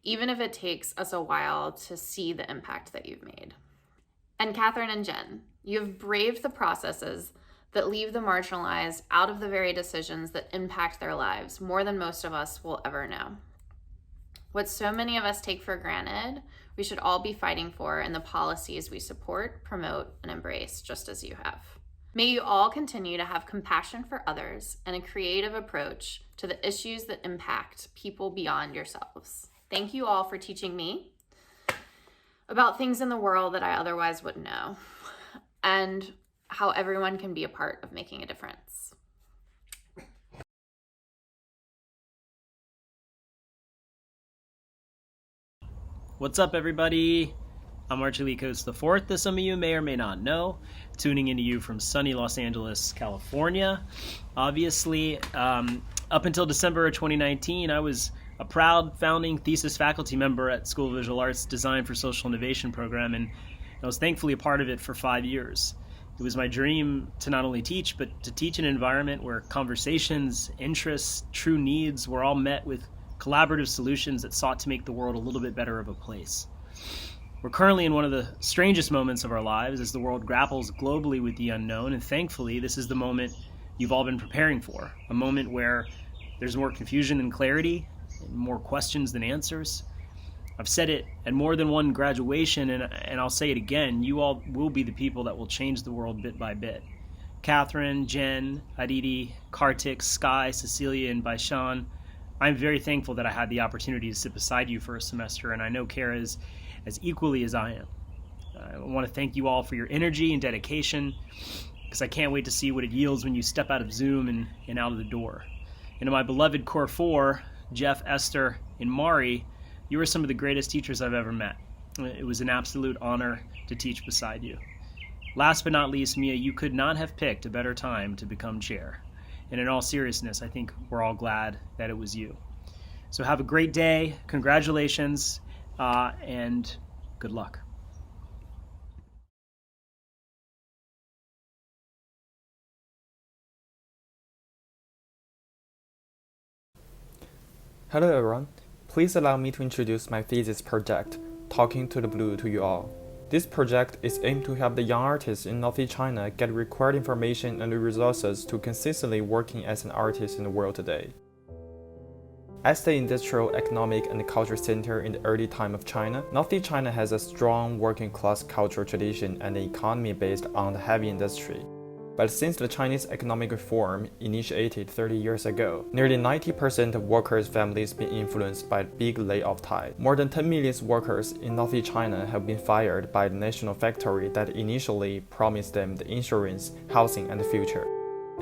even if it takes us a while to see the impact that you've made. And Catherine and Jen, you have braved the processes that leave the marginalized out of the very decisions that impact their lives more than most of us will ever know. What so many of us take for granted, we should all be fighting for in the policies we support, promote, and embrace, just as you have. May you all continue to have compassion for others and a creative approach to the issues that impact people beyond yourselves. Thank you all for teaching me about things in the world that I otherwise wouldn't know, and how everyone can be a part of making a difference. What's up, everybody? I'm Archilicos IV, as some of you may or may not know, tuning into you from sunny Los Angeles, California. Obviously, up until December of 2019, I was a proud founding thesis faculty member at School of Visual Arts Design for Social Innovation program, and I was thankfully a part of it for 5 years. It was my dream to not only teach, but to teach in an environment where conversations, interests, true needs were all met with collaborative solutions that sought to make the world a little bit better of a place. We're currently in one of the strangest moments of our lives as the world grapples globally with the unknown, and thankfully this is the moment you've all been preparing for, a moment where there's more confusion than clarity, and more questions than answers. I've said it at more than one graduation, and I'll say it again, you all will be the people that will change the world bit by bit. Catherine, Jen, Aditi, Kartik, Sky, Cecilia, and Baishan, I'm very thankful that I had the opportunity to sit beside you for a semester, and I know Kara is as equally as I am. I want to thank you all for your energy and dedication, because I can't wait to see what it yields when you step out of Zoom and out of the door. And to my beloved Core 4, Jeff, Esther, and Mari, you are some of the greatest teachers I've ever met. It was an absolute honor to teach beside you. Last but not least, Miya, you could not have picked a better time to become chair. And in all seriousness, I think we're all glad that it was you. So have a great day, congratulations, and good luck. Hello everyone, please allow me to introduce my thesis project, Talking to the Blue, to you all. This project is aimed to help the young artists in Northeast China get required information and resources to consistently working as an artist in the world today. As the industrial, economic, and cultural center in the early time of China, Northeast China has a strong working-class cultural tradition and an economy based on the heavy industry. But since the Chinese economic reform initiated 30 years ago, nearly 90% of workers' families been influenced by the big layoff tide. More than 10 million workers in Northeast China have been fired by the national factory that initially promised them the insurance, housing, and the future.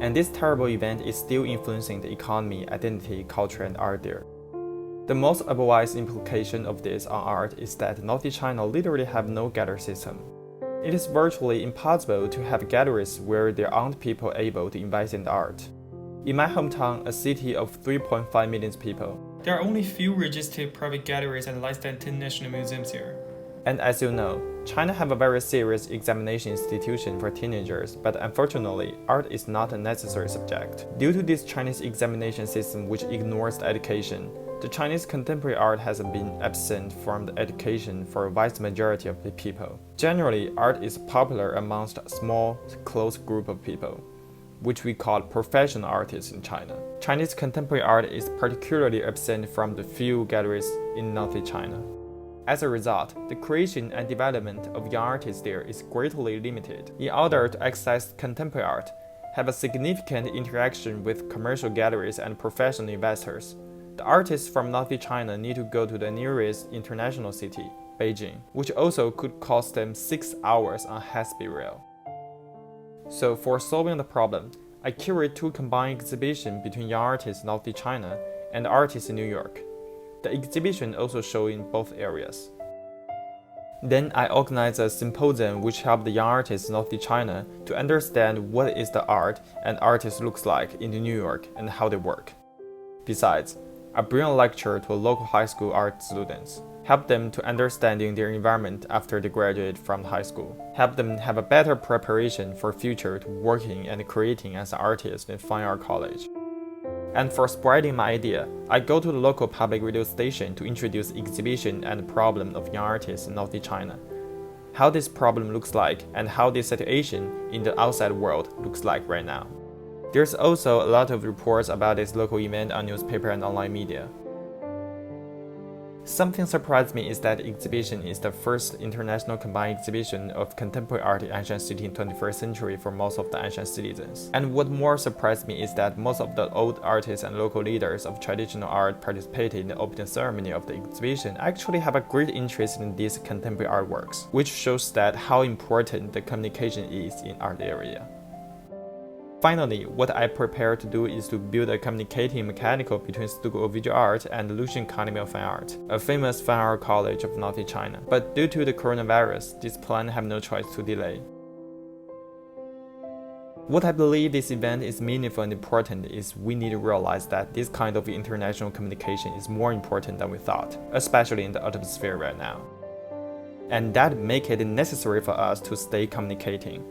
And this terrible event is still influencing the economy, identity, culture, and art there. The most obvious implication of this on art is that Northeast China literally have no gallery system. It is virtually impossible to have galleries where there aren't people able to invest in the art. In my hometown, a city of 3.5 million people, there are only few registered private galleries and less than 10 national museums here. And as you know, China have a very serious examination institution for teenagers, but unfortunately, art is not a necessary subject. Due to this Chinese examination system which ignores the education, the Chinese contemporary art has been absent from the education for a vast majority of the people. Generally, art is popular amongst a small, close group of people, which we call professional artists in China. Chinese contemporary art is particularly absent from the few galleries in Northeast China. As a result, the creation and development of young artists there is greatly limited. In order to access contemporary art, have a significant interaction with commercial galleries and professional investors, the artists from Northeast China need to go to the nearest international city, Beijing, which also could cost them 6 hours on high-speed rail. So for solving the problem, I curate two combined exhibitions between young artists in Northeast China and artists in New York. The exhibition also shows in both areas. Then I organized a symposium which helped the young artists in Northeast China to understand what is the art and artist looks like in New York and how they work. Besides, I bring a lecture to local high school art students, help them to understanding their environment after they graduate from high school, help them have a better preparation for future to working and creating as an artist in fine art college. And for spreading my idea, I go to the local public radio station to introduce exhibition and problem of young artists in Northeast China, how this problem looks like and how this situation in the outside world looks like right now. There's also a lot of reports about this local event on newspaper and online media. Something surprised me is that the exhibition is the first international combined exhibition of contemporary art in Anshan City in 21st century for most of the Anshan citizens. And what more surprised me is that most of the old artists and local leaders of traditional art participated in the opening ceremony of the exhibition actually have a great interest in these contemporary artworks, which shows that how important the communication is in art area. Finally, what I prepare to do is to build a communicating mechanical between Studio of Visual Art and the Lucian Academy of Fine Art, a famous fine art college of Northeast China. But due to the coronavirus, this plan have no choice to delay. What I believe this event is meaningful and important is we need to realize that this kind of international communication is more important than we thought, especially in the atmosphere right now. And that make it necessary for us to stay communicating.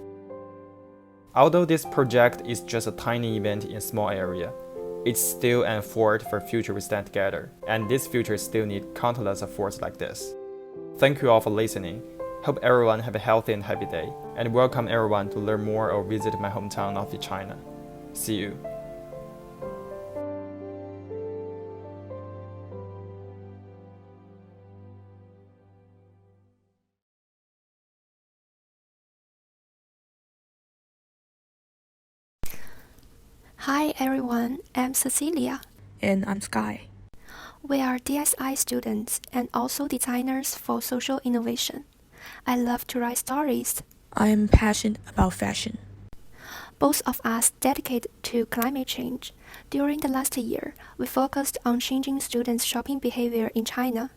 Although this project is just a tiny event in a small area, it's still an effort for future we stand together, and this future still needs countless efforts like this. Thank you all for listening. Hope everyone have a healthy and happy day, and welcome everyone to learn more or visit my hometown, Northeast China. See you. Hi everyone, I'm Cecilia. And I'm Sky. We are DSI students and also designers for social innovation. I love to write stories. I am passionate about fashion. Both of us dedicate to climate change. During the last year, we focused on changing students' shopping behavior in China.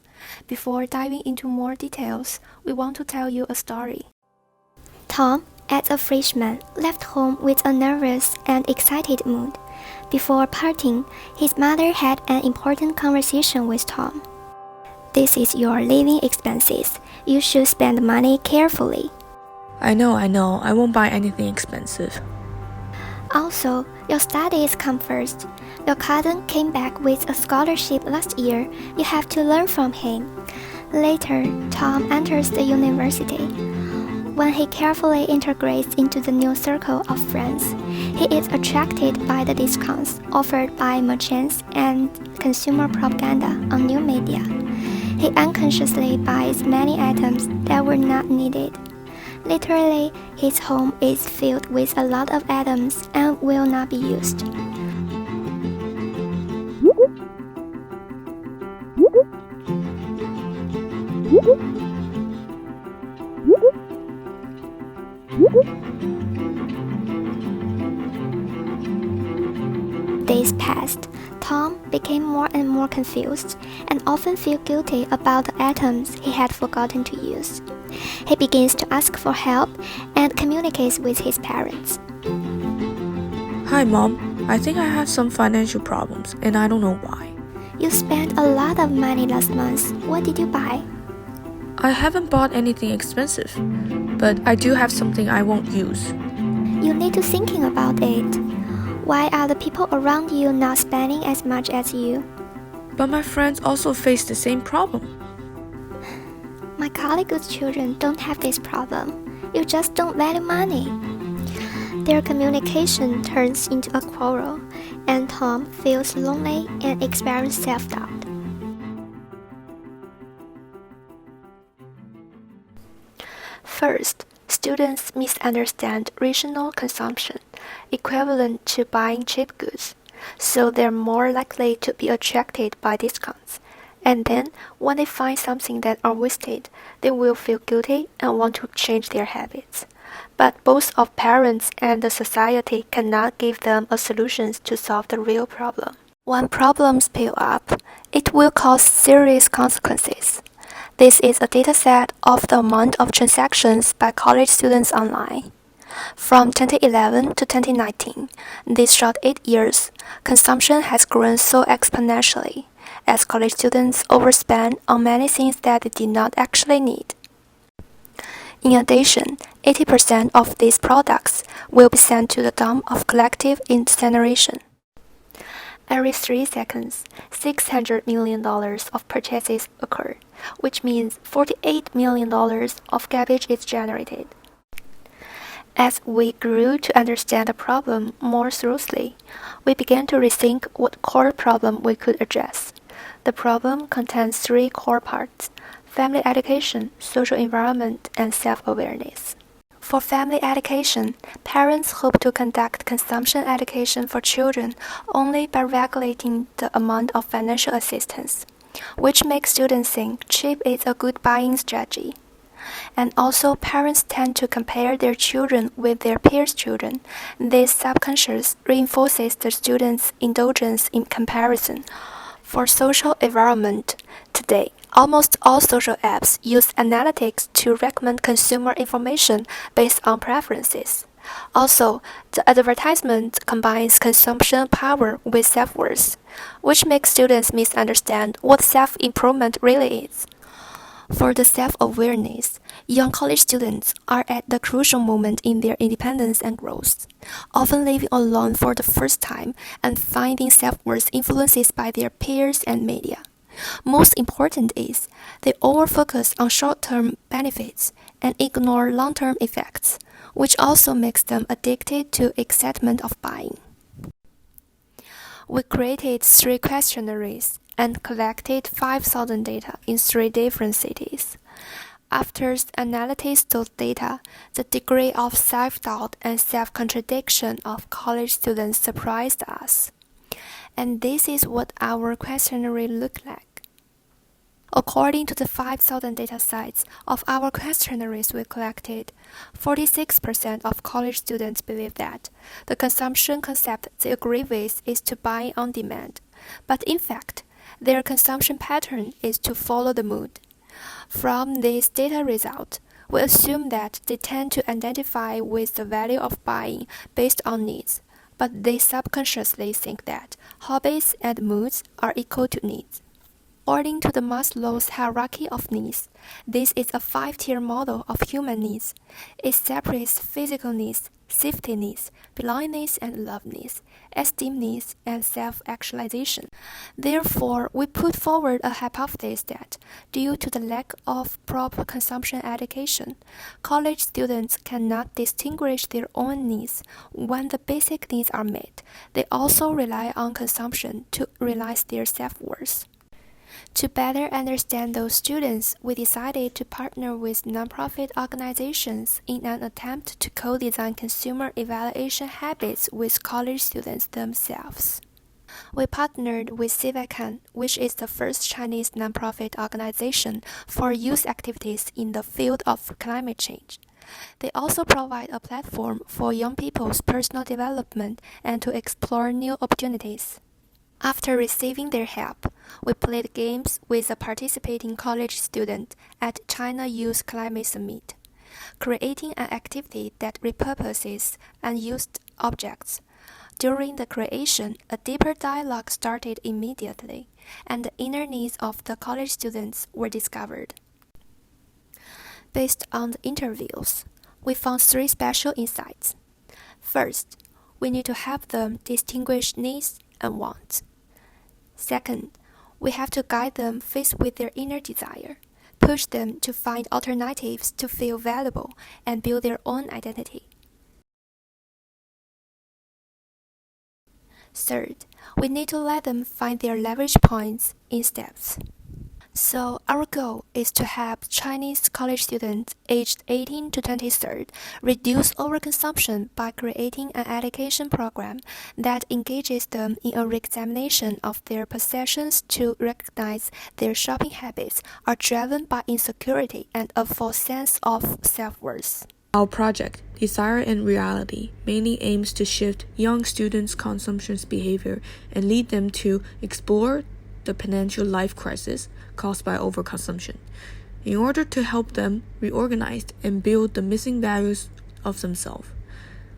Before diving into more details, we want to tell you a story. Tom, as a freshman, left home with a nervous and excited mood. Before parting, his mother had an important conversation with Tom. "This is your living expenses. You should spend money carefully." I know. I won't buy anything expensive. Also, your studies come first. Your cousin came back with a scholarship last year. You have to learn from him. Later, Tom enters the university. When he carefully integrates into the new circle of friends, he is attracted by the discounts offered by merchants and consumer propaganda on new media. He unconsciously buys many items that were not needed. Literally, his home is filled with a lot of items and will not be used. Days passed. Tom became more and more confused and often felt guilty about the items he had forgotten to use. He begins to ask for help and communicates with his parents. Hi, Mom. I think I have some financial problems and I don't know why. You spent a lot of money last month. What did you buy? I haven't bought anything expensive, but I do have something I won't use. You need to thinking about it. Why are the people around you not spending as much as you? But my friends also face the same problem. My colleagues' children don't have this problem. You just don't value money. Their communication turns into a quarrel, and Tom feels lonely and experiences self-doubt. First, students misunderstand rational consumption, equivalent to buying cheap goods, so they're more likely to be attracted by discounts. And then, when they find something that are wasted, they will feel guilty and want to change their habits. But both of parents and the society cannot give them a solution to solve the real problem. When problems pile up, it will cause serious consequences. This is a dataset of the amount of transactions by college students online. From 2011 to 2019, this short 8 years, consumption has grown so exponentially, as college students overspend on many things that they did not actually need. In addition, 80% of these products will be sent to the dump of collective incineration. Every 3 seconds, $600 million of purchases occur, which means $48 million of garbage is generated. As we grew to understand the problem more thoroughly, we began to rethink what core problem we could address. The problem contains 3 core parts: family education, social environment, and self-awareness. For family education, parents hope to conduct consumption education for children only by regulating the amount of financial assistance, which makes students think cheap is a good buying strategy. And also, parents tend to compare their children with their peers' children. This subconscious reinforces the students' indulgence in comparison. For social environment, today, almost all social apps use analytics to recommend consumer information based on preferences. Also, the advertisement combines consumption power with self-worth, which makes students misunderstand what self-improvement really is. For the self-awareness, young college students are at the crucial moment in their independence and growth, often living alone for the first time and finding self-worth influenced by their peers and media. Most important is, they over-focus on short-term benefits and ignore long-term effects, which also makes them addicted to excitement of buying. We created 3 questionnaires and collected 5,000 data in 3 different cities. After analyzing those data, the degree of self-doubt and self-contradiction of college students surprised us. And this is what our questionnaire looked like. According to the 5,000 data sets of our questionnaires we collected, 46% of college students believe that the consumption concept they agree with is to buy on demand, but in fact, their consumption pattern is to follow the mood. From this data result, we assume that they tend to identify with the value of buying based on needs, but they subconsciously think that hobbies and moods are equal to needs. According to the Maslow's hierarchy of needs, this is a 5-tier model of human needs. It separates physical needs, safety needs, belonging needs and love needs, esteem needs, and self-actualization. Therefore, we put forward a hypothesis that, due to the lack of proper consumption education, college students cannot distinguish their own needs when the basic needs are met. They also rely on consumption to realize their self-worth. To better understand those students, we decided to partner with nonprofit organizations in an attempt to co-design consumer evaluation habits with college students themselves. We partnered with Kang, which is the first Chinese nonprofit organization for youth activities in the field of climate change. They also provide a platform for young people's personal development and to explore new opportunities. After receiving their help, we played games with a participating college student at China Youth Climate Summit, creating an activity that repurposes unused objects. During the creation, a deeper dialogue started immediately, and the inner needs of the college students were discovered. Based on the interviews, we found 3 special insights. First, we need to help them distinguish needs and wants. Second, we have to guide them faced with their inner desire, push them to find alternatives to feel valuable and build their own identity. Third, we need to let them find their leverage points in steps. So our goal is to help Chinese college students aged 18 to 23 reduce overconsumption by creating an education program that engages them in a re-examination of their possessions to recognize their shopping habits are driven by insecurity and a false sense of self-worth. Our project, Desire and Reality, mainly aims to shift young students' consumption behavior and lead them to explore the potential life crisis caused by overconsumption, in order to help them reorganize and build the missing values of themselves,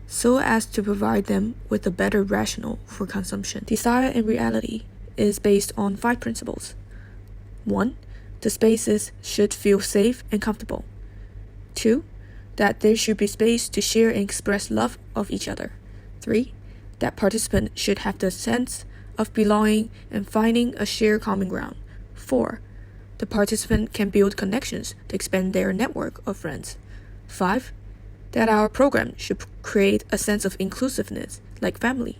so as to provide them with a better rationale for consumption. Desire and Reality is based on 5 principles. 1. The spaces should feel safe and comfortable. 2. That there should be space to share and express love of each other. 3. That participants should have the sense of belonging and finding a shared common ground. 4. The participant can build connections to expand their network of friends. 5. That our program should create a sense of inclusiveness, like family.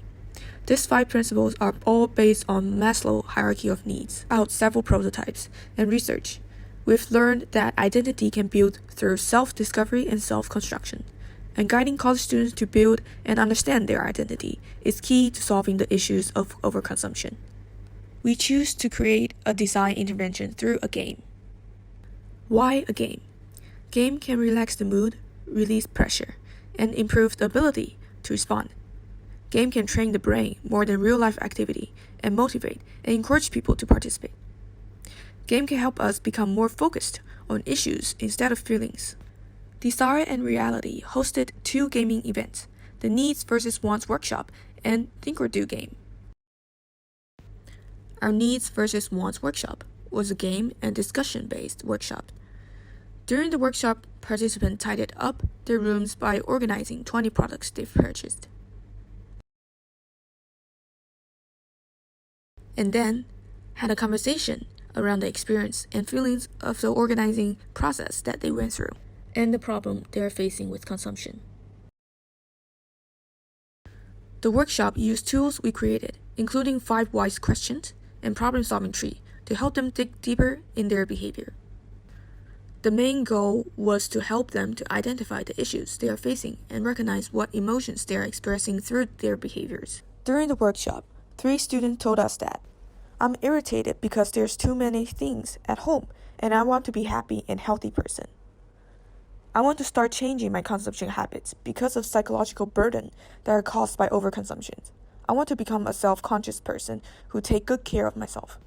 These 5 principles are all based on Maslow's hierarchy of needs. Out several prototypes and research, we've learned that identity can build through self-discovery and self-construction, and guiding college students to build and understand their identity is key to solving the issues of overconsumption. We choose to create a design intervention through a game. Why a game? Game can relax the mood, release pressure, and improve the ability to respond. Game can train the brain more than real-life activity and motivate and encourage people to participate. Game can help us become more focused on issues instead of feelings. Desire and Reality hosted 2 gaming events, the Needs vs. Wants workshop and Think or Do game. Our Needs vs. Wants workshop was a game and discussion-based workshop. During the workshop, participants tidied up their rooms by organizing 20 products they've purchased. And then had a conversation around the experience and feelings of the organizing process that they went through, and the problem they are facing with consumption. The workshop used tools we created, including 5 wise questions and problem-solving tree, to help them dig deeper in their behavior. The main goal was to help them to identify the issues they are facing and recognize what emotions they are expressing through their behaviors. During the workshop, 3 students told us that, "I'm irritated because there's too many things at home and I want to be a happy and healthy person. I want to start changing my consumption habits because of psychological burden that are caused by overconsumption. I want to become a self-conscious person who take good care of myself.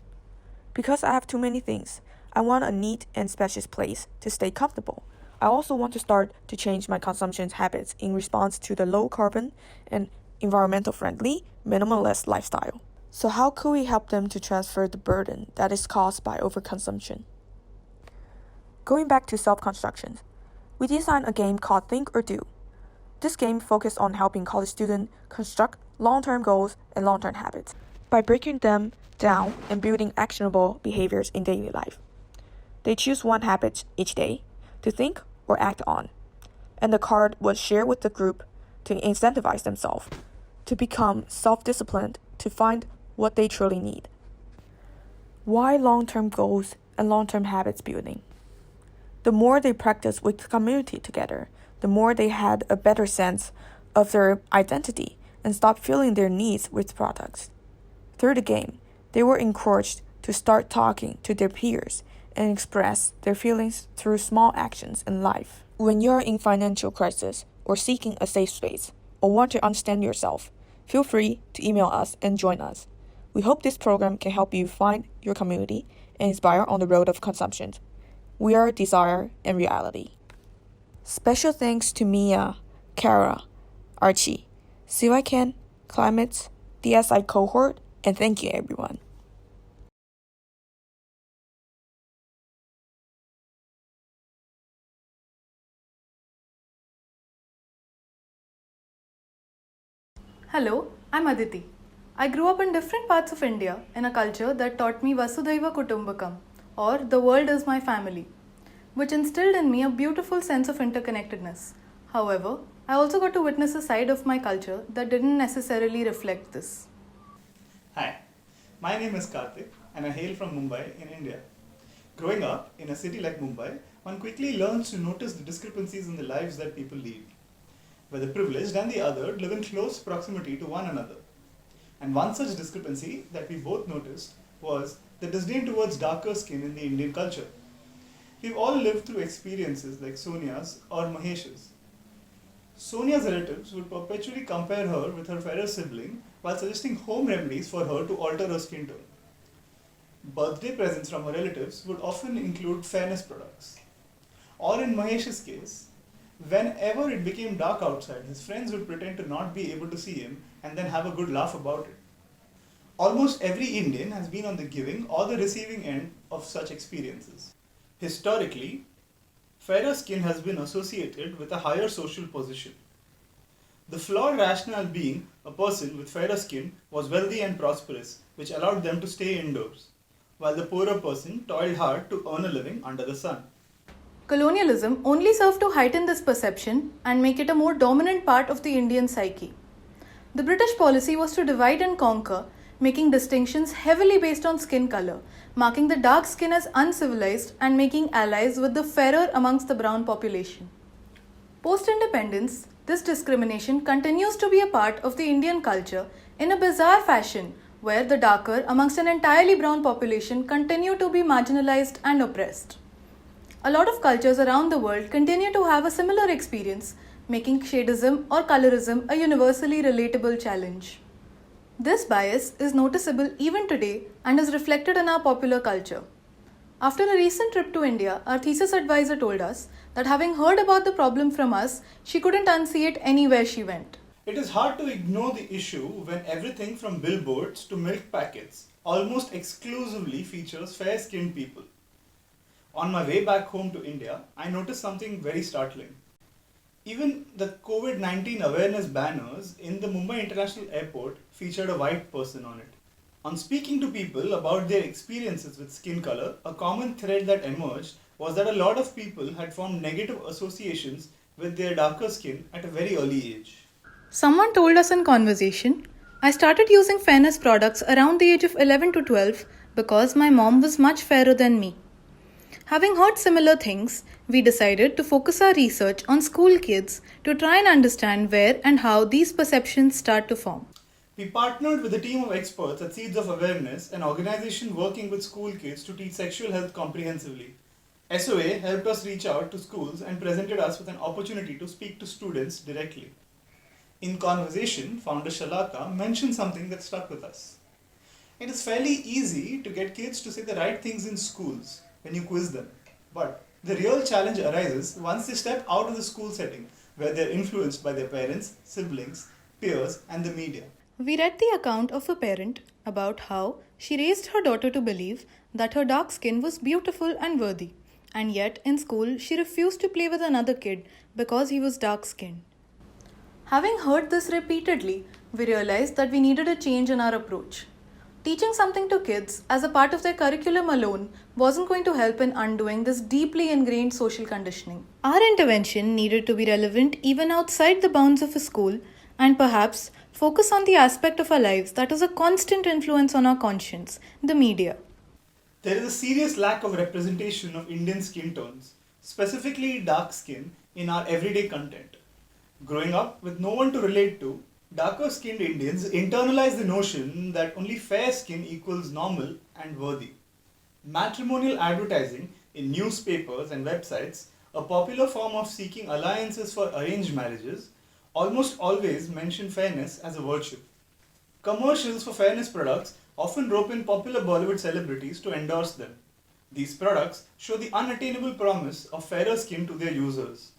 Because I have too many things, I want a neat and spacious place to stay comfortable. I also want to start to change my consumption habits in response to the low carbon and environmental friendly, minimalist lifestyle." So how could we help them to transfer the burden that is caused by overconsumption? Going back to self-construction, we designed a game called Think or Do. This game focused on helping college students construct long-term goals and long-term habits by breaking them down and building actionable behaviors in daily life. They choose one habit each day to think or act on, and the card was shared with the group to incentivize themselves to become self-disciplined to find what they truly need. Why long-term goals and long-term habits building? The more they practiced with the community together, the more they had a better sense of their identity and stopped feeling their needs with products. Through the game, they were encouraged to start talking to their peers and express their feelings through small actions in life. When you're in financial crisis or seeking a safe space or want to understand yourself, feel free to email us and join us. We hope this program can help you find your community and inspire on the road of consumption. We are desire and reality. Special thanks to Miya, Kara, Archie, CYCAN, Climate, DSI cohort, and thank you everyone. Hello, I'm Aditi. I grew up in different parts of India in a culture that taught me Vasudhaiva Kutumbakam, or the world is my family, which instilled in me a beautiful sense of interconnectedness. However, I also got to witness a side of my culture that didn't necessarily reflect this. Hi, my name is Karthik and I hail from Mumbai in India. Growing up in a city like Mumbai, one quickly learns to notice the discrepancies in the lives that people lead, where the privileged and the othered live in close proximity to one another. And one such discrepancy that we both noticed was the disdain towards darker skin in the Indian culture. We've all lived through experiences like Sonia's or Mahesh's. Sonia's relatives would perpetually compare her with her fairer sibling while suggesting home remedies for her to alter her skin tone. Birthday presents from her relatives would often include fairness products. Or in Mahesh's case, whenever it became dark outside, his friends would pretend to not be able to see him and then have a good laugh about it. Almost every Indian has been on the giving or the receiving end of such experiences. Historically, fairer skin has been associated with a higher social position. The flawed rationale being a person with fairer skin was wealthy and prosperous, which allowed them to stay indoors, while the poorer person toiled hard to earn a living under the sun. Colonialism only served to heighten this perception and make it a more dominant part of the Indian psyche. The British policy was to divide and conquer, making distinctions heavily based on skin color, marking the dark skin as uncivilized and making allies with the fairer amongst the brown population. Post-independence, this discrimination continues to be a part of the Indian culture in a bizarre fashion where the darker amongst an entirely brown population continue to be marginalized and oppressed. A lot of cultures around the world continue to have a similar experience, making shadism or colorism a universally relatable challenge. This bias is noticeable even today and is reflected in our popular culture. After a recent trip to India, our thesis advisor told us that having heard about the problem from us, she couldn't unsee it anywhere she went. It is hard to ignore the issue when everything from billboards to milk packets almost exclusively features fair-skinned people. On my way back home to India, I noticed something very startling. Even the COVID-19 awareness banners in the Mumbai International Airport featured a white person on it. On speaking to people about their experiences with skin color, a common thread that emerged was that a lot of people had formed negative associations with their darker skin at a very early age. Someone told us in conversation, I started using fairness products around the age of 11 to 12 because my mom was much fairer than me. Having heard similar things, we decided to focus our research on school kids to try and understand where and how these perceptions start to form. We partnered with a team of experts at Seeds of Awareness, an organization working with school kids to teach sexual health comprehensively. SOA helped us reach out to schools and presented us with an opportunity to speak to students directly. In conversation, founder Shalaka mentioned something that stuck with us. It is fairly easy to get kids to say the right things in schools when you quiz them. But the real challenge arises once they step out of the school setting where they are influenced by their parents, siblings, peers and the media. We read the account of a parent about how she raised her daughter to believe that her dark skin was beautiful and worthy, and yet in school she refused to play with another kid because he was dark-skinned. Having heard this repeatedly, we realized that we needed a change in our approach. Teaching something to kids as a part of their curriculum alone wasn't going to help in undoing this deeply ingrained social conditioning. Our intervention needed to be relevant even outside the bounds of a school and perhaps focus on the aspect of our lives that is a constant influence on our conscience, the media. There is a serious lack of representation of Indian skin tones, specifically dark skin, in our everyday content. Growing up with no one to relate to, darker-skinned Indians internalize the notion that only fair skin equals normal and worthy. Matrimonial advertising in newspapers and websites, a popular form of seeking alliances for arranged marriages, almost always mention fairness as a virtue. Commercials for fairness products often rope in popular Bollywood celebrities to endorse them. These products show the unattainable promise of fairer skin to their users.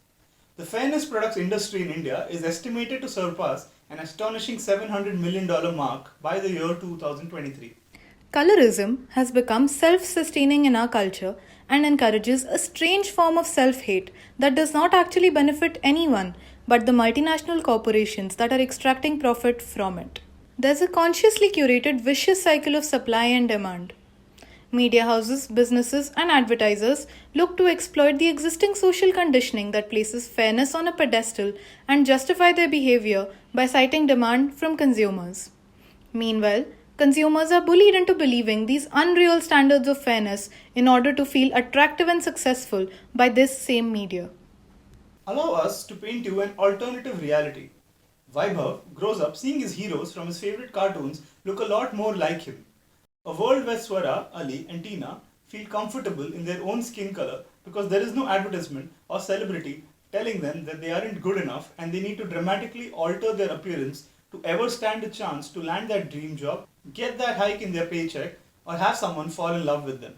The fairness products industry in India is estimated to surpass an astonishing $700 million mark by the year 2023. Colorism has become self-sustaining in our culture and encourages a strange form of self-hate that does not actually benefit anyone but the multinational corporations that are extracting profit from it. There's a consciously curated vicious cycle of supply and demand. Media houses, businesses, and advertisers look to exploit the existing social conditioning that places fairness on a pedestal and justify their behavior by citing demand from consumers. Meanwhile, consumers are bullied into believing these unreal standards of fairness in order to feel attractive and successful by this same media. Allow us to paint you an alternative reality. Vaibhav grows up seeing his heroes from his favorite cartoons look a lot more like him. A world where Swara, Ali and Tina feel comfortable in their own skin color because there is no advertisement or celebrity telling them that they aren't good enough and they need to dramatically alter their appearance to ever stand a chance to land that dream job, get that hike in their paycheck, or have someone fall in love with them.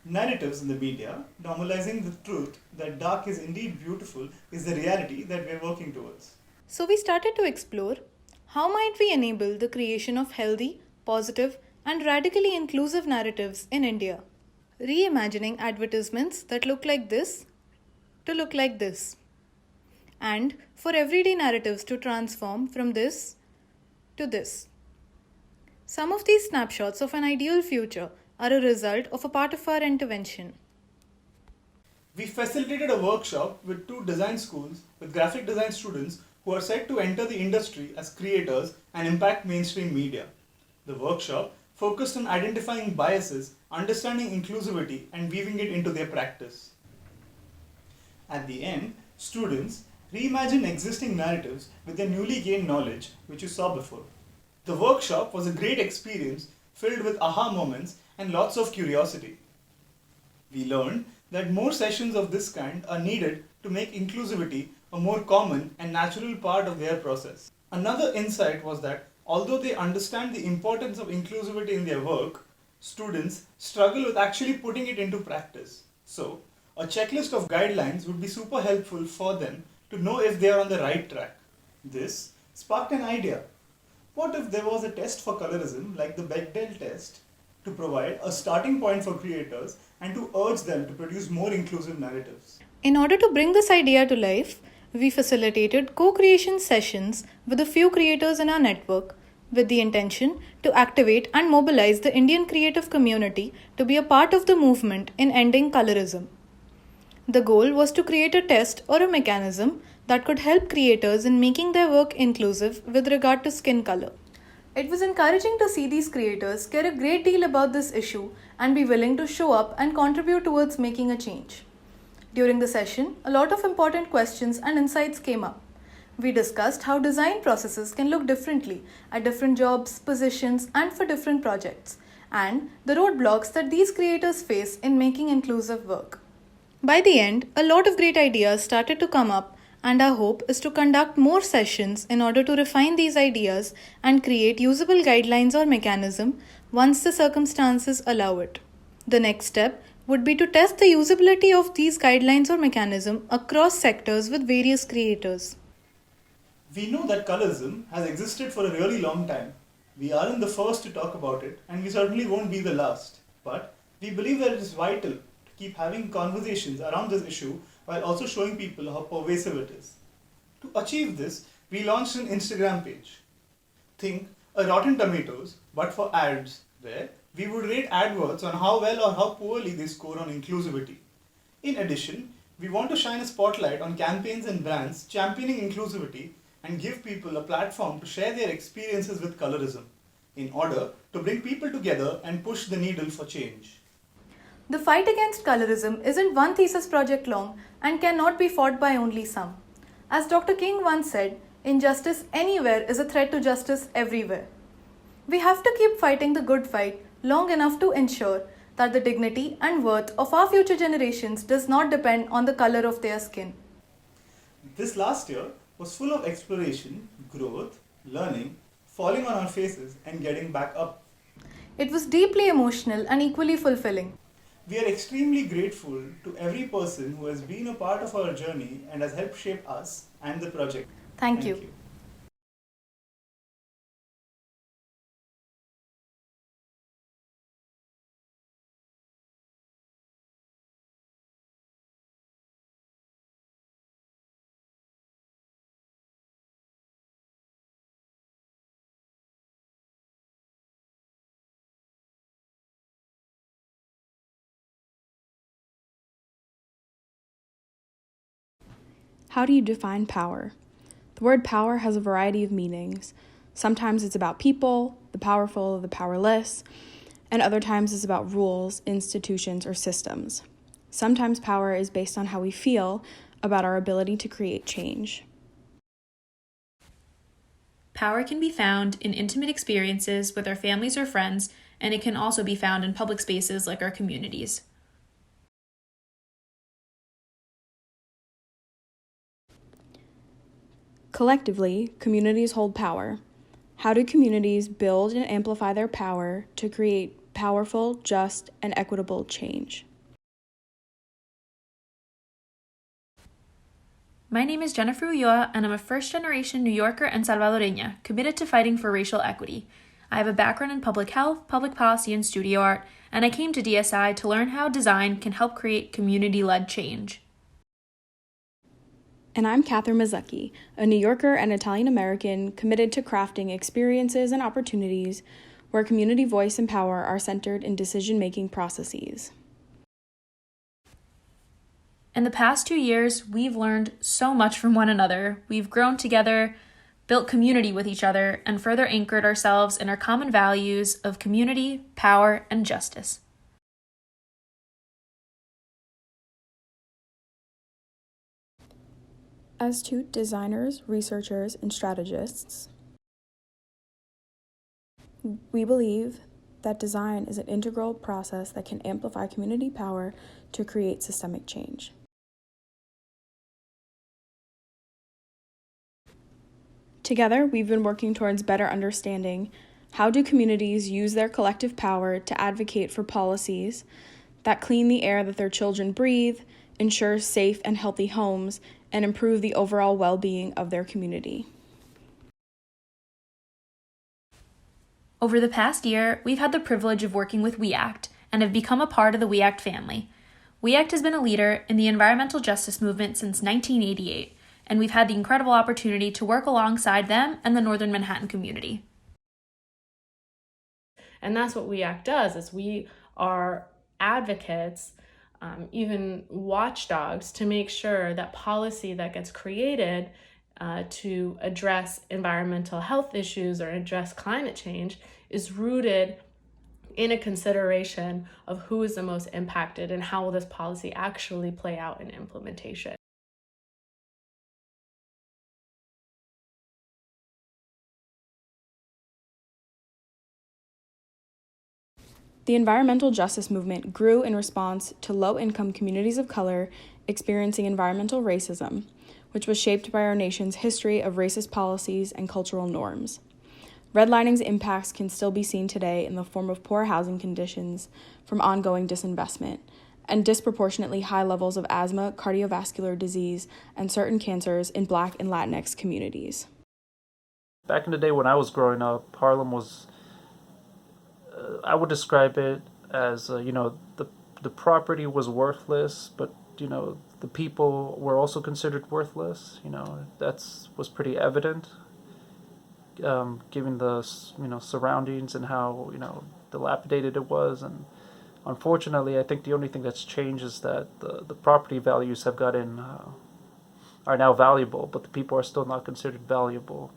Narratives in the media normalizing the truth that dark is indeed beautiful is the reality that we're working towards. So we started to explore how might we enable the creation of healthy, positive, and radically inclusive narratives in India, reimagining advertisements that look like this to look like this, and for everyday narratives to transform from this to this. Some of these snapshots of an ideal future are a result of a part of our intervention. We facilitated a workshop with 2 design schools with graphic design students who are set to enter the industry as creators and impact mainstream media. The workshop focused on identifying biases, understanding inclusivity, and weaving it into their practice. At the end, students reimagine existing narratives with their newly gained knowledge, which you saw before. The workshop was a great experience filled with aha moments and lots of curiosity. We learned that more sessions of this kind are needed to make inclusivity a more common and natural part of their process. Another insight was that although they understand the importance of inclusivity in their work, students struggle with actually putting it into practice. So, a checklist of guidelines would be super helpful for them to know if they are on the right track. This sparked an idea. What if there was a test for colorism like the Bechdel test to provide a starting point for creators and to urge them to produce more inclusive narratives? In order to bring this idea to life, we facilitated co-creation sessions with a few creators in our network with the intention to activate and mobilize the Indian creative community to be a part of the movement in ending colorism. The goal was to create a test or a mechanism that could help creators in making their work inclusive with regard to skin color. It was encouraging to see these creators care a great deal about this issue and be willing to show up and contribute towards making a change. During the session, a lot of important questions and insights came up. We discussed how design processes can look differently at different jobs, positions, and for different projects, and the roadblocks that these creators face in making inclusive work. By the end, a lot of great ideas started to come up, and our hope is to conduct more sessions in order to refine these ideas and create usable guidelines or mechanism once the circumstances allow it. The next step would be to test the usability of these guidelines or mechanism across sectors with various creators. We know that colorism has existed for a really long time. We aren't the first to talk about it, and we certainly won't be the last. But we believe that it is vital to keep having conversations around this issue while also showing people how pervasive it is. To achieve this, we launched an Instagram page. Think a Rotten Tomatoes, but for ads, where we would rate adverts on how well or how poorly they score on inclusivity. In addition, we want to shine a spotlight on campaigns and brands championing inclusivity and give people a platform to share their experiences with colorism in order to bring people together and push the needle for change. The fight against colorism isn't one thesis project long and cannot be fought by only some. As Dr. King once said, injustice anywhere is a threat to justice everywhere. We have to keep fighting the good fight long enough to ensure that the dignity and worth of our future generations does not depend on the color of their skin. This last year was full of exploration, growth, learning, falling on our faces and getting back up. It was deeply emotional and equally fulfilling. We are extremely grateful to every person who has been a part of our journey and has helped shape us and the project. Thank you. How do you define power? The word power has a variety of meanings. Sometimes it's about people, the powerful, the powerless, and other times it's about rules, institutions, or systems. Sometimes power is based on how we feel about our ability to create change. Power can be found in intimate experiences with our families or friends, and it can also be found in public spaces like our communities. Collectively, communities hold power. How do communities build and amplify their power to create powerful, just, and equitable change? My name is Jennifer Ulloa, and I'm a first-generation New Yorker and Salvadoreña committed to fighting for racial equity. I have a background in public health, public policy, and studio art, and I came to DSI to learn how design can help create community-led change. And I'm Catherine Mazzucchi, a New Yorker and Italian-American committed to crafting experiences and opportunities where community voice and power are centered in decision-making processes. In the past 2 years, we've learned so much from one another. We've grown together, built community with each other, and further anchored ourselves in our common values of community, power, and justice. As two designers, researchers, and strategists, we believe that design is an integral process that can amplify community power to create systemic change. Together, we've been working towards better understanding how do communities use their collective power to advocate for policies that clean the air that their children breathe, ensure safe and healthy homes, and improve the overall well-being of their community. Over the past year, we've had the privilege of working with WeAct and have become a part of the WeAct family. WeAct has been a leader in the environmental justice movement since 1988, and we've had the incredible opportunity to work alongside them and the Northern Manhattan community. And that's what WeAct does, is we are advocates, even watchdogs, to make sure that policy that gets created to address environmental health issues or address climate change is rooted in a consideration of who is the most impacted and how will this policy actually play out in implementation. The environmental justice movement grew in response to low-income communities of color experiencing environmental racism, which was shaped by our nation's history of racist policies and cultural norms. Redlining's impacts can still be seen today in the form of poor housing conditions from ongoing disinvestment and disproportionately high levels of asthma, cardiovascular disease, and certain cancers in Black and Latinx communities. Back in the day when I was growing up, Harlem was, I would describe it as, the property was worthless, but, the people were also considered worthless. That was pretty evident, given the surroundings and how dilapidated it was. And unfortunately, I think the only thing that's changed is that the property values have are now valuable, but the people are still not considered valuable.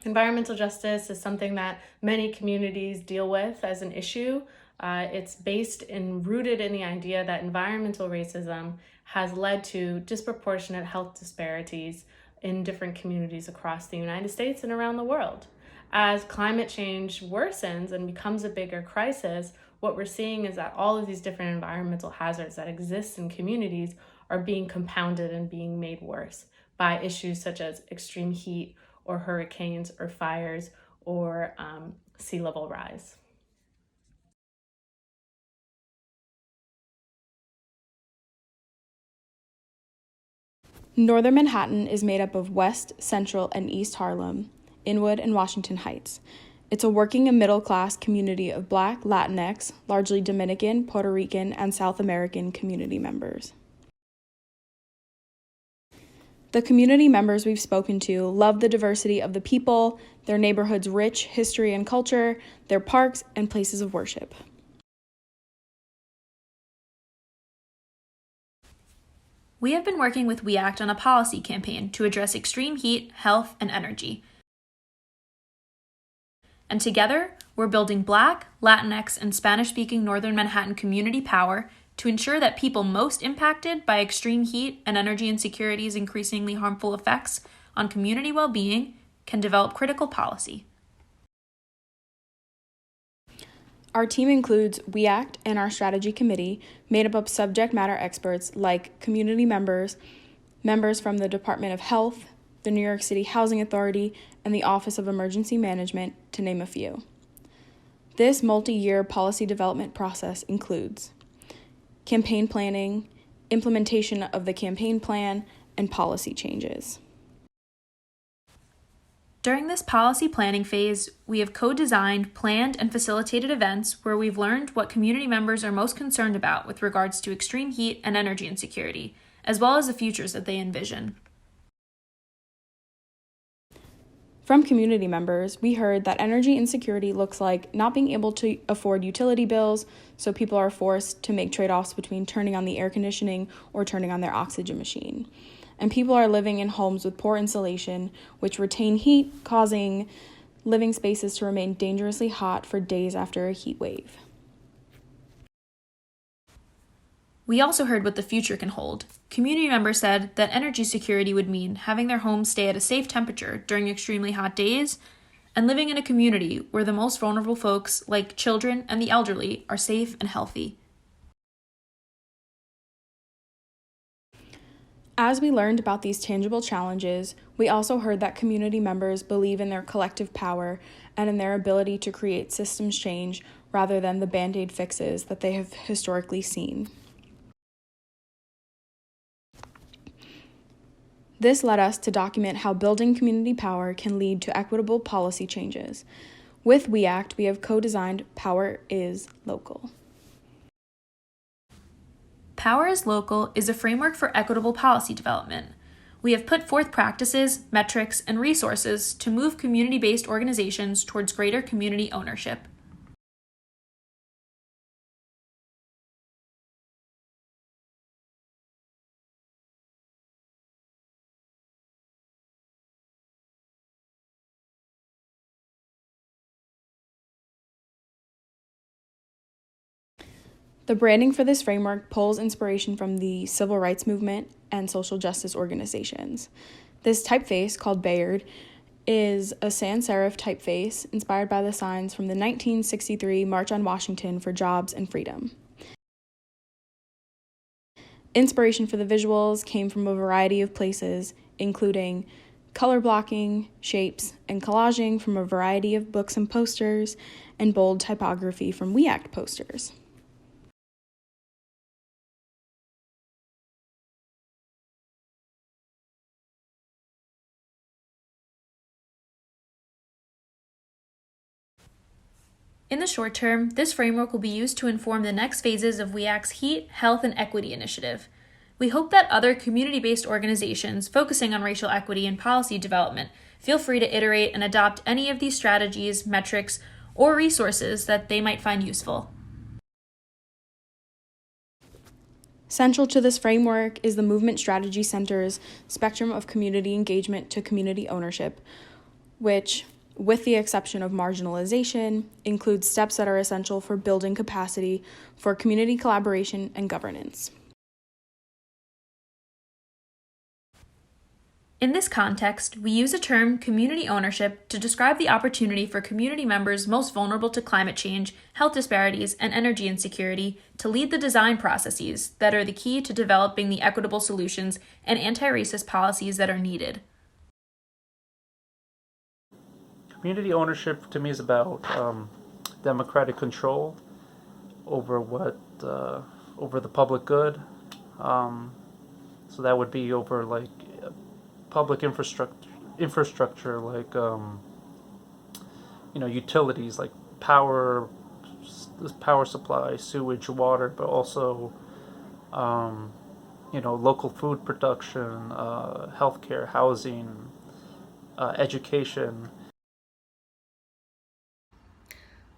Environmental justice is something that many communities deal with as an issue. It's based and rooted in the idea that environmental racism has led to disproportionate health disparities in different communities across the United States and around the world. As climate change worsens and becomes a bigger crisis, what we're seeing is that all of these different environmental hazards that exist in communities are being compounded and being made worse by issues such as extreme heat or hurricanes or fires or sea level rise. Northern Manhattan is made up of West, Central, and East Harlem, Inwood, and Washington Heights. It's a working and middle-class community of Black, Latinx, largely Dominican, Puerto Rican, and South American community members. The community members we've spoken to love the diversity of the people, their neighborhood's rich history and culture, their parks, and places of worship. We have been working with WeAct on a policy campaign to address extreme heat, health, and energy. And together, we're building Black, Latinx, and Spanish-speaking Northern Manhattan community power to ensure that people most impacted by extreme heat and energy insecurity's increasingly harmful effects on community well-being can develop critical policy. Our team includes WeAct and our strategy committee, made up of subject matter experts like community members, members from the Department of Health, the New York City Housing Authority, and the Office of Emergency Management, to name a few. This multi-year policy development process includes campaign planning, implementation of the campaign plan, and policy changes. During this policy planning phase, we have co-designed, planned, and facilitated events where we've learned what community members are most concerned about with regards to extreme heat and energy insecurity, as well as the futures that they envision. From community members, we heard that energy insecurity looks like not being able to afford utility bills, so people are forced to make trade-offs between turning on the air conditioning or turning on their oxygen machine. And people are living in homes with poor insulation, which retain heat, causing living spaces to remain dangerously hot for days after a heat wave. We also heard what the future can hold. Community members said that energy security would mean having their homes stay at a safe temperature during extremely hot days, and living in a community where the most vulnerable folks, like children and the elderly, are safe and healthy. As we learned about these tangible challenges, we also heard that community members believe in their collective power and in their ability to create systems change rather than the band-aid fixes that they have historically seen. This led us to document how building community power can lead to equitable policy changes. With WeAct, we have co-designed Power is Local. Power is Local is a framework for equitable policy development. We have put forth practices, metrics, and resources to move community-based organizations towards greater community ownership. The branding for this framework pulls inspiration from the civil rights movement and social justice organizations. This typeface, called Bayard, is a sans serif typeface inspired by the signs from the 1963 March on Washington for Jobs and Freedom. Inspiration for the visuals came from a variety of places, including color blocking, shapes, and collaging from a variety of books and posters, and bold typography from WeAct posters. In the short term, this framework will be used to inform the next phases of WEACT's Heat, Health, and Equity initiative. We hope that other community-based organizations focusing on racial equity and policy development feel free to iterate and adopt any of these strategies, metrics, or resources that they might find useful. Central to this framework is the Movement Strategy Center's spectrum of community engagement to community ownership, which, with the exception of marginalization, includes steps that are essential for building capacity for community collaboration and governance. In this context, we use the term community ownership to describe the opportunity for community members most vulnerable to climate change, health disparities, and energy insecurity to lead the design processes that are the key to developing the equitable solutions and anti-racist policies that are needed. Community ownership to me is about democratic control over over the public good. So that would be over like public infrastructure like utilities like power supply, sewage, water, but also local food production, healthcare, housing, education.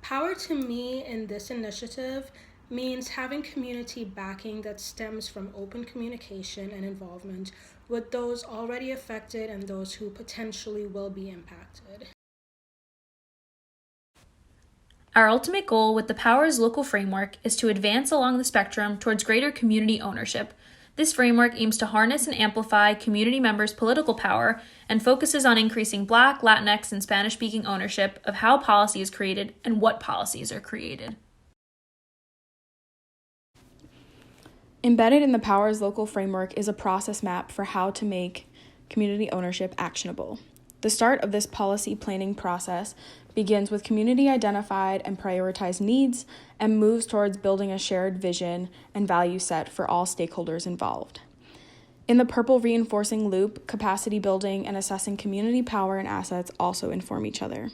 Power to me in this initiative means having community backing that stems from open communication and involvement with those already affected and those who potentially will be impacted. Our ultimate goal with the Powers Local framework is to advance along the spectrum towards greater community ownership. This framework aims to harness and amplify community members' political power and focuses on increasing Black, Latinx, and Spanish-speaking ownership of how policy is created and what policies are created. Embedded in the Powers Local framework is a process map for how to make community ownership actionable. The start of this policy planning process begins with community identified and prioritized needs and moves towards building a shared vision and value set for all stakeholders involved. In the purple reinforcing loop, capacity building and assessing community power and assets also inform each other.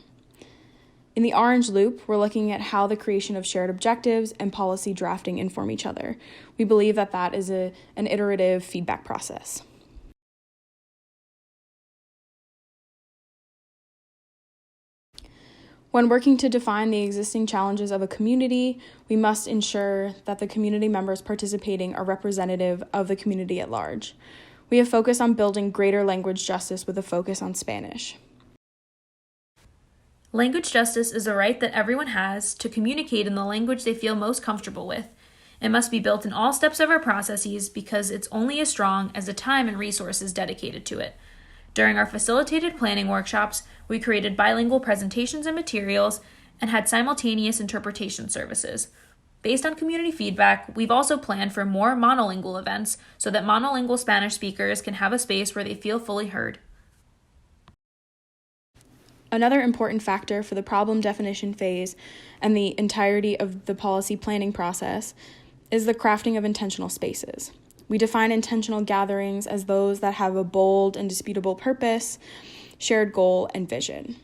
In the orange loop, we're looking at how the creation of shared objectives and policy drafting inform each other. We believe that is an iterative feedback process. When working to define the existing challenges of a community, we must ensure that the community members participating are representative of the community at large. We have focused on building greater language justice with a focus on Spanish. Language justice is a right that everyone has to communicate in the language they feel most comfortable with. It must be built in all steps of our processes because it's only as strong as the time and resources dedicated to it. During our facilitated planning workshops, we created bilingual presentations and materials and had simultaneous interpretation services. Based on community feedback, we've also planned for more monolingual events so that monolingual Spanish speakers can have a space where they feel fully heard. Another important factor for the problem definition phase and the entirety of the policy planning process is the crafting of intentional spaces. We define intentional gatherings as those that have a bold and disputable purpose, shared goal, and vision.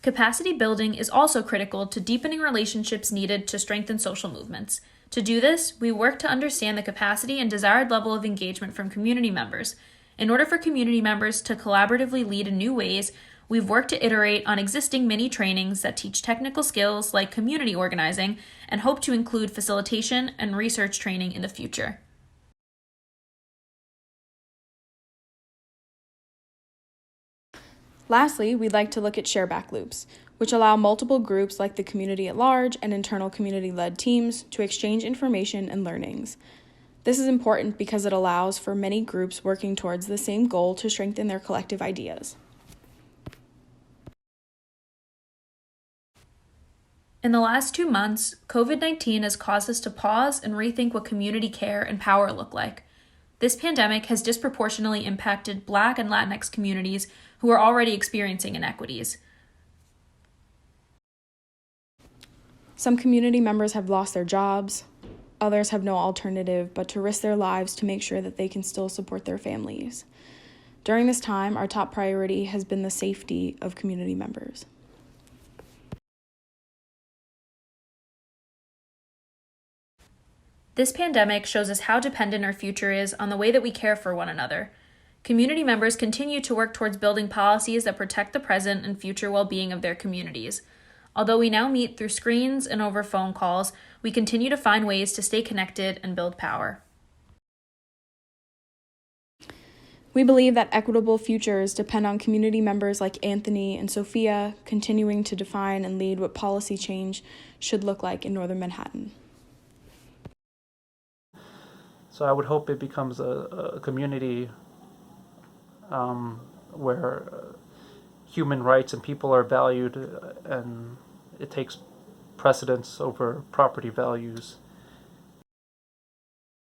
Capacity building is also critical to deepening relationships needed to strengthen social movements. To do this, we work to understand the capacity and desired level of engagement from community members. In order for community members to collaboratively lead in new ways, we've worked to iterate on existing mini trainings that teach technical skills like community organizing and hope to include facilitation and research training in the future. Lastly, we'd like to look at shareback loops, which allow multiple groups like the community at large and internal community-led teams to exchange information and learnings. This is important because it allows for many groups working towards the same goal to strengthen their collective ideas. In the last 2 months, COVID-19 has caused us to pause and rethink what community care and power look like. This pandemic has disproportionately impacted Black and Latinx communities who are already experiencing inequities. Some community members have lost their jobs. Others have no alternative but to risk their lives to make sure that they can still support their families. During this time, our top priority has been the safety of community members. This pandemic shows us how dependent our future is on the way that we care for one another. Community members continue to work towards building policies that protect the present and future well-being of their communities. Although we now meet through screens and over phone calls, we continue to find ways to stay connected and build power. We believe that equitable futures depend on community members like Anthony and Sophia continuing to define and lead what policy change should look like in Northern Manhattan. So I would hope it becomes a community where human rights and people are valued, and it takes precedence over property values.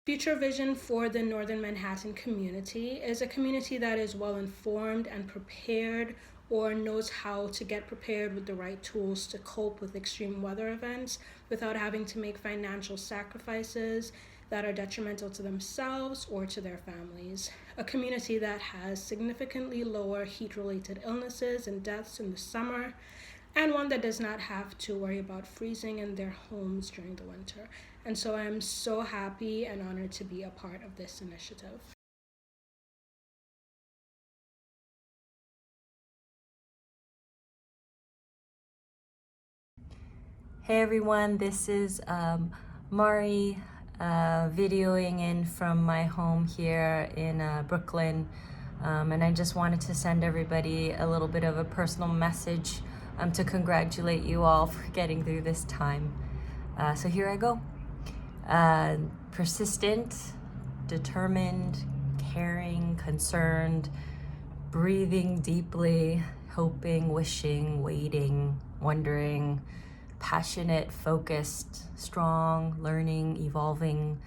Future vision for the Northern Manhattan community is a community that is well informed and prepared, or knows how to get prepared with the right tools to cope with extreme weather events without having to make financial sacrifices that are detrimental to themselves or to their families. A community that has significantly lower heat-related illnesses and deaths in the summer, and one that does not have to worry about freezing in their homes during the winter. And so I am so happy and honored to be a part of this initiative. Hey everyone, this is Mari videoing in from my home here in Brooklyn, and I just wanted to send everybody a little bit of a personal message to congratulate you all for getting through this time. So here I go. Persistent, determined, caring, concerned, breathing deeply, hoping, wishing, waiting, wondering, passionate, focused, strong, learning, evolving.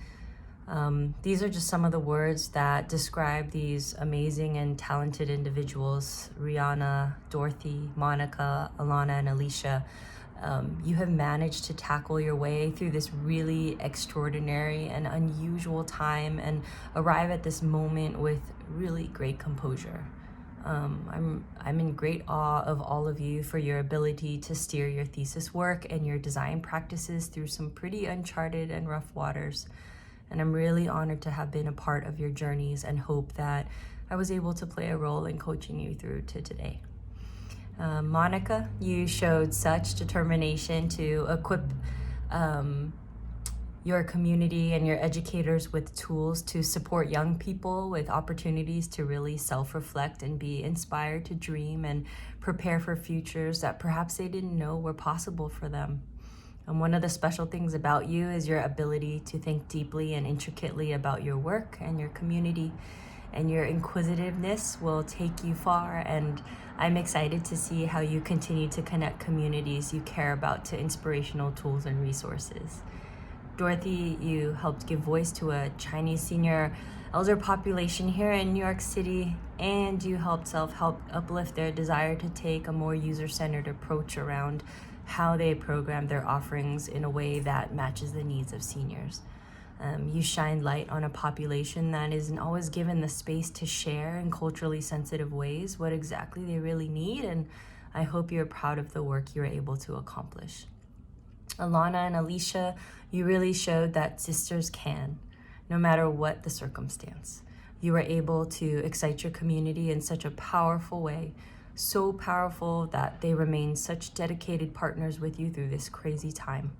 These are just some of the words that describe these amazing and talented individuals: Rihanna, Dorothy, Monica, Alana, and Alicia. You have managed to tackle your way through this really extraordinary and unusual time and arrive at this moment with really great composure. I'm in great awe of all of you for your ability to steer your thesis work and your design practices through some pretty uncharted and rough waters. And I'm really honored to have been a part of your journeys and hope that I was able to play a role in coaching you through to today. Monica, you showed such determination to equip your community and your educators with tools to support young people with opportunities to really self-reflect and be inspired to dream and prepare for futures that perhaps they didn't know were possible for them. And one of the special things about you is your ability to think deeply and intricately about your work and your community, and your inquisitiveness will take you far, and I'm excited to see how you continue to connect communities you care about to inspirational tools and resources. Dorothy, you helped give voice to a Chinese senior elder population here in New York City, and you helped help uplift their desire to take a more user-centered approach around how they program their offerings in a way that matches the needs of seniors. You shine light on a population that isn't always given the space to share in culturally sensitive ways what exactly they really need, and I hope you're proud of the work you're able to accomplish. Alana and Alicia, you really showed that sisters can, no matter what the circumstance. You were able to excite your community in such a powerful way, so powerful that they remain such dedicated partners with you through this crazy time.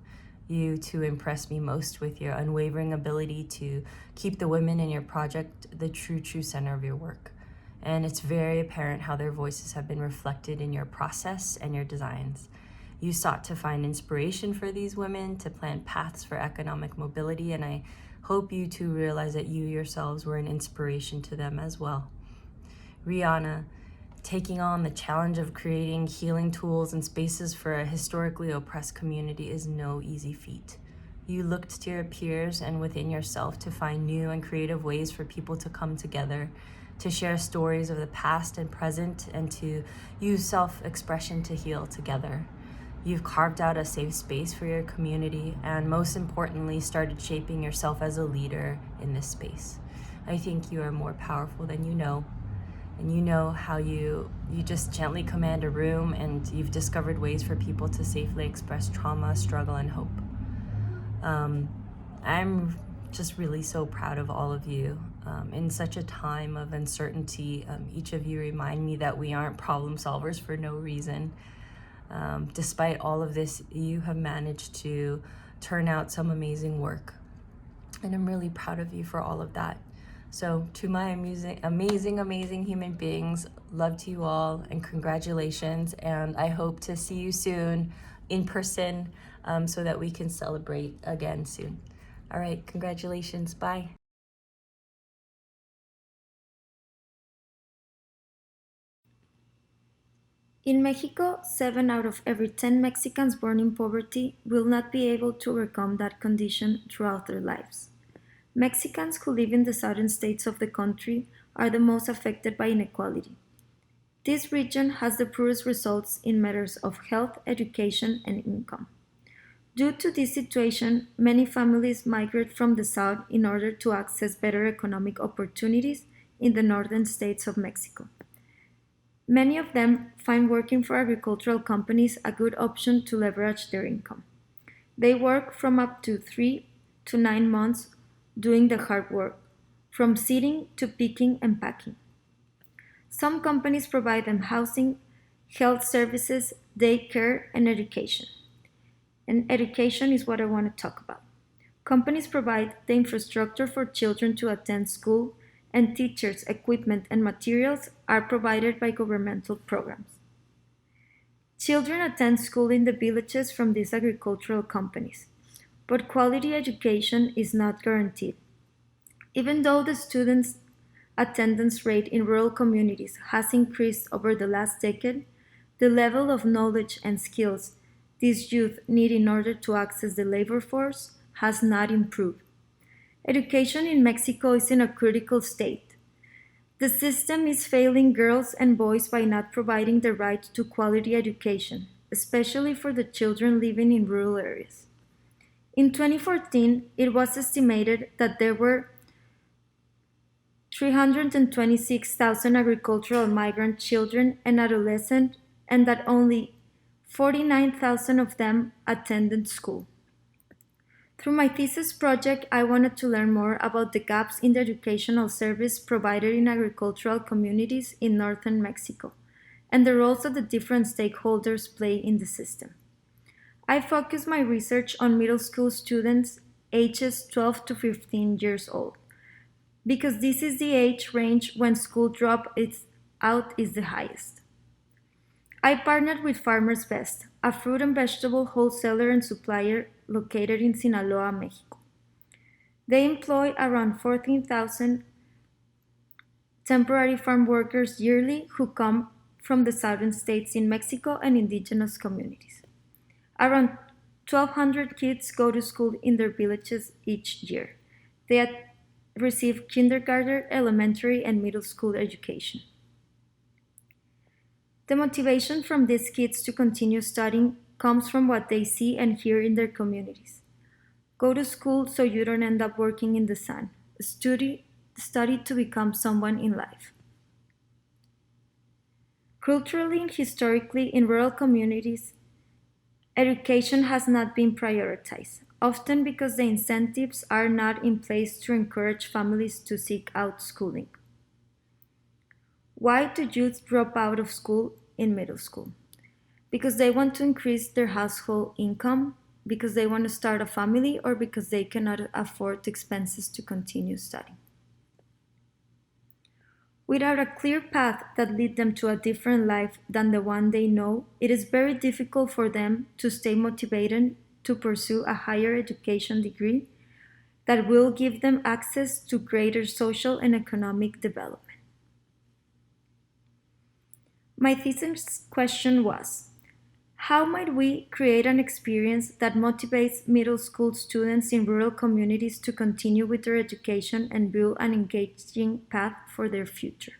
You two impress me most with your unwavering ability to keep the women in your project the true center of your work. And it's very apparent how their voices have been reflected in your process and your designs. You sought to find inspiration for these women, to plan paths for economic mobility, and I hope you two realize that you yourselves were an inspiration to them as well. Rihanna, taking on the challenge of creating healing tools and spaces for a historically oppressed community is no easy feat. You looked to your peers and within yourself to find new and creative ways for people to come together, to share stories of the past and present, and to use self-expression to heal together. You've carved out a safe space for your community and, most importantly, started shaping yourself as a leader in this space. I think you are more powerful than you know. and you know how you just gently command a room, and you've discovered ways for people to safely express trauma, struggle, and hope. I'm just really so proud of all of you. In such a time of uncertainty, each of you remind me that we aren't problem solvers for no reason. Despite all of this, you have managed to turn out some amazing work. And I'm really proud of you for all of that. So to my amazing human beings, love to you all and congratulations. And I hope to see you soon in person so that we can celebrate again soon. All right, congratulations, bye. In Mexico, 7 out of every 10 Mexicans born in poverty will not be able to overcome that condition throughout their lives. Mexicans who live in the southern states of the country are the most affected by inequality. This region has the poorest results in matters of health, education, and income. Due to this situation, many families migrate from the south in order to access better economic opportunities in the northern states of Mexico. Many of them find working for agricultural companies a good option to leverage their income. They work from up to 3 to 9 months doing the hard work, from seeding to picking and packing. Some companies provide them housing, health services, daycare, and education. And education is what I want to talk about. Companies provide the infrastructure for children to attend school, and teachers, equipment, and materials are provided by governmental programs. Children attend school in the villages from these agricultural companies, but quality education is not guaranteed. Even though the students' attendance rate in rural communities has increased over the last decade, the level of knowledge and skills these youth need in order to access the labor force has not improved. Education in Mexico is in a critical state. The system is failing girls and boys by not providing the right to quality education, especially for the children living in rural areas. In 2014, it was estimated that there were 326,000 agricultural migrant children and adolescents, and that only 49,000 of them attended school. Through my thesis project, I wanted to learn more about the gaps in the educational service provided in agricultural communities in northern Mexico, and the roles that the different stakeholders play in the system. I focused my research on middle school students ages 12 to 15 years old, because this is the age range when school drop out is the highest. I partnered with Farmers Best, a fruit and vegetable wholesaler and supplier located in Sinaloa, Mexico. They employ around 14,000 temporary farm workers yearly who come from the southern states in Mexico and indigenous communities. Around 1,200 kids go to school in their villages each year. They receive kindergarten, elementary, and middle school education. The motivation from these kids to continue studying comes from what they see and hear in their communities. Go to school so you don't end up working in the sun. Study to become someone in life. Culturally and historically, in rural communities, education has not been prioritized, often because the incentives are not in place to encourage families to seek out schooling. Why do youth drop out of school in middle school? Because they want to increase their household income, because they want to start a family, or because they cannot afford expenses to continue studying. Without a clear path that leads them to a different life than the one they know, it is very difficult for them to stay motivated to pursue a higher education degree that will give them access to greater social and economic development. My thesis question was, how might we create an experience that motivates middle school students in rural communities to continue with their education and build an engaging path for their future?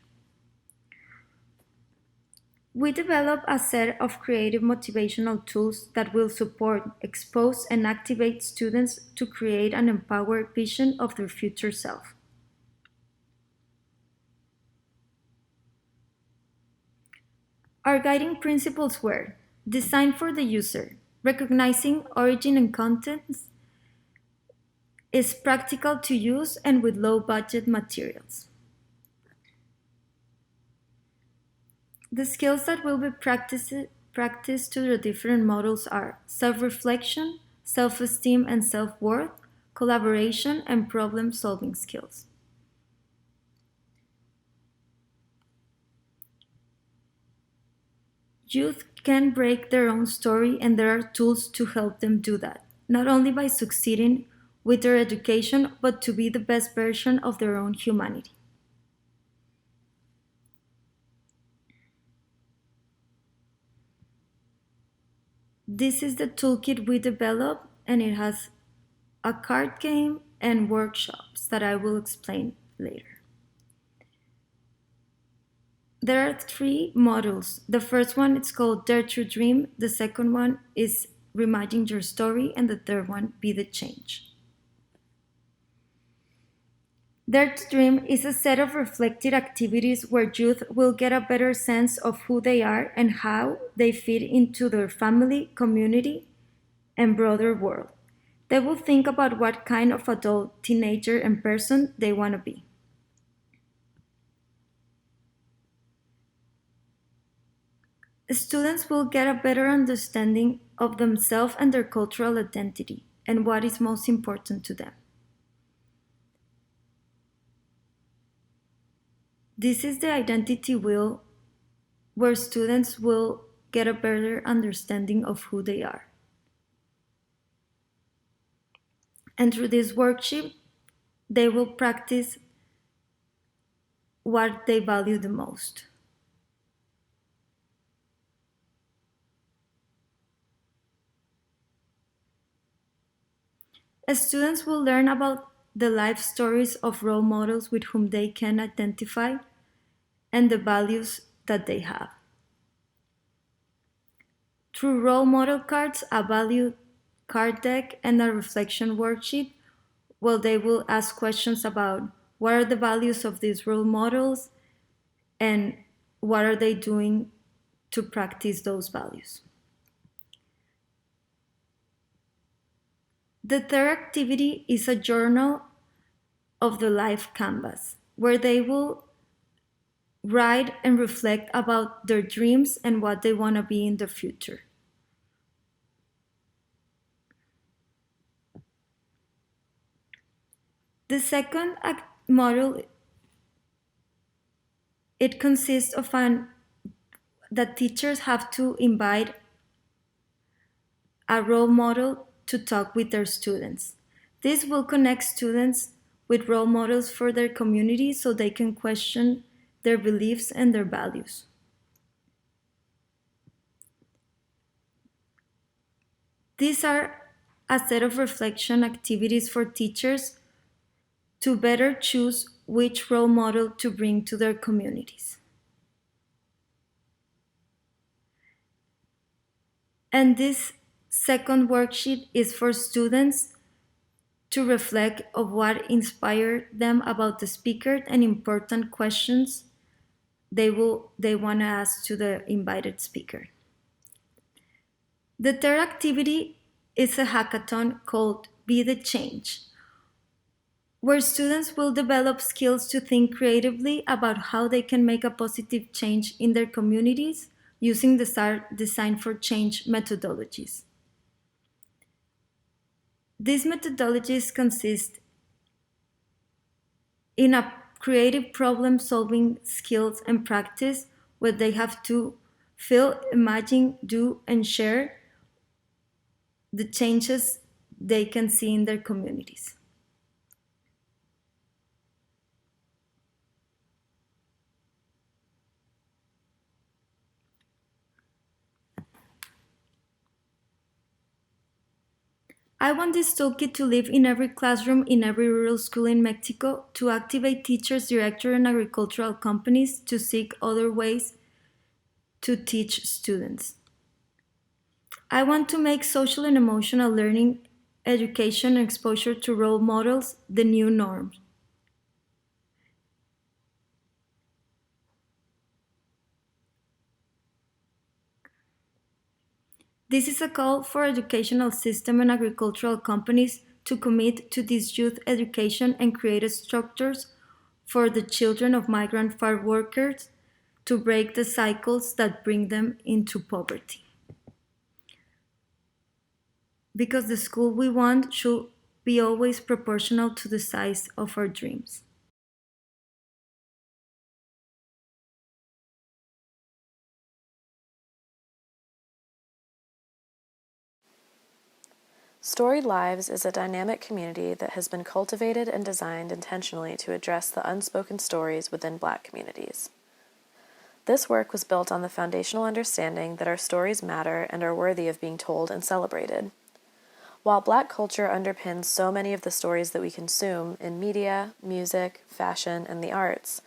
We developed a set of creative motivational tools that will support, expose, and activate students to create an empowered vision of their future self. Our guiding principles were design for the user, recognizing origin and contents, is practical to use and with low budget materials. The skills that will be practiced to the different models are self-reflection, self-esteem and self-worth, collaboration, and problem-solving skills. Youth can break their own story, and there are tools to help them do that, not only by succeeding with their education, but to be the best version of their own humanity. This is the toolkit we developed, and it has a card game and workshops that I will explain later. There are 3 modules. The first one is called Dare to Dream, the second one is Reimagine Your Story, and the third one, Be the Change. Dare to Dream is a set of reflective activities where youth will get a better sense of who they are and how they fit into their family, community, and broader world. They will think about what kind of adult, teenager, and person they want to be. Students will get a better understanding of themselves and their cultural identity and what is most important to them. This is the identity wheel where students will get a better understanding of who they are. And through this worksheet, they will practice what they value the most. Students will learn about the life stories of role models with whom they can identify and the values that they have. Through role model cards, a value card deck, and a reflection worksheet, they will ask questions about what are the values of these role models and what are they doing to practice those values. The third activity is a journal of the life canvas, where they will write and reflect about their dreams and what they want to be in the future. The second module, it consists of that teachers have to invite a role model to talk with their students. This will connect students with role models for their community so they can question their beliefs and their values. These are a set of reflection activities for teachers to better choose which role model to bring to their communities. And this second worksheet is for students to reflect on what inspired them about the speaker and important questions they want to ask to the invited speaker. The third activity is a hackathon called Be the Change, where students will develop skills to think creatively about how they can make a positive change in their communities using the Design for Change methodologies. These methodologies consist in a creative problem-solving skills and practice where they have to feel, imagine, do, and share the changes they can see in their communities. I want this toolkit to live in every classroom in every rural school in Mexico to activate teachers, directors, and agricultural companies to seek other ways to teach students. I want to make social and emotional learning, education, and exposure to role models the new norm. This is a call for educational system and agricultural companies to commit to this youth education and create structures for the children of migrant farm workers to break the cycles that bring them into poverty. Because the school we want should be always proportional to the size of our dreams. Storied Lives is a dynamic community that has been cultivated and designed intentionally to address the unspoken stories within Black communities. This work was built on the foundational understanding that our stories matter and are worthy of being told and celebrated. While Black culture underpins so many of the stories that we consume in media, music, fashion, and the arts,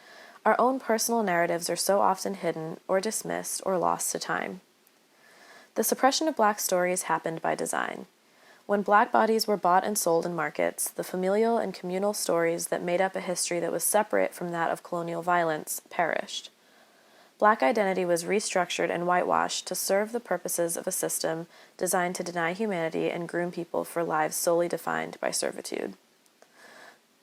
our own personal narratives are so often hidden or dismissed or lost to time. The suppression of Black stories happened by design. When Black bodies were bought and sold in markets, the familial and communal stories that made up a history that was separate from that of colonial violence perished. Black identity was restructured and whitewashed to serve the purposes of a system designed to deny humanity and groom people for lives solely defined by servitude.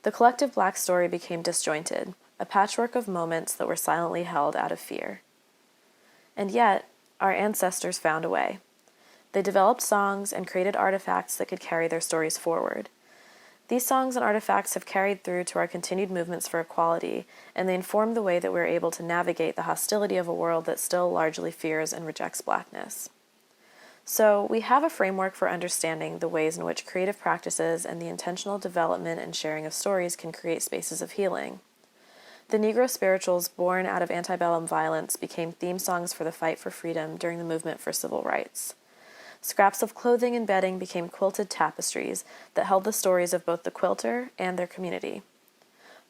The collective Black story became disjointed, a patchwork of moments that were silently held out of fear. And yet, our ancestors found a way. They developed songs and created artifacts that could carry their stories forward. These songs and artifacts have carried through to our continued movements for equality, and they inform the way that we're able to navigate the hostility of a world that still largely fears and rejects Blackness. So, we have a framework for understanding the ways in which creative practices and the intentional development and sharing of stories can create spaces of healing. The Negro spirituals born out of antebellum violence became theme songs for the fight for freedom during the movement for civil rights. Scraps of clothing and bedding became quilted tapestries that held the stories of both the quilter and their community.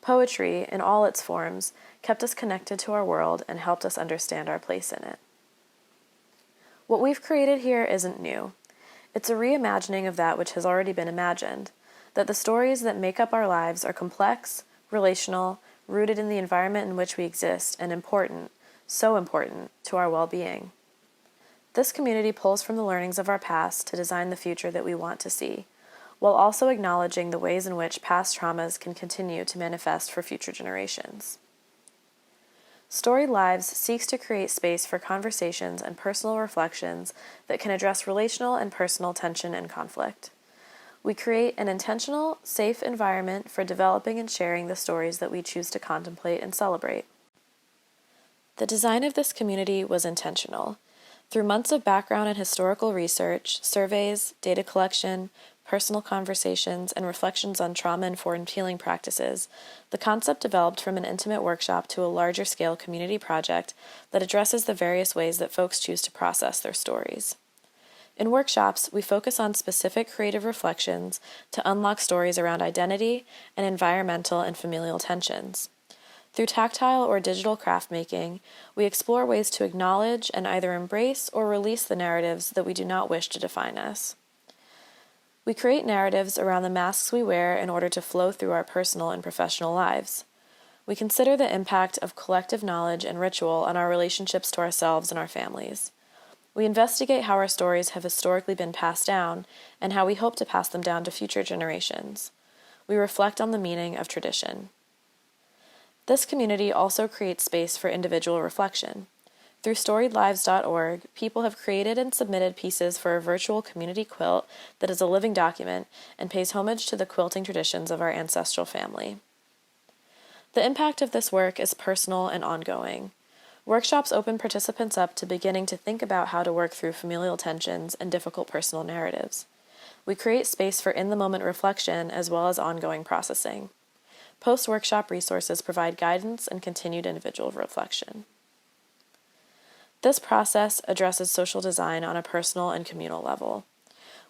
Poetry, in all its forms, kept us connected to our world and helped us understand our place in it. What we've created here isn't new. It's a reimagining of that which has already been imagined, that the stories that make up our lives are complex, relational, rooted in the environment in which we exist, and important, so important, to our well-being. This community pulls from the learnings of our past to design the future that we want to see, while also acknowledging the ways in which past traumas can continue to manifest for future generations. Storied Lives seeks to create space for conversations and personal reflections that can address relational and personal tension and conflict. We create an intentional, safe environment for developing and sharing the stories that we choose to contemplate and celebrate. The design of this community was intentional. Through months of background and historical research, surveys, data collection, personal conversations, and reflections on trauma-informed healing practices, the concept developed from an intimate workshop to a larger-scale community project that addresses the various ways that folks choose to process their stories. In workshops, we focus on specific creative reflections to unlock stories around identity and environmental and familial tensions. Through tactile or digital craft making, we explore ways to acknowledge and either embrace or release the narratives that we do not wish to define us. We create narratives around the masks we wear in order to flow through our personal and professional lives. We consider the impact of collective knowledge and ritual on our relationships to ourselves and our families. We investigate how our stories have historically been passed down and how we hope to pass them down to future generations. We reflect on the meaning of tradition. This community also creates space for individual reflection. Through storiedlives.org, people have created and submitted pieces for a virtual community quilt that is a living document and pays homage to the quilting traditions of our ancestral family. The impact of this work is personal and ongoing. Workshops open participants up to beginning to think about how to work through familial tensions and difficult personal narratives. We create space for in-the-moment reflection as well as ongoing processing. Post-workshop resources provide guidance and continued individual reflection. This process addresses social design on a personal and communal level.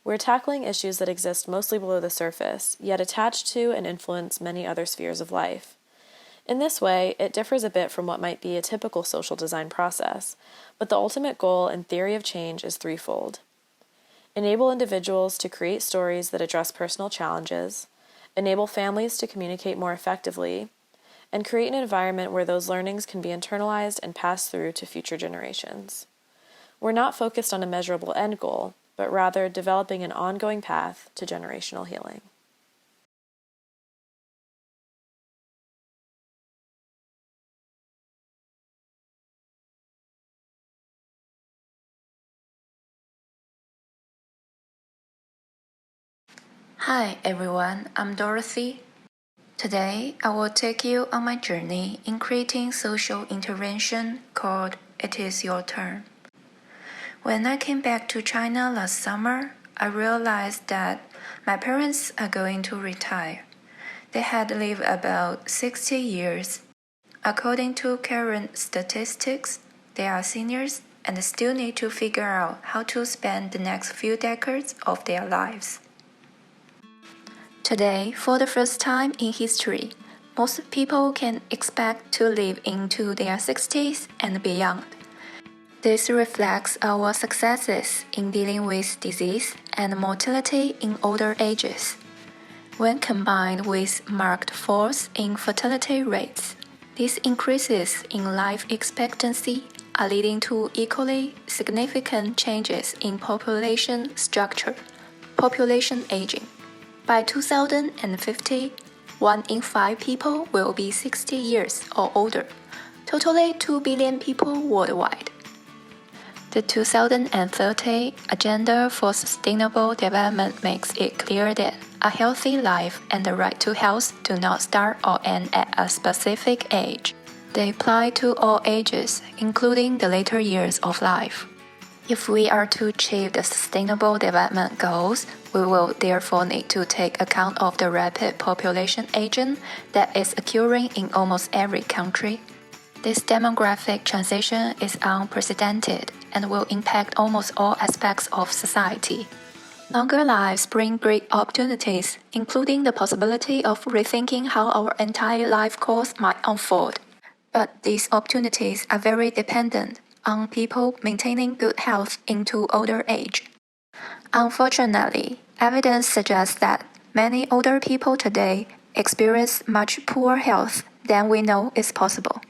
We're tackling issues that exist mostly below the surface, yet attach to and influence many other spheres of life. In this way, it differs a bit from what might be a typical social design process, but the ultimate goal and theory of change is threefold. Enable individuals to create stories that address personal challenges, enable families to communicate more effectively, and create an environment where those learnings can be internalized and passed through to future generations. We're not focused on a measurable end goal, but rather developing an ongoing path to generational healing. Hi everyone, I'm Dorothy. Today, I will take you on my journey in creating social intervention called It Is Your Turn. When I came back to China last summer, I realized that my parents are going to retire. They had lived about 60 years. According to current statistics, they are seniors and still need to figure out how to spend the next few decades of their lives. Today, for the first time in history, most people can expect to live into their 60s and beyond. This reflects our successes in dealing with disease and mortality in older ages. When combined with marked falls in fertility rates, these increases in life expectancy are leading to equally significant changes in population structure, population aging. By 2050, 1 in 5 people will be 60 years or older, totally 2 billion people worldwide. The 2030 Agenda for Sustainable Development makes it clear that a healthy life and the right to health do not start or end at a specific age. They apply to all ages, including the later years of life. If we are to achieve the Sustainable Development Goals, we will therefore need to take account of the rapid population aging that is occurring in almost every country. This demographic transition is unprecedented and will impact almost all aspects of society. Longer lives bring great opportunities, including the possibility of rethinking how our entire life course might unfold. But these opportunities are very dependent on people maintaining good health into older age. Unfortunately, evidence suggests that many older people today experience much poor health than we know is possible.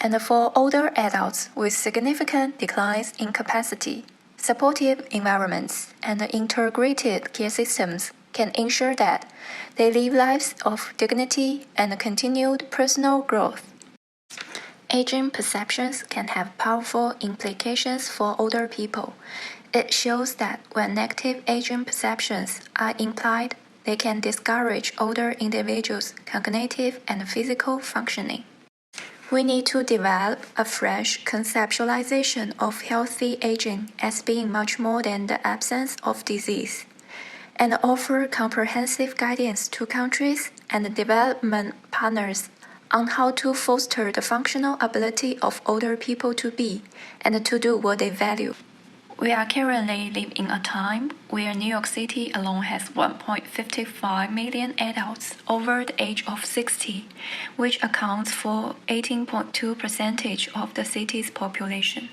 And for older adults with significant declines in capacity, supportive environments and integrated care systems can ensure that they live lives of dignity and continued personal growth. Aging perceptions can have powerful implications for older people. It shows that when negative aging perceptions are implied, they can discourage older individuals' cognitive and physical functioning. We need to develop a fresh conceptualization of healthy aging as being much more than the absence of disease, and offer comprehensive guidance to countries and development partners on how to foster the functional ability of older people to be and to do what they value. We are currently living in a time where New York City alone has 1.55 million adults over the age of 60, which accounts for 18.2% of the city's population.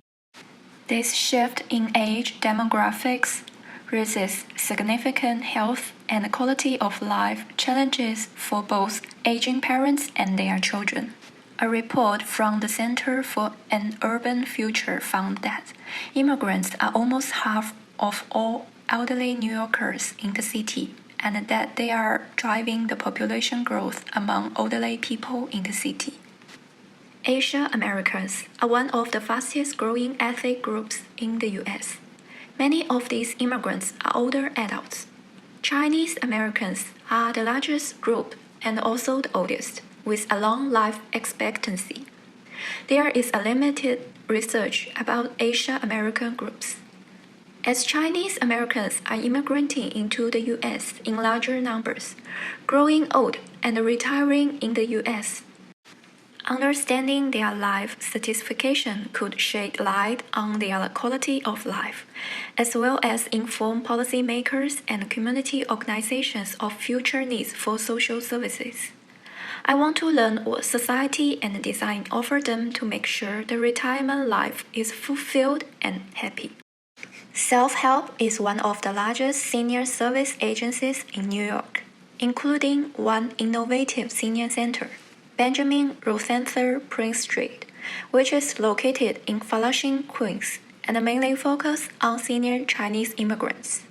This shift in age demographics raises significant health and quality of life challenges for both aging parents and their children. A report from the Center for an Urban Future found that immigrants are almost half of all elderly New Yorkers in the city, and that they are driving the population growth among elderly people in the city. Asian Americans are one of the fastest growing ethnic groups in the US. Many of these immigrants are older adults. Chinese Americans are the largest group and also the oldest, with a long life expectancy. There is a limited research about Asian American groups. As Chinese Americans are immigrating into the US in larger numbers, growing old and retiring in the US, understanding their life satisfaction could shed light on their quality of life, as well as inform policymakers and community organizations of future needs for social services. I want to learn what society and design offer them to make sure the retirement life is fulfilled and happy. Self-Help is one of the largest senior service agencies in New York, including one innovative senior center, Benjamin Rothenthal Prince Street, which is located in Flushing, Queens, and mainly focus on senior Chinese immigrants.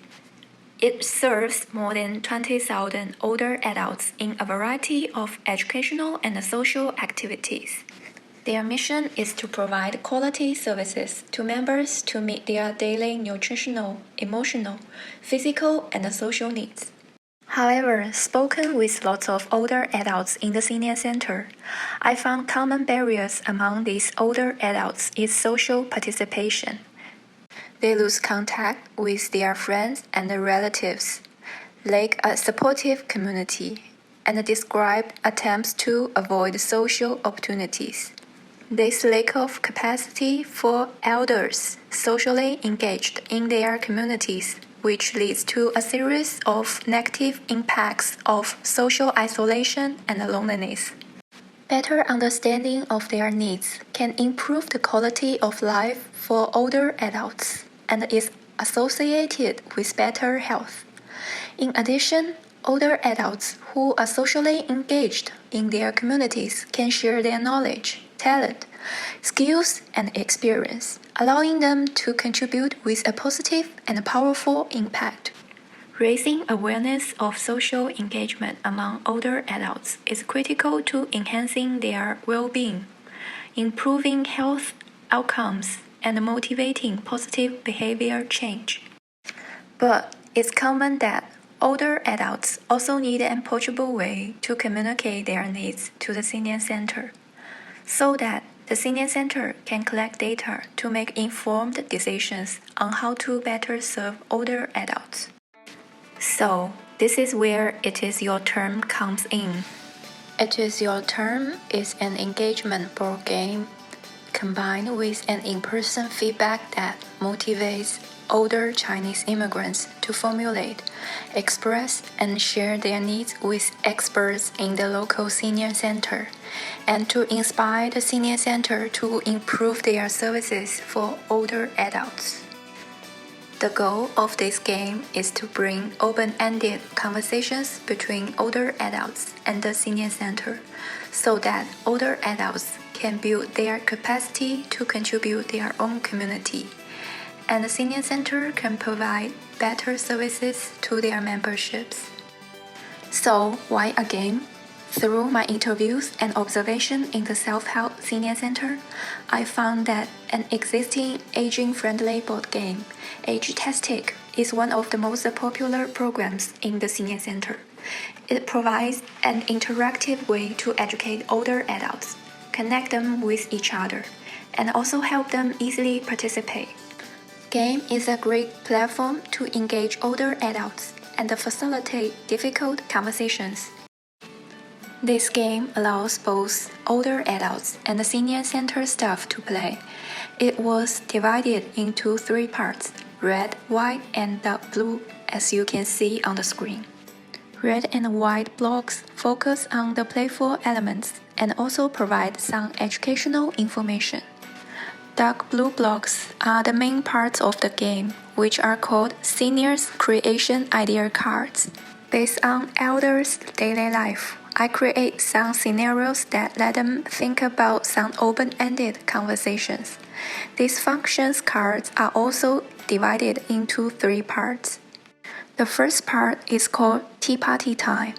It serves more than 20,000 older adults in a variety of educational and social activities. Their mission is to provide quality services to members to meet their daily nutritional, emotional, physical, and social needs. However, spoken with lots of older adults in the senior center, I found common barriers among these older adults is social participation. They lose contact with their friends and relatives, lack a supportive community, and describe attempts to avoid social opportunities. This lack of capacity for elders socially engaged in their communities, which leads to a series of negative impacts of social isolation and loneliness. Better understanding of their needs can improve the quality of life for older adults and is associated with better health. In addition, older adults who are socially engaged in their communities can share their knowledge, talent, skills, and experience, allowing them to contribute with a positive and powerful impact. Raising awareness of social engagement among older adults is critical to enhancing their well-being, improving health outcomes, and motivating positive behavior change. But it's common that older adults also need an approachable way to communicate their needs to the senior center, so that the senior center can collect data to make informed decisions on how to better serve older adults. So, this is where It Is Your Turn comes in. It Is Your Turn is an engagement board game combined with an in-person feedback that motivates older Chinese immigrants to formulate, express, and share their needs with experts in the local senior center, and to inspire the senior center to improve their services for older adults. The goal of this game is to bring open-ended conversations between older adults and the senior center, so that older adults can build their capacity to contribute their own community, and the senior center can provide better services to their memberships. So, why a game? Through my interviews and observation in the self-help senior center, I found that an existing aging-friendly board game, Age-Tastic, is one of the most popular programs in the senior center. It provides an interactive way to educate older adults, connect them with each other, and also help them easily participate. Game is a great platform to engage older adults and facilitate difficult conversations. This game allows both older adults and the senior center staff to play. It was divided into 3 parts, red, white, and dark blue, as you can see on the screen. Red and white blocks focus on the playful elements and also provide some educational information. Dark blue blocks are the main parts of the game, which are called Seniors Creation Idea Cards. Based on elders' daily life, I create some scenarios that let them think about some open-ended conversations. These functions cards are also divided into 3 parts. The first part is called Tea Party Time.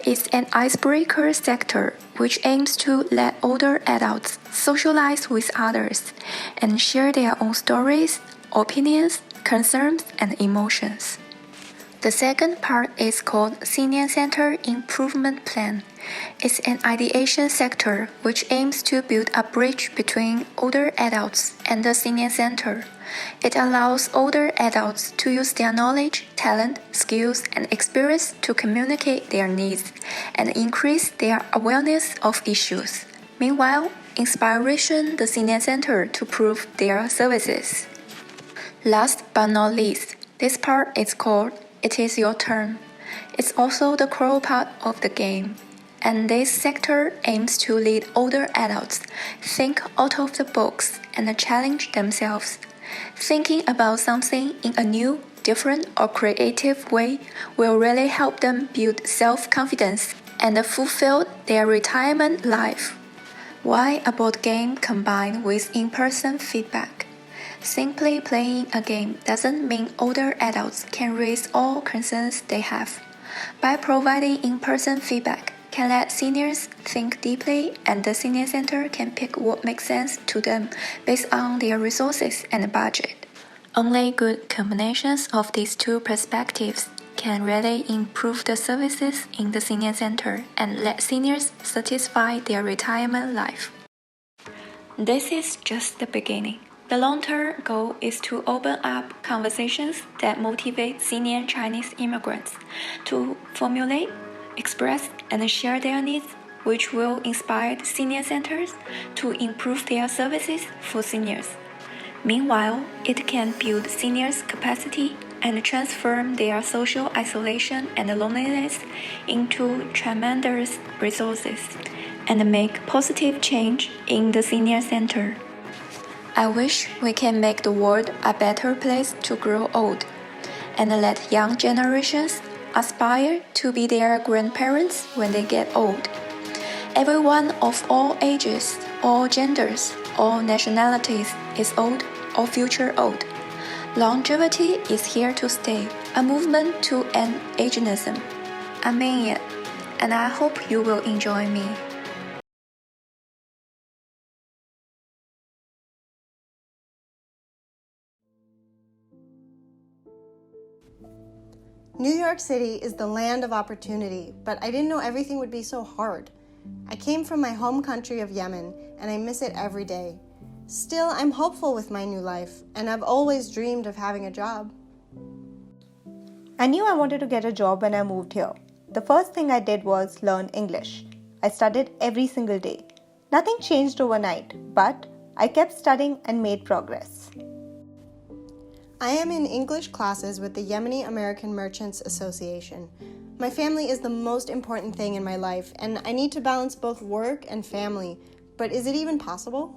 It's an icebreaker sector which aims to let older adults socialize with others and share their own stories, opinions, concerns, and emotions. The second part is called Senior Center Improvement Plan. It's an ideation sector which aims to build a bridge between older adults and the senior center. It allows older adults to use their knowledge, talent, skills, and experience to communicate their needs and increase their awareness of issues. Meanwhile, inspiration the senior center to prove their services. Last but not least, this part is called It Is Your Turn. It's also the core part of the game, and this sector aims to lead older adults think out of the box and challenge themselves. Thinking about something in a new, different, or creative way will really help them build self-confidence and fulfill their retirement life. Why a board game combined with in-person feedback? Simply playing a game doesn't mean older adults can raise all concerns they have. By providing in-person feedback, can let seniors think deeply, and the senior center can pick what makes sense to them based on their resources and budget. Only good combinations of these two perspectives can really improve the services in the senior center and let seniors satisfy their retirement life. This is just the beginning. The long-term goal is to open up conversations that motivate senior Chinese immigrants to formulate, express, and share their needs, which will inspire the senior centers to improve their services for seniors. Meanwhile, it can build seniors' capacity and transform their social isolation and loneliness into tremendous resources and make positive change in the senior center. I wish we can make the world a better place to grow old and let young generations aspire to be their grandparents when they get old. Everyone of all ages, all genders, all nationalities is old or future old. Longevity is here to stay, a movement to end ageism. I mean it, and I hope you will enjoy me. New York City is the land of opportunity, but I didn't know everything would be so hard. I came from my home country of Yemen, and I miss it every day. Still, I'm hopeful with my new life, and I've always dreamed of having a job. I knew I wanted to get a job when I moved here. The first thing I did was learn English. I studied every single day. Nothing changed overnight, but I kept studying and made progress. I am in English classes with the Yemeni American Merchants Association. My family is the most important thing in my life, and I need to balance both work and family. But is it even possible?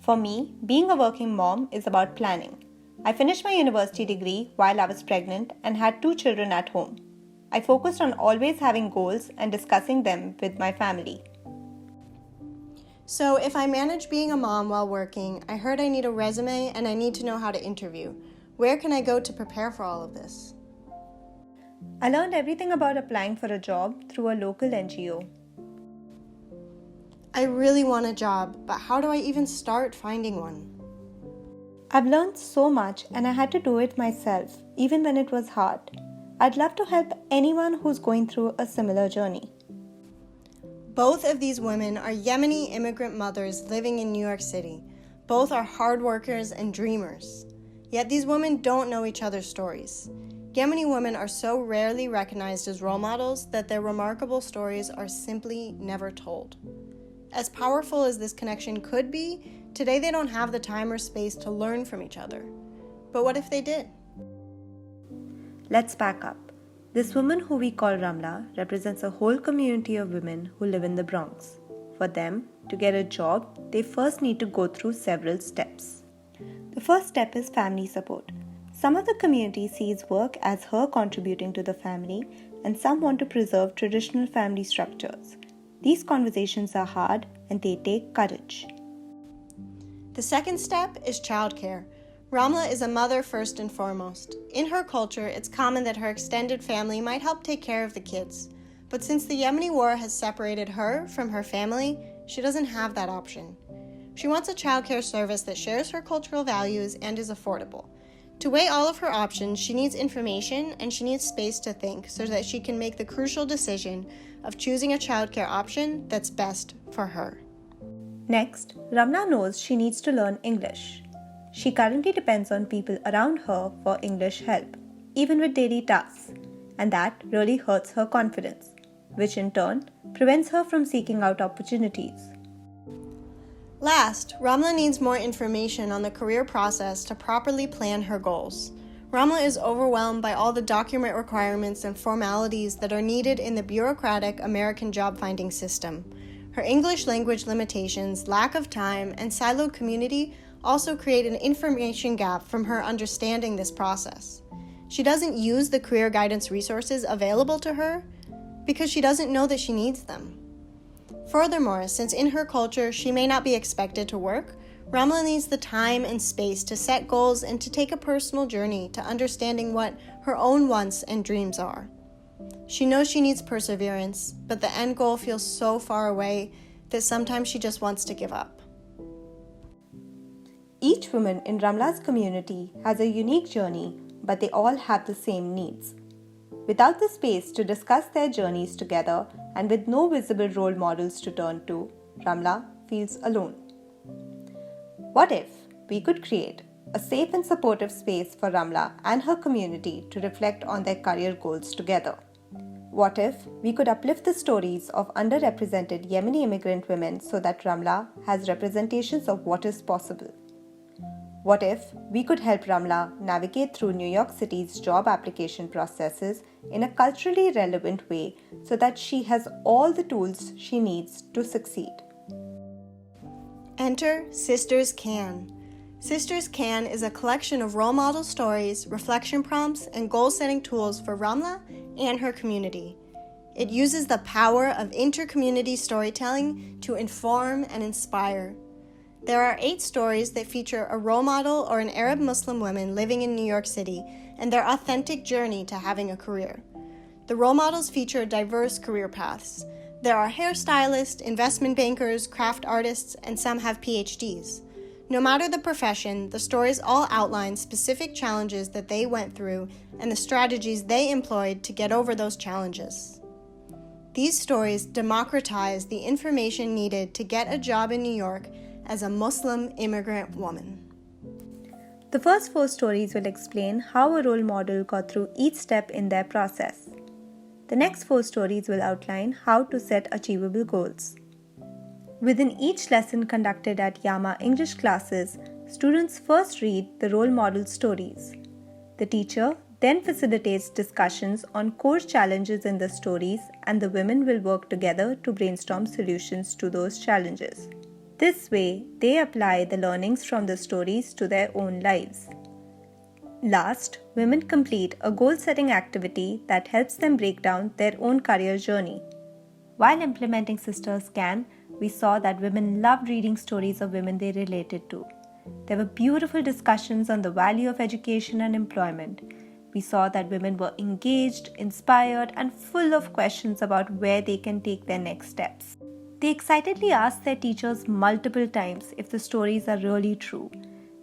For me, being a working mom is about planning. I finished my university degree while I was pregnant and had 2 children at home. I focused on always having goals and discussing them with my family. So if I manage being a mom while working, I heard I need a resume and I need to know how to interview. Where can I go to prepare for all of this? I learned everything about applying for a job through a local NGO. I really want a job, but how do I even start finding one? I've learned so much and I had to do it myself, even when it was hard. I'd love to help anyone who's going through a similar journey. Both of these women are Yemeni immigrant mothers living in New York City. Both are hard workers and dreamers. Yet these women don't know each other's stories. Yemeni women are so rarely recognized as role models that their remarkable stories are simply never told. As powerful as this connection could be, today they don't have the time or space to learn from each other. But what if they did? Let's back up. This woman who we call Ramla represents a whole community of women who live in the Bronx. For them, to get a job, they first need to go through several steps. The first step is family support. Some of the community sees work as her contributing to the family, and some want to preserve traditional family structures. These conversations are hard and they take courage. The second step is childcare. Ramla is a mother first and foremost. In her culture, it's common that her extended family might help take care of the kids. But since the Yemeni war has separated her from her family, she doesn't have that option. She wants a childcare service that shares her cultural values and is affordable. To weigh all of her options, she needs information and she needs space to think so that she can make the crucial decision of choosing a childcare option that's best for her. Next, Ramla knows she needs to learn English. She currently depends on people around her for English help, even with daily tasks, and that really hurts her confidence, which in turn prevents her from seeking out opportunities. Last, Ramla needs more information on the career process to properly plan her goals. Ramla is overwhelmed by all the document requirements and formalities that are needed in the bureaucratic American job-finding system. Her English language limitations, lack of time, and siloed community also create an information gap from her understanding this process. She doesn't use the career guidance resources available to her because she doesn't know that she needs them. Furthermore, since in her culture she may not be expected to work, Ramla needs the time and space to set goals and to take a personal journey to understanding what her own wants and dreams are. She knows she needs perseverance, but the end goal feels so far away that sometimes she just wants to give up. Each woman in Ramla's community has a unique journey, but they all have the same needs. Without the space to discuss their journeys together and with no visible role models to turn to, Ramla feels alone. What if we could create a safe and supportive space for Ramla and her community to reflect on their career goals together? What if we could uplift the stories of underrepresented Yemeni immigrant women so that Ramla has representations of what is possible? What if we could help Ramla navigate through New York City's job application processes in a culturally relevant way so that she has all the tools she needs to succeed? Enter Sisters Can. Sisters Can is a collection of role model stories, reflection prompts, and goal-setting tools for Ramla and her community. It uses the power of inter-community storytelling to inform and inspire. There are 8 stories that feature a role model or an Arab Muslim woman living in New York City and their authentic journey to having a career. The role models feature diverse career paths. There are hairstylists, investment bankers, craft artists, and some have PhDs. No matter the profession, the stories all outline specific challenges that they went through and the strategies they employed to get over those challenges. These stories democratize the information needed to get a job in New York as a Muslim immigrant woman. The first 4 stories will explain how a role model got through each step in their process. The next 4 stories will outline how to set achievable goals. Within each lesson conducted at Yama English classes, students first read the role model stories. The teacher then facilitates discussions on core challenges in the stories, and the women will work together to brainstorm solutions to those challenges. This way, they apply the learnings from the stories to their own lives. Last, women complete a goal-setting activity that helps them break down their own career journey. While implementing Sisters Can, we saw that women loved reading stories of women they related to. There were beautiful discussions on the value of education and employment. We saw that women were engaged, inspired, and full of questions about where they can take their next steps. They excitedly asked their teachers multiple times if the stories are really true.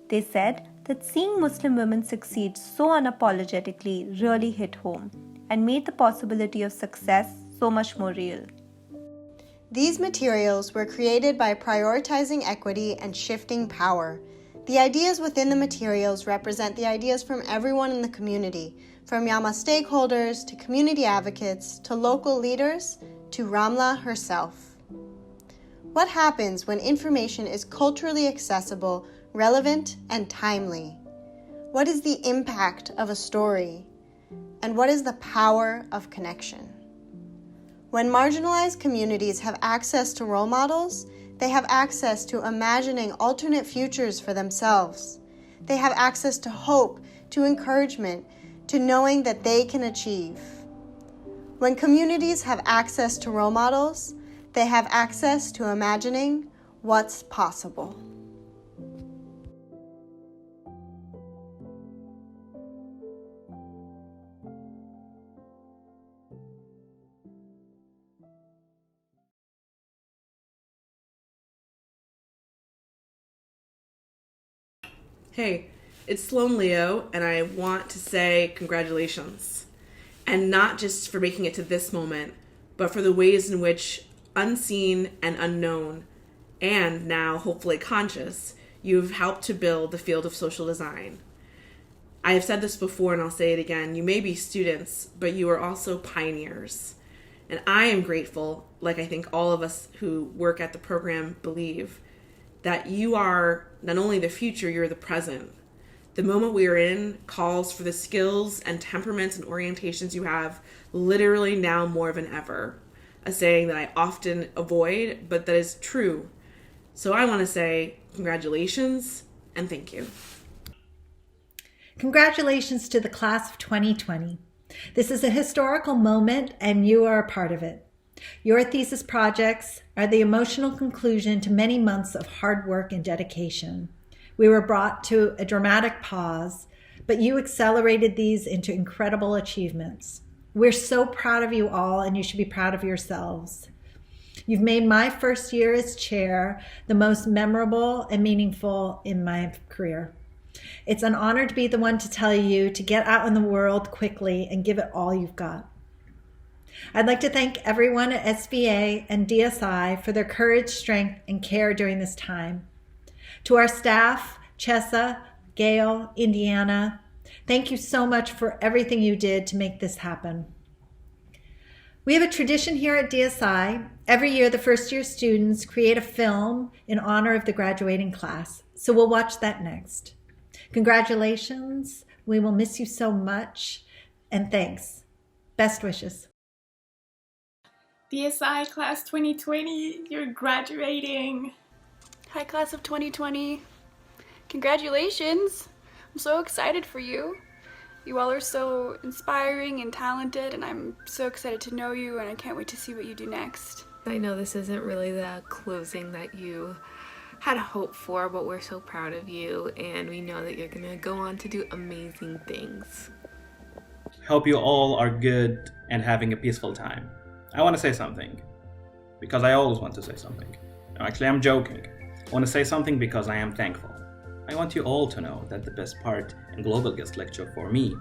They said that seeing Muslim women succeed so unapologetically really hit home and made the possibility of success so much more real. These materials were created by prioritizing equity and shifting power. The ideas within the materials represent the ideas from everyone in the community, from Yama stakeholders to community advocates to local leaders to Ramla herself. What happens when information is culturally accessible, relevant, and timely? What is the impact of a story? And what is the power of connection? When marginalized communities have access to role models, they have access to imagining alternate futures for themselves. They have access to hope, to encouragement, to knowing that they can achieve. When communities have access to role models, they have access to imagining what's possible. Hey, it's Sloan Leo, and I want to say congratulations. And not just for making it to this moment, but for the ways in which unseen and unknown, and now hopefully conscious, you've helped to build the field of social design. I have said this before and I'll say it again. You may be students, but you are also pioneers. And I am grateful, like I think all of us who work at the program believe, that you are not only the future, you're the present. The moment we are in calls for the skills and temperaments and orientations you have literally now more than ever. A saying that I often avoid, but that is true. So I want to say congratulations and thank you. Congratulations to the class of 2020. This is a historical moment and you are a part of it. Your thesis projects are the emotional conclusion to many months of hard work and dedication. We were brought to a dramatic pause, but you accelerated these into incredible achievements. We're so proud of you all, and you should be proud of yourselves. You've made my first year as chair the most memorable and meaningful in my career. It's an honor to be the one to tell you to get out in the world quickly and give it all you've got. I'd like to thank everyone at SVA and DSI for their courage, strength, and care during this time. To our staff, Chessa, Gail, Indiana, thank you so much for everything you did to make this happen. We have a tradition here at DSI. Every year, the first-year students create a film in honor of the graduating class. So we'll watch that next. Congratulations. We will miss you so much. And thanks. Best wishes. DSI Class 2020, you're graduating. Hi, Class of 2020. Congratulations. I'm so excited for you. You all are so inspiring and talented, and I'm so excited to know you, and I can't wait to see what you do next. I know this isn't really the closing that you had hoped for, but we're so proud of you, and we know that you're gonna go on to do amazing things. Hope you all are good and having a peaceful time. I want to say something, because I always want to say something. No, actually, I'm joking. I want to say something because I am thankful. I want you all to know that the best part in Global Guest Lecture for me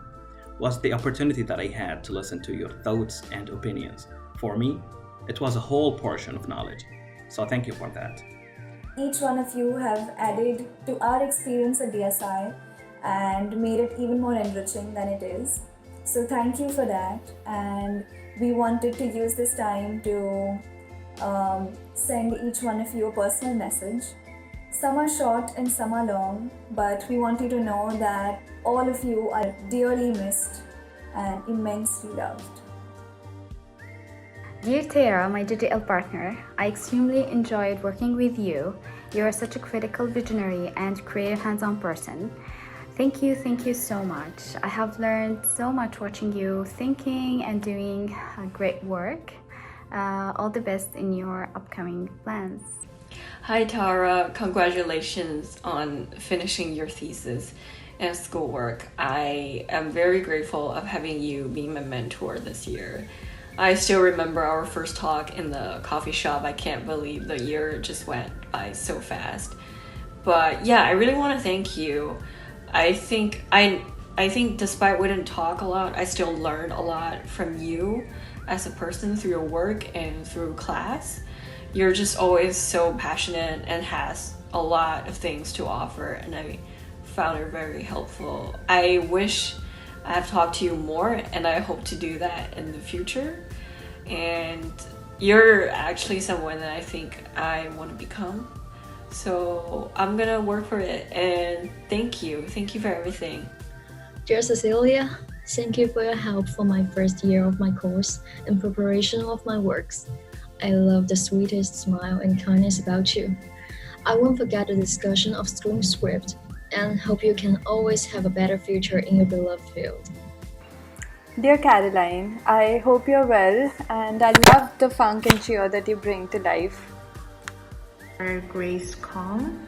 was the opportunity that I had to listen to your thoughts and opinions. For me, it was a whole portion of knowledge. So thank you for that. Each one of you have added to our experience at DSI and made it even more enriching than it is. So thank you for that. And we wanted to use this time to send each one of you a personal message. Some are short and some are long, but we want you to know that all of you are dearly missed and immensely loved. Dear Tara, my DTL partner, I extremely enjoyed working with you. You are such a critical visionary and creative hands-on person. Thank you so much. I have learned so much watching you thinking and doing great work. All the best in your upcoming plans. Hi Tara, congratulations on finishing your thesis and schoolwork. I am very grateful of having you be my mentor this year. I still remember our first talk in the coffee shop. I can't believe the year just went by so fast. But yeah, I really want to thank you. I think despite we didn't talk a lot, I still learned a lot from you as a person through your work and through class. You're just always so passionate and has a lot of things to offer, and I found it very helpful. I wish I have talked to you more, and I hope to do that in the future. And you're actually someone that I think I want to become. So I'm gonna work for it, and thank you for everything. Dear Cecilia, thank you for your help for my first year of my course and preparation of my works. I love the sweetest smile and kindness about you. I won't forget the discussion of stream script and hope you can always have a better future in your beloved field. Dear Caroline, I hope you're well, and I love the funk and cheer that you bring to life. Grace Kang.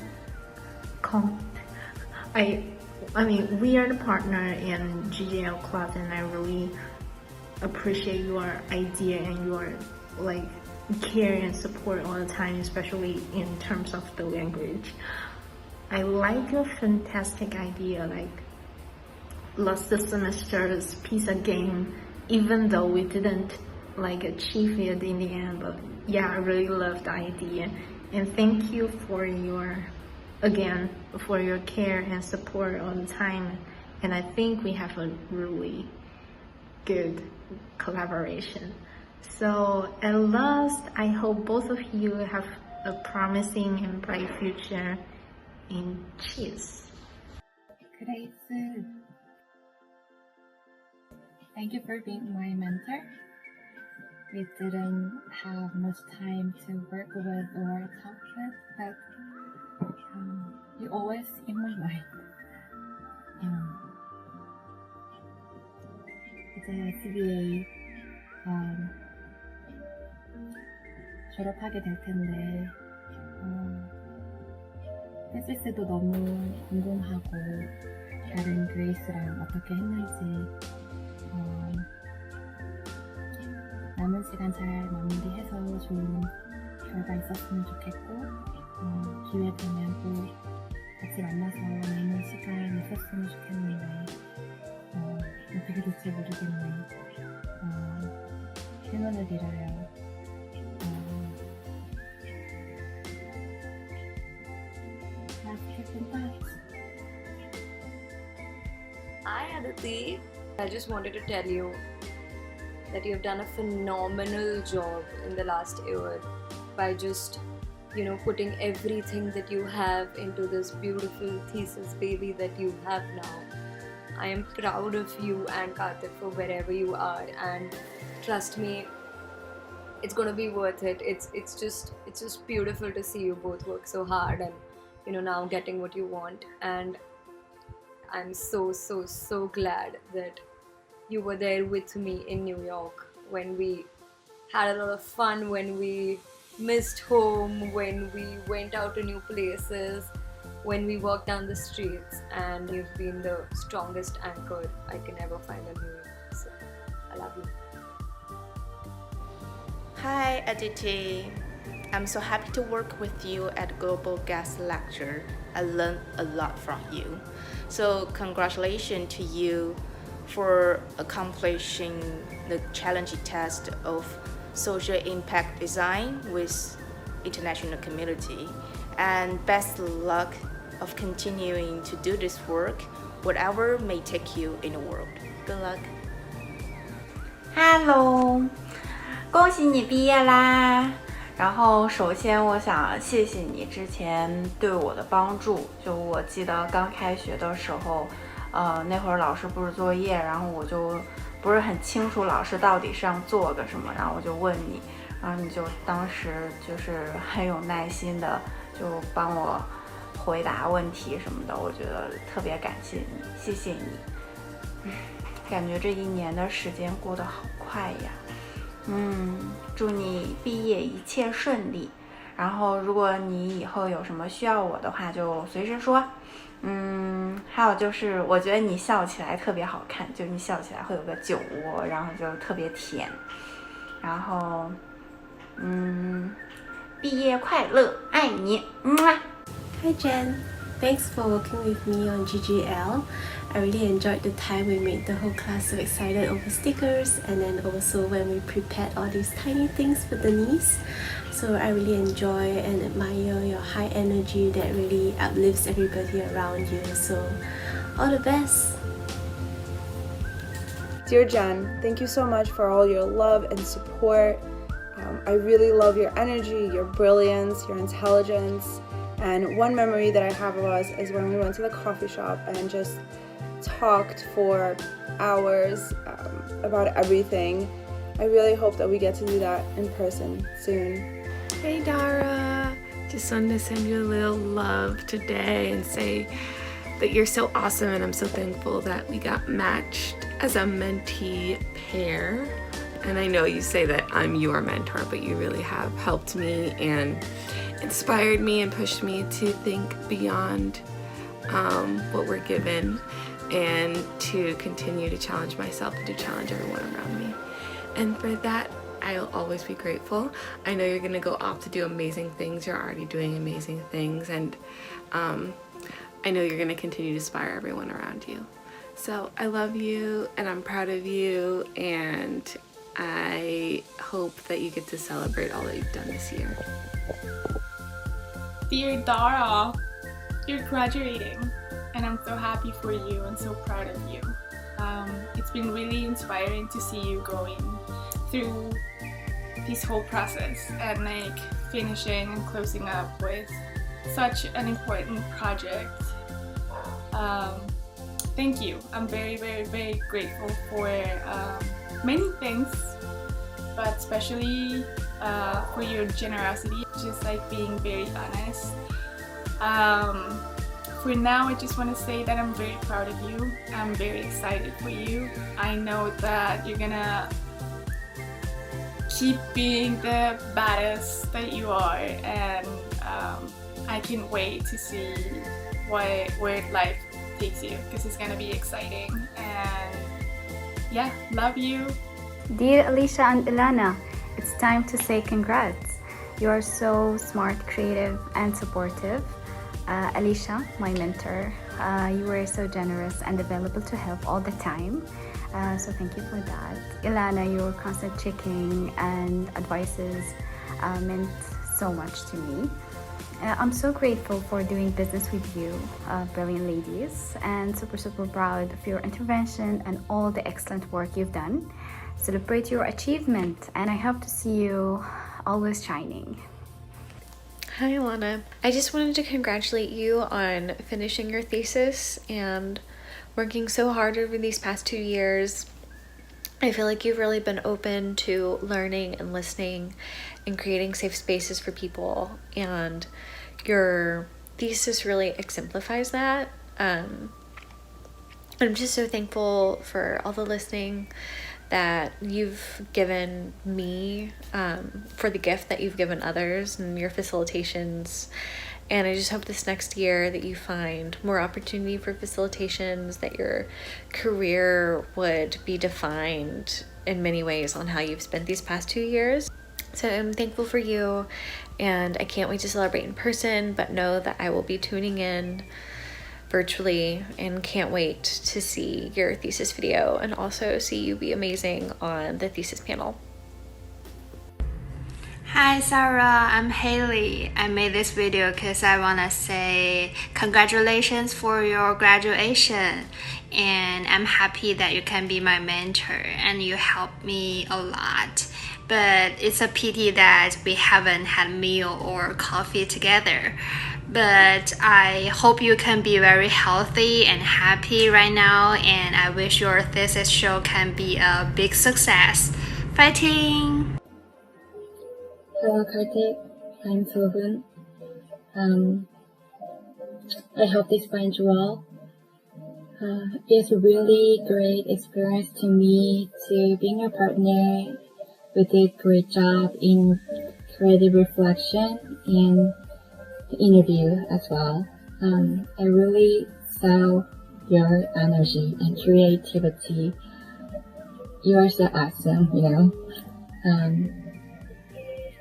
I mean, we are the partner in GJL class, and I really appreciate your idea and your care and support all the time, especially in terms of the language. I like your fantastic idea, last semester's pizza game, even though we didn't achieve it in the end, but yeah, I really love the idea. And thank you for your care and support all the time. And I think we have a really good collaboration. So at last, I hope both of you have a promising and bright future in cheese. Great. Thank you for being my mentor. We didn't have much time to work with or talk with, but you're always in my mind. The CBA 졸업하게 될 텐데 테시스도 너무 궁금하고 다른 그레이스랑 어떻게 했는지 남은 시간 잘 마무리해서 좋은 결과 있었으면 좋겠고 기회 되면 또 같이 만나서 남은 시간 있었으면 좋겠는데 어떻게 될지 모르겠네. 행운을 빌어요. Hi Aditi. I just wanted to tell you that you've done a phenomenal job in the last year by just, putting everything that you have into this beautiful thesis baby that you have now. I am proud of you and Karthik for wherever you are, and trust me, it's gonna be worth it. It's just beautiful to see you both work so hard and now getting what you want. And I'm so glad that you were there with me in New York when we had a lot of fun, when we missed home, when we went out to new places, when we walked down the streets, and you've been the strongest anchor I can ever find in New York. So I love you. Hi Aditi, I'm so happy to work with you at Global Guest Lecture. I learned a lot from you. So congratulations to you for accomplishing the challenging task of social impact design with international community, and best luck of continuing to do this work, whatever may take you in the world. Good luck. Hello， 恭喜你毕业啦！然后首先我想谢谢你之前对我的帮助，就我记得刚开学的时候，那会儿老师布置作业，然后我就不是很清楚老师到底是让做个什么，然后我就问你，然后你就当时就是很有耐心的就帮我回答问题什么的，我觉得特别感谢你，谢谢你。感觉这一年的时间过得好快呀。祝你毕业一切顺利，然后如果你以后有什么需要我的话就随时说。还有就是我觉得你笑起来特别好看，就你笑起来会有个酒窝，然后就特别甜。然后毕业快乐，爱你。Hi Jen, thanks for working with me on GGL. I really enjoyed the time we made the whole class so excited over stickers, and then also when we prepared all these tiny things for Denise. So I really enjoy and admire your high energy that really uplifts everybody around you. So all the best. Dear Jen, thank you so much for all your love and support. I really love your energy, your brilliance, your intelligence. And one memory that I have of us is when we went to the coffee shop and just talked for hours about everything. I really hope that we get to do that in person soon. Hey Dhara, just wanted to send you a little love today and say that you're so awesome, and I'm so thankful that we got matched as a mentee pair. And I know you say that I'm your mentor, but you really have helped me and inspired me and pushed me to think beyond what we're given, and to continue to challenge myself and to challenge everyone around me. And for that, I'll always be grateful. I know you're gonna go off to do amazing things. You're already doing amazing things, and I know you're gonna continue to inspire everyone around you. So I love you, and I'm proud of you, and I hope that you get to celebrate all that you've done this year. Dear Dhara, you're graduating, and I'm so happy for you and so proud of you. It's been really inspiring to see you going through this whole process and finishing and closing up with such an important project. Thank you. I'm very, very, very grateful for many things, but especially for your generosity, just being very honest. For now, I just want to say that I'm very proud of you. I'm very excited for you. I know that you're gonna keep being the badass that you are, and I can't wait to see where life takes you, because it's gonna be exciting. And yeah, love you. Dear Alicia and Ilana, it's time to say congrats. You are so smart, creative, and supportive. Alicia, my mentor, you were so generous and available to help all the time. So thank you for that. Ilana, your constant checking and advices meant so much to me. I'm so grateful for doing business with you, brilliant ladies, and super proud of your intervention and all the excellent work you've done. Celebrate your achievement, and I hope to see you always shining. Hi Alana. I just wanted to congratulate you on finishing your thesis and working so hard over these past 2 years. I feel like you've really been open to learning and listening and creating safe spaces for people, and your thesis really exemplifies that. I'm just so thankful for all the listening that you've given me, for the gift that you've given others and your facilitations. And I just hope this next year that you find more opportunity for facilitations, that your career would be defined in many ways on how you've spent these past 2 years. So I'm thankful for you, and I can't wait to celebrate in person, but know that I will be tuning in virtually and can't wait to see your thesis video and also see you be amazing on the thesis panel. Hi Sarah, I'm Haley. I made this video because I want to say congratulations for your graduation, and I'm happy that you can be my mentor and you helped me a lot. But it's a pity that we haven't had meal or coffee together. But I hope you can be very healthy and happy right now, and I wish your thesis show can be a big success. Fighting! Hello Kartik, I'm Sylvan. I hope this finds you well. It's a really great experience to me to being a partner. We did a great job in creative reflection and the interview as well. I really saw your energy and creativity. You are so awesome, you know.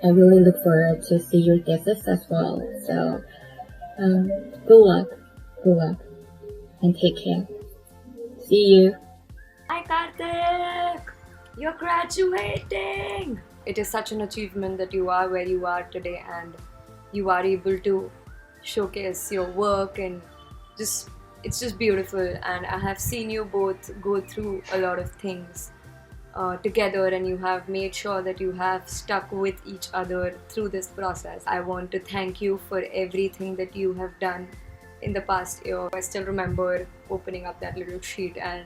I really look forward to see your thesis as well. So, good luck, and take care. See you. Hi Kartik! You're graduating! It is such an achievement that you are where you are today, and you are able to showcase your work, and it's just beautiful. And I have seen you both go through a lot of things together, and you have made sure that you have stuck with each other through this process. I want to thank you for everything that you have done in the past year. I still remember opening up that little sheet and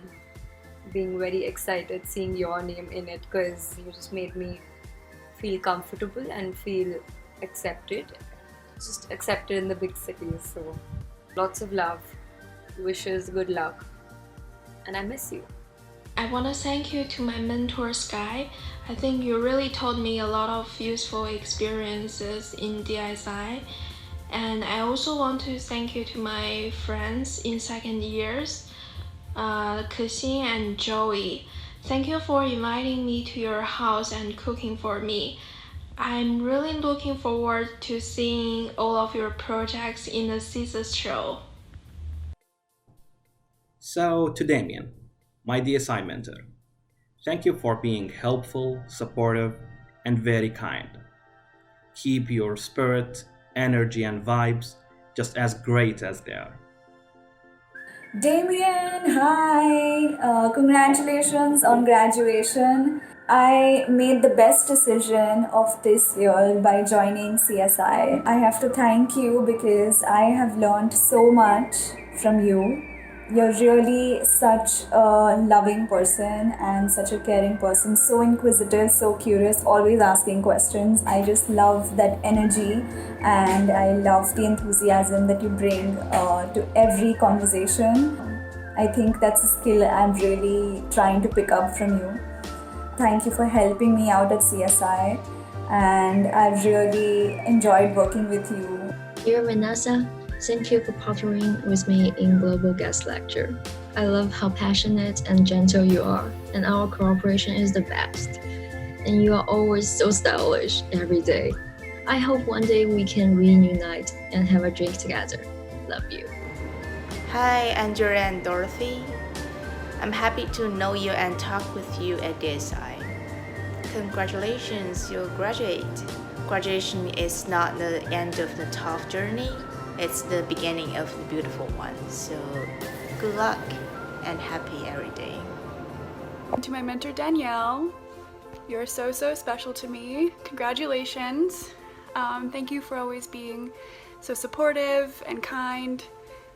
being very excited seeing your name in it, because you just made me feel comfortable and feel accepted, just accepted in the big cities. So lots of love, wishes, good luck, and I miss you. I want to thank you to my mentor Sky. I think you really taught me a lot of useful experiences in DSI. And I also want to thank you to my friends in second years, Kexin and Joey. Thank you for inviting me to your house and cooking for me. I'm really looking forward to seeing all of your projects in the thesis show. So, to Damian, my DSI mentor, thank you for being helpful, supportive, and very kind. Keep your spirit, energy, and vibes just as great as they are. Damian, hi! Congratulations on graduation. I made the best decision of this year by joining CSI. I have to thank you because I have learned so much from you. You're really such a loving person and such a caring person, so inquisitive, so curious, always asking questions. I just love that energy, and I love the enthusiasm that you bring to every conversation. I think that's a skill I'm really trying to pick up from you. Thank you for helping me out at CSI, and I've really enjoyed working with you. Dear Vanessa, thank you for partnering with me in Global Guest Lecture. I love how passionate and gentle you are, and our cooperation is the best. And you are always so stylish every day. I hope one day we can reunite and have a drink together. Love you. Hi, Andrea and Dorothy. I'm happy to know you and talk with you at DSI. Congratulations, you graduate. Graduation is not the end of the tough journey, it's the beginning of the beautiful one. So good luck and happy every day. To my mentor Danielle, you're so special to me. Congratulations. Thank you for always being so supportive and kind,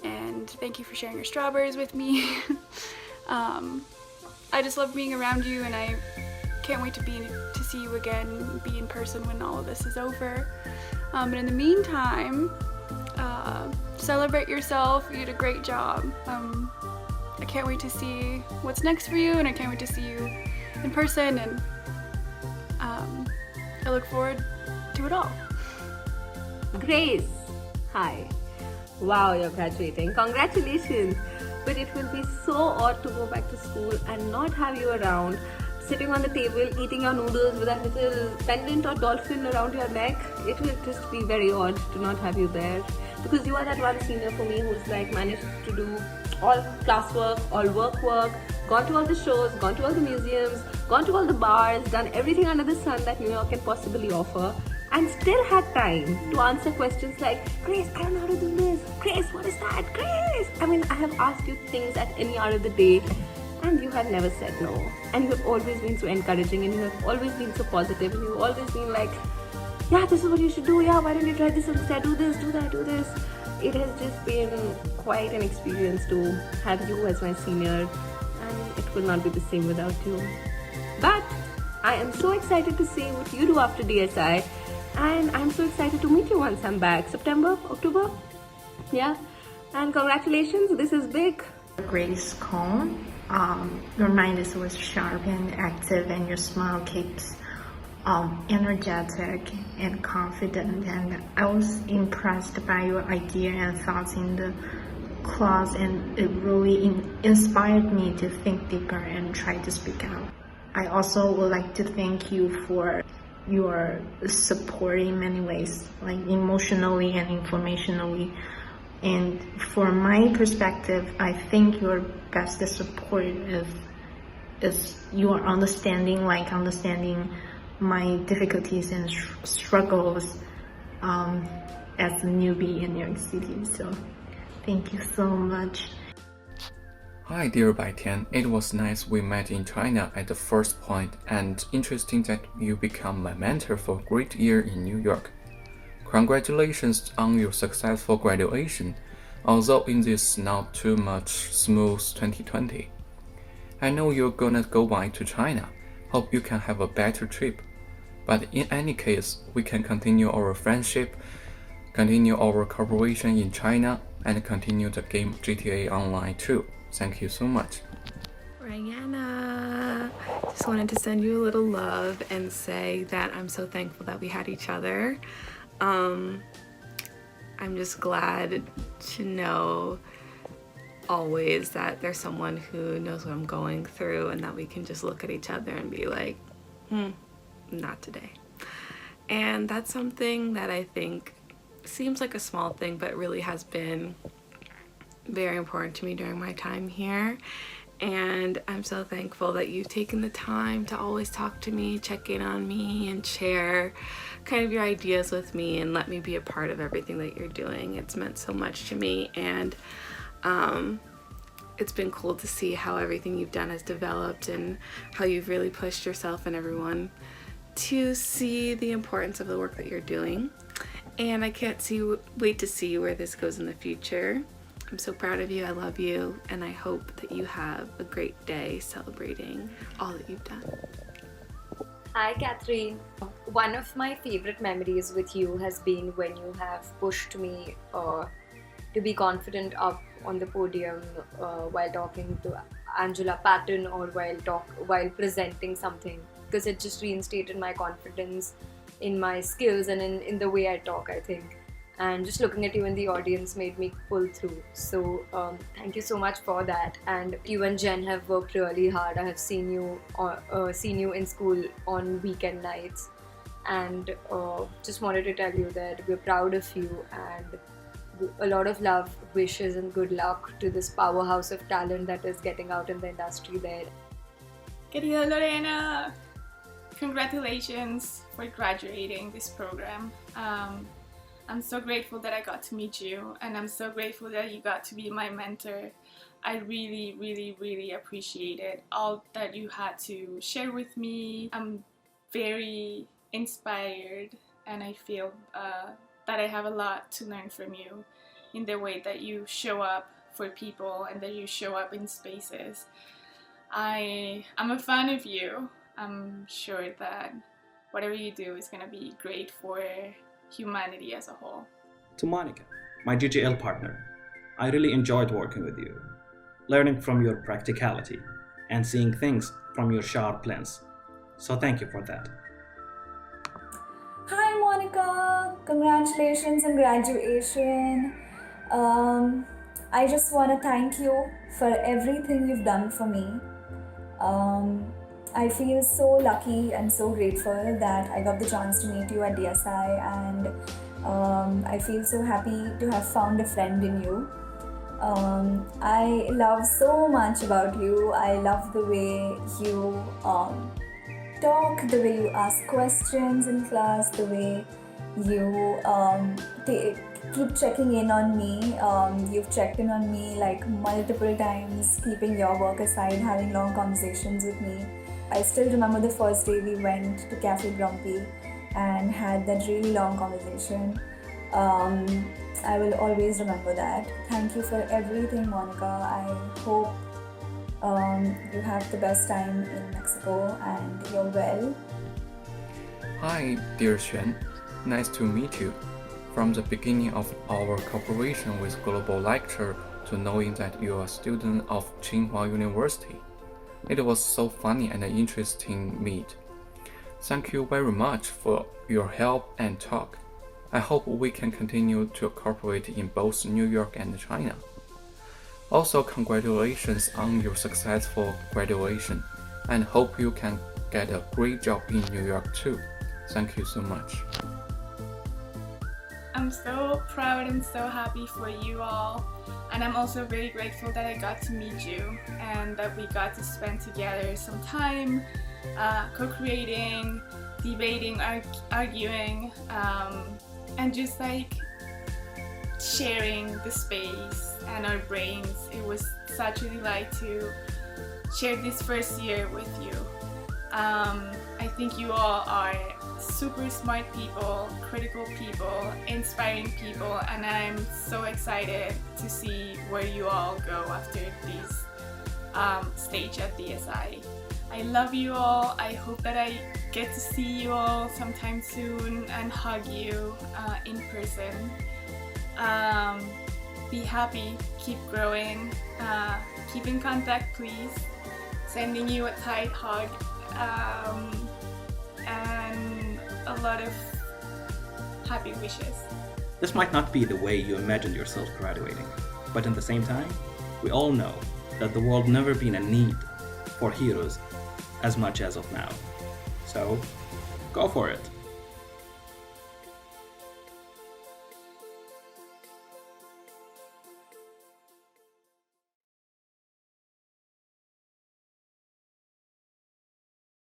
and thank you for sharing your strawberries with me. I just love being around you, and I can't wait to see you again, be in person when all of this is over. But in the meantime, celebrate yourself. You did a great job. I can't wait to see what's next for you, and I can't wait to see you in person, and I look forward to it all. Grace, hi. Wow, you're graduating. Congratulations. But it will be so odd to go back to school and not have you around, sitting on the table, eating your noodles with that little pendant or dolphin around your neck. It will just be very odd to not have you there, because you are that one senior for me who's like managed to do all classwork, all work, gone to all the shows, gone to all the museums, gone to all the bars, done everything under the sun that New York can possibly offer, and still had time to answer questions like, Grace, I don't know how to do this. Grace, what is that? Grace! I mean, I have asked you things at any hour of the day, and you have never said no. And you have always been so encouraging, and you have always been so positive, and you've always been like, yeah, this is what you should do. Yeah, why don't you try this instead? Do this, do that, do this. It has just been quite an experience to have you as my senior, and it will not be the same without you. But I am so excited to see what you do after DSI, and I'm so excited to meet you once I'm back. September, October? Yeah. And congratulations, this is big. Grace Kwon, your mind is always sharp and active, and your smile keeps energetic and confident, and I was impressed by your idea and thoughts in the class, and it really inspired me to think deeper and try to speak out. I also would like to thank you for your support in many ways, like emotionally and informationally. And for my perspective, I think your best support is your understanding my difficulties and struggles as a newbie in New York City. So thank you so much. Hi dear Baitian, it was nice we met in China at the first point, and interesting that you become my mentor for a great year in New York. Congratulations on your successful graduation, although in this not too much smooth 2020. I know you're gonna go back to China. Hope you can have a better trip. But in any case, we can continue our friendship, continue our cooperation in China, and continue the game GTA Online too. Thank you so much. Rihanna, just wanted to send you a little love and say that I'm so thankful that we had each other. I'm just glad to know always that there's someone who knows what I'm going through, and that we can just look at each other and be like, not today. And that's something that I think seems like a small thing, but really has been very important to me during my time here. And I'm so thankful that you've taken the time to always talk to me, check in on me, and share kind of your ideas with me and let me be a part of everything that you're doing. It's meant so much to me, and it's been cool to see how everything you've done has developed and how you've really pushed yourself and everyone to see the importance of the work that you're doing. And I can't wait to see where this goes in the future. I'm so proud of you, I love you, and I hope that you have a great day celebrating all that you've done. Hi Catherine. One of my favorite memories with you has been when you have pushed me to be confident up on the podium while talking to Angela Patton or while presenting something, because it just reinstated my confidence in my skills and in the way I talk, I think. And just looking at you in the audience made me pull through. So thank you so much for that. And you and Jen have worked really hard. I have seen you in school on weekend nights, and just wanted to tell you that we're proud of you, and a lot of love, wishes, and good luck to this powerhouse of talent that is getting out in the industry there. Querida Lorena, congratulations for graduating this program. I'm so grateful that I got to meet you, and I'm so grateful that you got to be my mentor. I really, really, really appreciated all that you had to share with me. I'm very inspired, and I feel that I have a lot to learn from you in the way that you show up for people and that you show up in spaces. I'm a fan of you. I'm sure that whatever you do is going to be great for humanity as a whole. To Monica, my GGL partner, I really enjoyed working with you, learning from your practicality and seeing things from your sharp lens. So thank you for that. Hi Monica, congratulations on graduation. I just want to thank you for everything you've done for me. I feel so lucky and so grateful that I got the chance to meet you at DSI, and I feel so happy to have found a friend in you. I love so much about you. I love the way you talk, the way you ask questions in class, the way you keep checking in on me. You've checked in on me like multiple times, keeping your work aside, having long conversations with me. I still remember the first day we went to Cafe Grumpy and had that really long conversation. I will always remember that. Thank you for everything, Monica. I hope you have the best time in Mexico and you're well. Hi, dear Xuan. Nice to meet you. From the beginning of our cooperation with Global Lecture to knowing that you are a student of Tsinghua University, it was so funny and an interesting meet. Thank you very much for your help and talk. I hope we can continue to cooperate in both New York and China. Also, congratulations on your successful graduation, and hope you can get a great job in New York too. Thank you so much. I'm so proud and so happy for you all, and I'm also very grateful that I got to meet you and that we got to spend together some time co-creating, debating, arguing, and just like sharing the space and our brains. It was such a delight to share this first year with you. I think you all are super smart people, critical people, inspiring people, and I'm so excited to see where you all go after this stage at DSI. I love you all. I hope that I get to see you all sometime soon and hug you in person. Be happy, keep growing, keep in contact please. Sending you a tight hug and a lot of happy wishes. This might not be the way you imagined yourself graduating, but at the same time, we all know that the world never been a need for heroes as much as of now. So, go for it.